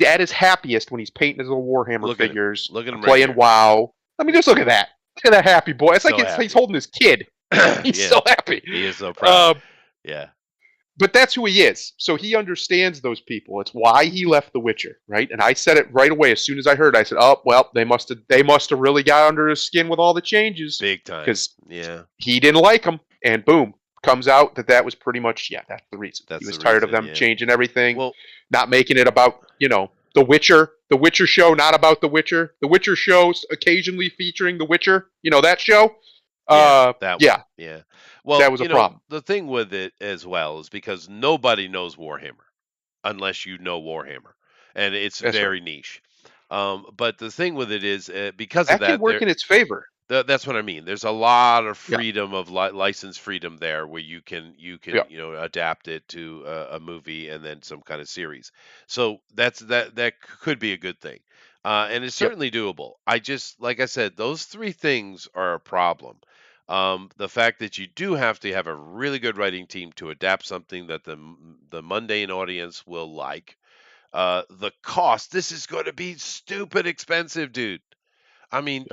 at his happiest when he's painting his little Warhammer Look at him. figures, Look at him right playing here. WoW. I mean, just look at that. Look at that happy boy. It's like So he's happy. holding his kid. He's Yeah. so happy. He is so proud. Um, Yeah. but that's who he is. So he understands those people. It's why he left The Witcher, right? And I said it right away as soon as I heard it. I said, "Oh, well, they must have really got under his skin with all the changes, Big time. because Yeah. he didn't like them." And boom, comes out that was pretty much that's the reason. That's He was the tired of reason, them yeah. changing everything, Well, not making it about The Witcher. The Witcher show, not about The Witcher. The Witcher show occasionally featuring The Witcher. That show. yeah, that yeah, one. Yeah. Well, that was a problem. the thing with it as well is because nobody knows Warhammer unless you know Warhammer, and it's That's very niche. But the thing with it is because of That can that, work in its favor. that's what I mean. There's a lot of Yeah. freedom of license freedom there, where you can Yeah. adapt it to a movie and then some kind of series. So that could be a good thing, and it's Yep. certainly doable. I just, like I said, those three things are a problem. The fact that you do have to have a really good writing team to adapt something that the mundane audience will like. The cost. This is going to be stupid expensive, dude. I mean,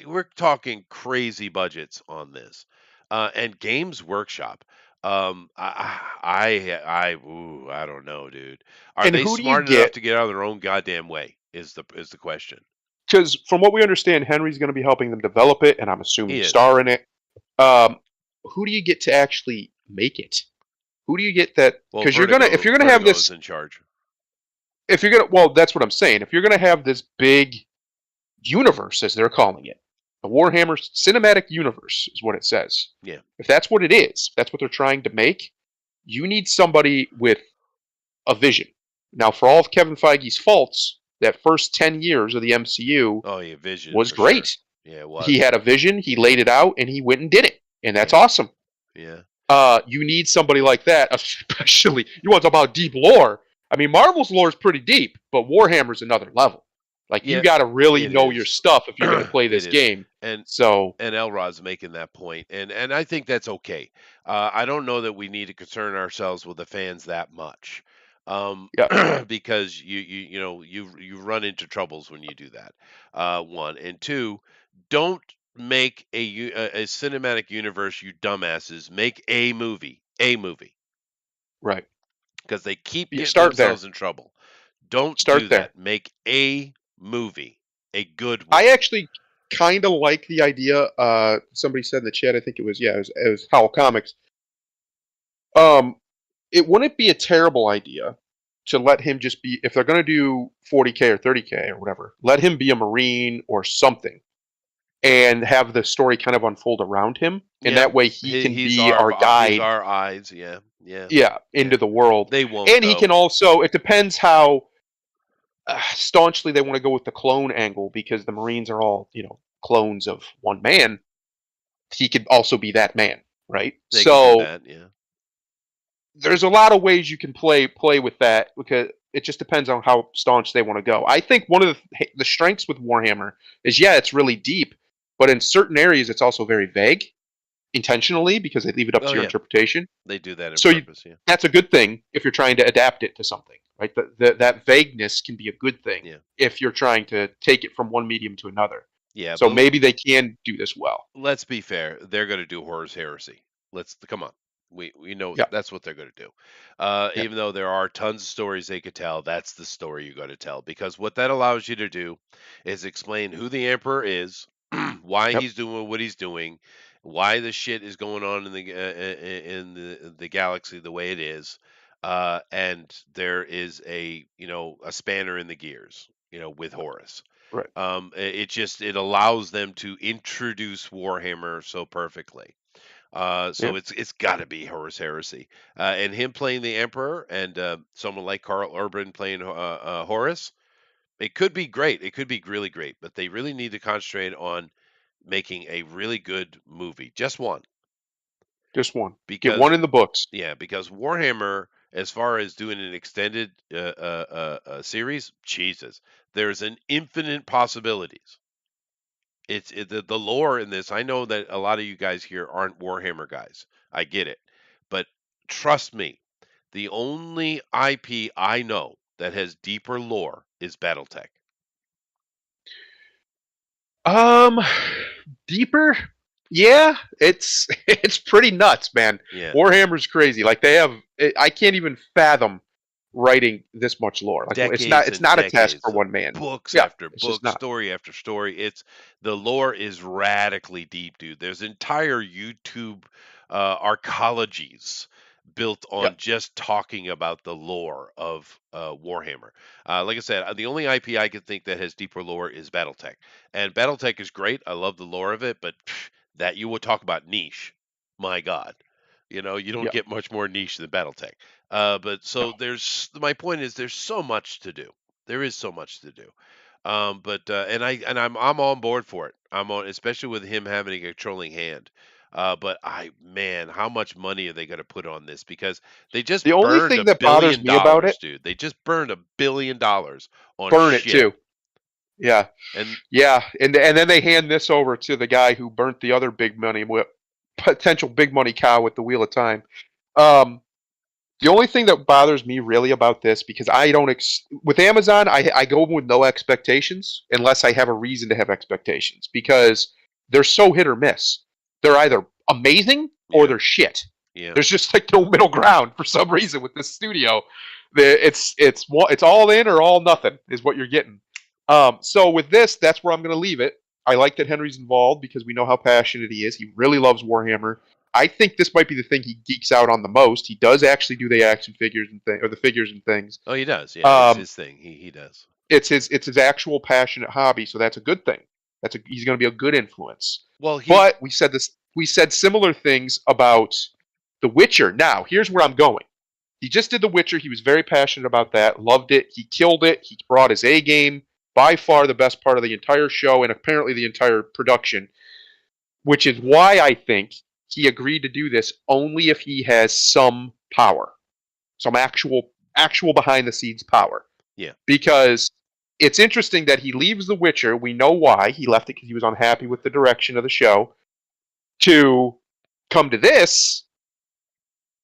we're talking crazy budgets on this, and Games Workshop. I don't know, dude. Are And they who do you smart enough get? to get out of their own goddamn way? Is the question. Because from what we understand, Henry's going to be helping them develop it, and I'm He assuming is. star in it. Who do you get to actually make it? Who do you get that? Well, Because if you're gonna have Vertigo is this, in charge. well, that's what I'm saying. If you're gonna have this big universe, as they're calling it, the Warhammer Cinematic Universe is what it says. Yeah. If that's what it is, if that's what they're trying to make, you need somebody with a vision. Now, for all of Kevin Feige's faults, that first 10 years of the MCU Oh, yeah, vision was for great. Sure. Yeah, it was. He had a vision, he laid it out, and he went and did it. And that's Yeah. awesome. Yeah. You need somebody like that, especially, you want to talk about deep lore. I mean, Marvel's lore is pretty deep, but Warhammer's another level. Like, Yeah, you got to really it know is. your stuff if you're going to play It this is. game. And So, Elrod's making that point, and I think that's okay. I don't know that we need to concern ourselves with the fans that much, yeah, because you run into troubles when you do that. One and two, don't make a cinematic universe, you dumbasses. Make a movie, right. because they keep You getting start there. themselves in trouble. Don't Start do there. that. Make a movie, a good one. I actually kind of like the idea. Somebody said in the chat, I think it was Howl Comics. It wouldn't be a terrible idea to let him just be, if they're going to do 40K or 30K or whatever, let him be a Marine or something, and have the story kind of unfold around him, and Yeah, that way he can he's be our guide. He's our eyes. Yeah, yeah. Yeah, into the world. They won't. And he though. can also, it depends how staunchly they want to go with the clone angle, because the Marines are all, clones of one man. He could also be that man, right? They can do that. Yeah. There's a lot of ways you can play with that, because it just depends on how staunch they want to go. I think one of the strengths with Warhammer is, it's really deep, but in certain areas it's also very vague, intentionally, because they leave it up to your interpretation. They do that on So purpose. Yeah. that's a good thing if you're trying to adapt it to something, right? That vagueness can be a good thing if you're trying to take it from one medium to another. Yeah. So maybe they can do this well. Let's be fair. They're going to do Horus Heresy. Come on. We know that's what they're going to do. Even though there are tons of stories they could tell, that's the story you got to tell, because what that allows you to do is explain who the Emperor is, why he's doing what he's doing, why the shit is going on in the galaxy the way it is, and there is a spanner in the gears, with Horus. Right. It allows them to introduce Warhammer so perfectly. So it's got to be Horus Heresy, and him playing the Emperor, and someone like Carl Urban playing Horus. It could be great. It could be really great, but they really need to concentrate on making a really good movie. Just one. Just one. Get Because one in the books. yeah, because Warhammer, as far as doing an extended series, Jesus, there's an infinite possibilities. The lore in this. I know that a lot of you guys here aren't Warhammer guys. I get it, but trust me, the only IP I know that has deeper lore is BattleTech. Um, deeper. Yeah, it's it's pretty nuts, man. Yeah, Warhammer's crazy. Like they have, I can't even fathom writing this much lore. Like decades it's and not a task for decades of one man. books Yeah, after it's just book, not. story after story. It's the lore is radically deep, dude. There's entire YouTube arcologies built Yep. on just talking about the lore of Warhammer. Like I said, the only IP I can think that has deeper lore is BattleTech, and BattleTech is great. I love the lore of it, but that you will talk about niche. My God, you don't Yep. get much more niche than BattleTech. But No. so my point is there's so much to do. There is so much to do. But I'm on board for it. I'm on, especially with him having a controlling hand. But man, how much money are they going to put on this? Because they just The only burned a thing that bothers billion me about it, dollars, dude. They just burned $1 billion on burn it shit. too. Yeah. And Yeah, and then they hand this over to the guy who burnt the other big money potential big money cow with the Wheel of Time. Um, the only thing that bothers me really about this, because I don't with Amazon, I go with no expectations unless I have a reason to have expectations because they're so hit or miss. They're either amazing or yeah, they're shit. yeah, There's just like no middle ground for some reason with this studio. It's all in or all nothing is what you're getting. So with this, that's where I'm going to leave it. I like that Henry's involved because we know how passionate he is. He really loves Warhammer. I think this might be the thing he geeks out on the most. He does actually do the action figures and or the figures and things. oh, he does. Yeah, it's Um, his thing. He does. it's his actual passionate hobby, so that's a good thing. He's going to be a good influence. Well, he's But we said similar things about The Witcher. Now, here's where I'm going. He just did The Witcher. He was very passionate about that. Loved it. He killed it. He brought his A game. By far the best part of the entire show and apparently the entire production, which is why I think he agreed to do this only if he has some power, some actual behind the scenes power. yeah, Because it's interesting that he leaves The Witcher. We know why he left it because he was unhappy with the direction of the show. To come to this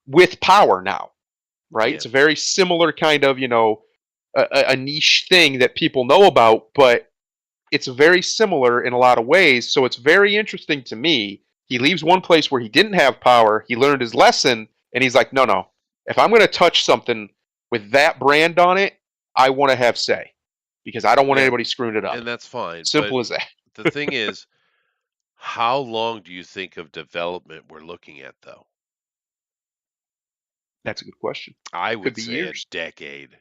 with power now, right? yeah, It's a very similar kind of a niche thing that people know about, but it's very similar in a lot of ways. So it's very interesting to me. He leaves one place where he didn't have power. He learned his lesson, and he's like, no, no. If I'm going to touch something with that brand on it, I want to have say because I don't want yeah, anybody screwing it up. and that's fine. But Simple as that. the thing is, how long do you think of development we're looking at, though? That's a good question. I Could would be say a years. decade.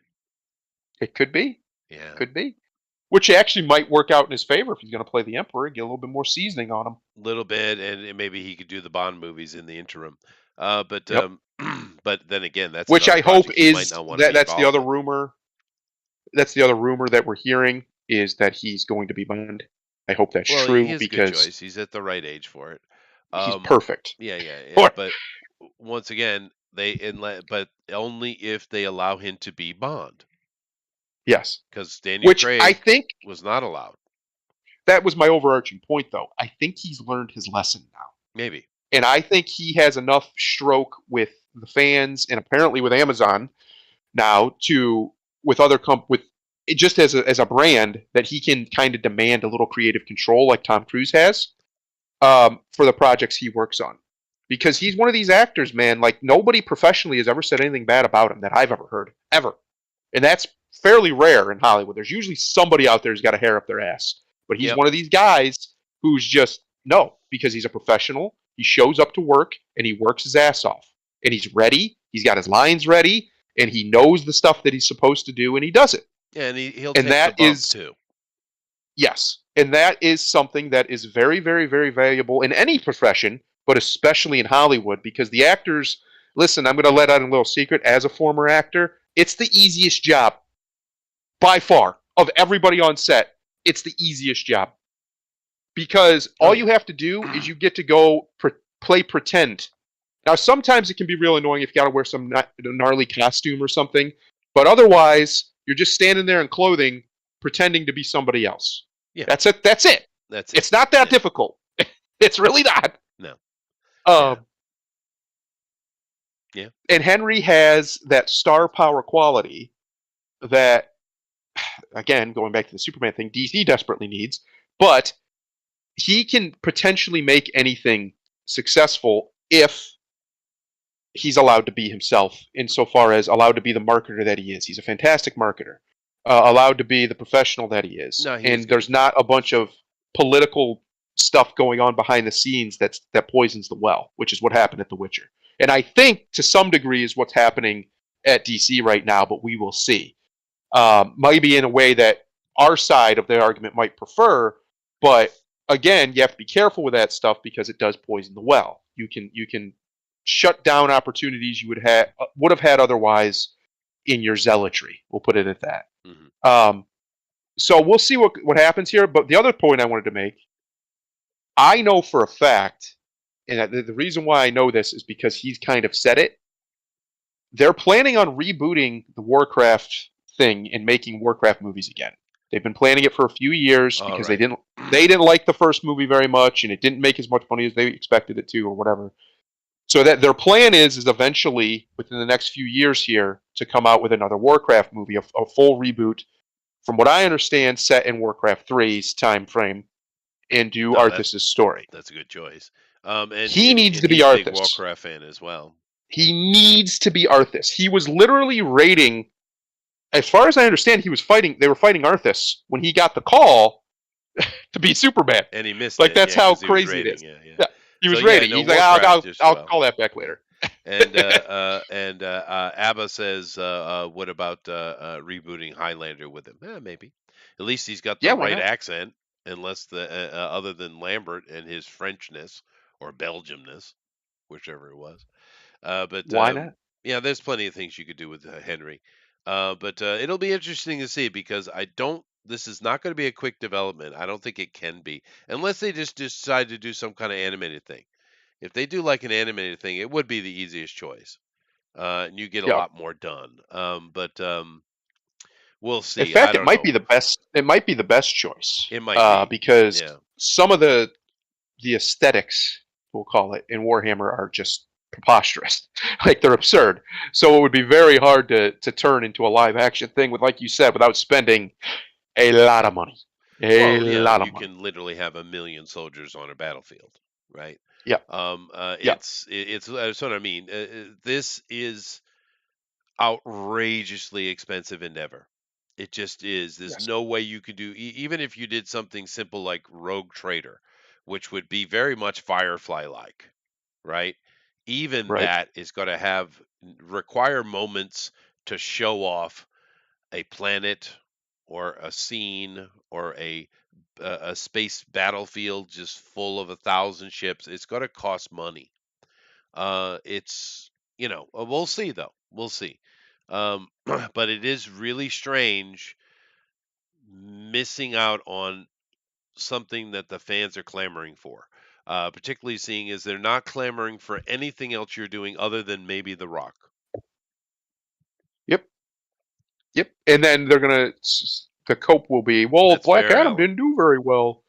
It could be. Yeah, Could be. Which actually might work out in his favor if he's going to play the Emperor and get a little bit more seasoning on him. a little bit, and maybe he could do the Bond movies in the interim. But Yep. but then again, that's Which another I hope project he might is not want to be that's the involved other in. rumor. That's the other rumor that we're hearing is that he's going to be Bond. I hope that's Well, he true is a good because choice. He's at the right age for it. he's Um, perfect. yeah, yeah, yeah. Or But once again, but only if they allow him to be Bond, yes, because Daniel which I Craig think was not allowed. that was my overarching point, though. I think he's learned his lesson now, Maybe. and I think he has enough stroke with the fans and apparently with Amazon now to with other with it just as a brand that he can kind of demand a little creative control like Tom Cruise has for the projects he works on. Because he's one of these actors, man. Like nobody professionally has ever said anything bad about him that I've ever heard, ever. And that's fairly rare in Hollywood. There's usually somebody out there who's got a hair up their ass. But he's Yep. one of these guys who's just no, because he's a professional. He shows up to work and he works his ass off. And he's ready. He's got his lines ready, and he knows the stuff that he's supposed to do, and he does it. Yeah, and he'll And take the that bump is too. yes, and that is something that is very, very, very valuable in any profession, but especially in Hollywood, because the actors. Listen, I'm going to let out a little secret. As a former actor, it's the easiest job by far of everybody on set, it's the easiest job. Because all you have to do is you get to go play pretend. Now, sometimes it can be real annoying if you got to wear some gnarly costume or something, but otherwise, you're just standing there in clothing, pretending to be somebody else. Yeah. That's it. That's it. That's it. It's not that difficult. It's really not. No. Yeah. And Henry has that star power quality that, again, going back to the Superman thing, DC desperately needs, but he can potentially make anything successful if he's allowed to be himself, insofar as allowed to be the marketer that he is. He's a fantastic marketer. Allowed to be the professional that he is. No, and there's not a bunch of political stuff going on behind the scenes that poisons the well, which is what happened at The Witcher. And I think to some degree is what's happening at DC right now, but we will see. Maybe in a way that our side of the argument might prefer, but again, you have to be careful with that stuff because it does poison the well. You can shut down opportunities you would have had otherwise in your zealotry. We'll put it at that. Mm-hmm. So we'll see what happens here. But the other point I wanted to make, I know for a fact, and the reason why I know this is because he's kind of said it. They're planning on rebooting the Warcraft thing and making Warcraft movies again. They've been planning it for a few years because they didn't like the first movie very much, and it didn't make as much money as they expected it to, or whatever. So that their plan is eventually within the next few years here to come out with another Warcraft movie, a full reboot, from what I understand, set in Warcraft 3's time frame, and do Arthas' story. That's a good choice. He needs to be Arthas. He's a big Warcraft fan as well. He needs to be Arthas. He was literally raiding. As far as I understand, they were fighting Arthas when he got the call to be Superman. And he missed it. That's how crazy it is. Yeah. He was raiding. He's like, I'll call that back later. And Abba says, what about rebooting Highlander with him? Maybe. At least he's got the right accent, unless other than Lambert and his Frenchness or Belgiumness, whichever it was. But why not? Yeah, there's plenty of things you could do with Henry. But it'll be interesting to see because this is not going to be a quick development. I don't think it can be, unless they just decide to do some kind of animated thing. If they do like an animated thing, it would be the easiest choice, and you get a lot more done. But we'll see. In fact, it might be the best. It might be the best choice. It might be because some of the aesthetics, we'll call it, in Warhammer are just preposterous. Like, they're absurd. So it would be very hard to turn into a live action thing with, like you said, without spending a lot of money. A lot of money. You can literally have 1 million soldiers on a battlefield, right? Yeah. It's that's what I mean. This is outrageously expensive endeavor. It just is. There's no way you could do, even if you did something simple like Rogue Trader, which would be very much Firefly-like, right? Even that is going to require moments to show off a planet or a scene or a space battlefield just full of 1,000 ships. It's going to cost money. It's, we'll see though. We'll see. But it is really strange missing out on something that the fans are clamoring for. Particularly seeing as they're not clamoring for anything else you're doing other than maybe The Rock. Yep. And then the cope will be, Black Adam didn't do very well.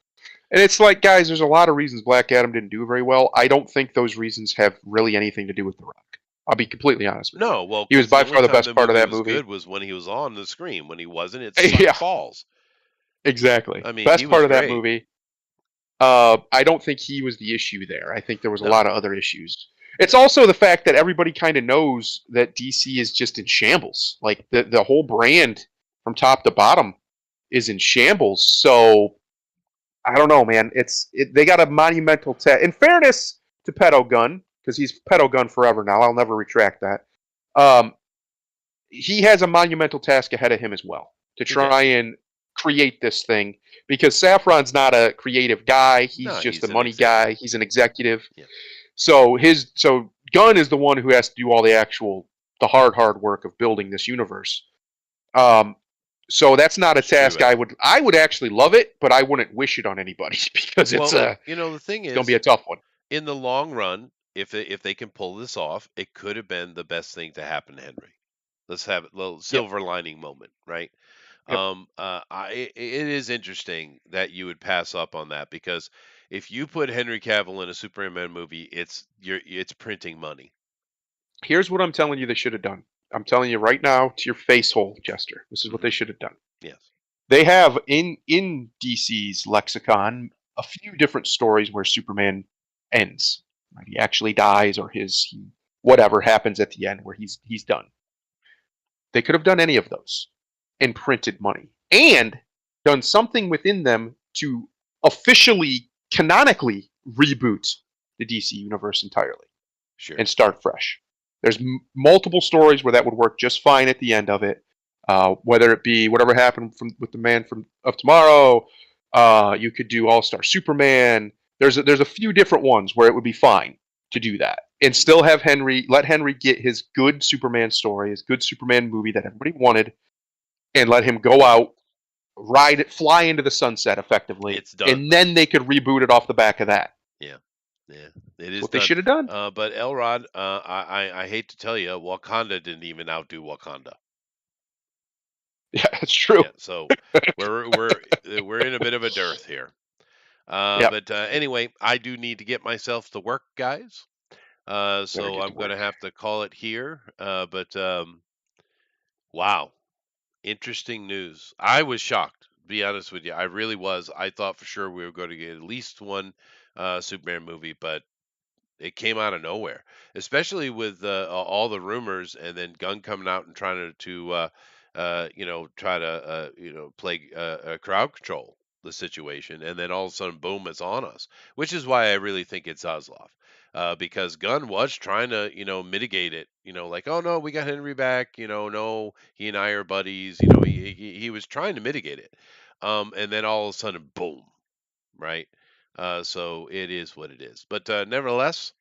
And it's like, guys, there's a lot of reasons Black Adam didn't do very well. I don't think those reasons have really anything to do with The Rock. I'll be completely honest with you. No, well, he was by far the best part of that movie. Good was when he was on the screen. When he wasn't, it sucked balls. Exactly. I mean, best part of that movie. I don't think he was the issue there. I think there was a lot of other issues. It's also the fact that everybody kind of knows that DC is just in shambles. Like, the whole brand from top to bottom is in shambles. So I don't know, man. They got a monumental task. In fairness to Pedo Gunn, because he's Pedo Gunn forever now, I'll never retract that. He has a monumental task ahead of him as well to try and create this thing, because Safran's not a creative guy. He's just a money guy. He's an executive. Yeah. So Gunn is the one who has to do all the hard work of building this universe. So that's not a It's too task bad. I would actually love it, but I wouldn't wish it on anybody because it's Well, the thing going to be is, a tough one. in the long run, if they can pull this off, it could have been the best thing to happen to Henry. Let's have a little Yep. silver lining moment, right? Yep. It is interesting that you would pass up on that because if you put Henry Cavill in a Superman movie, it's printing money. Here's what I'm telling you they should have done. I'm telling you right now to your face hole, Jester. This is what they should have done. Yes. They have in DC's lexicon a few different stories where Superman ends. Right? He actually dies, or whatever happens at the end where he's done. They could have done any of those and printed money and done something within them to officially, canonically reboot the DC universe entirely Sure. and start fresh. There's multiple stories where that would work just fine at the end of it. Whether it be whatever happened with the Man of Tomorrow, you could do All Star Superman. There's a few different ones where it would be fine to do that and still have let Henry get his good Superman story, his good Superman movie that everybody wanted, and let him go out, ride it, fly into the sunset effectively. It's done. And then they could reboot it off the back of that. Yeah. It That's is what they done. should have done. But Elrod, I hate to tell you, Wakanda didn't even outdo Wakanda. Yeah, it's true. Yeah, so we're in a bit of a dearth here. Yep. But anyway, I do need to get myself to work, guys. So get I'm to going to work. have to call it here. But wow, interesting news. I was shocked, to be honest with you. I really was. I thought for sure we were going to get at least one Superman movie, but it came out of nowhere, especially with all the rumors, and then Gunn coming out and trying try to play crowd control the situation, and then all of a sudden, boom, it's on us. Which is why I really think it's Zaslav, because Gunn was trying to mitigate it. Like, oh no, we got Henry back. No, he and I are buddies. He was trying to mitigate it, and then all of a sudden, boom, right? So it is what it is. But nevertheless,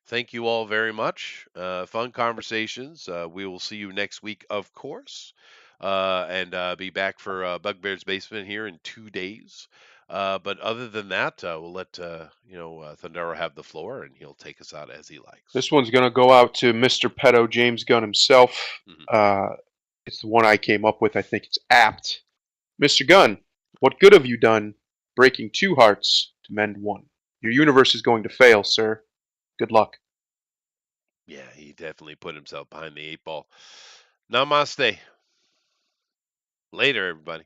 thank you all very much. Fun conversations. We will see you next week, of course, and be back for Bugbear's Basement here in 2 days. But other than that, we'll let Thundera have the floor, and he'll take us out as he likes. This one's going to go out to Mr. Pedo James Gunn himself. Mhm. It's the one I came up with. I think it's apt. Mr. Gunn, what good have you done breaking 2 hearts to mend 1? Your universe is going to fail, sir. Good luck. Yeah, he definitely put himself behind the 8 ball. Namaste. Later, everybody.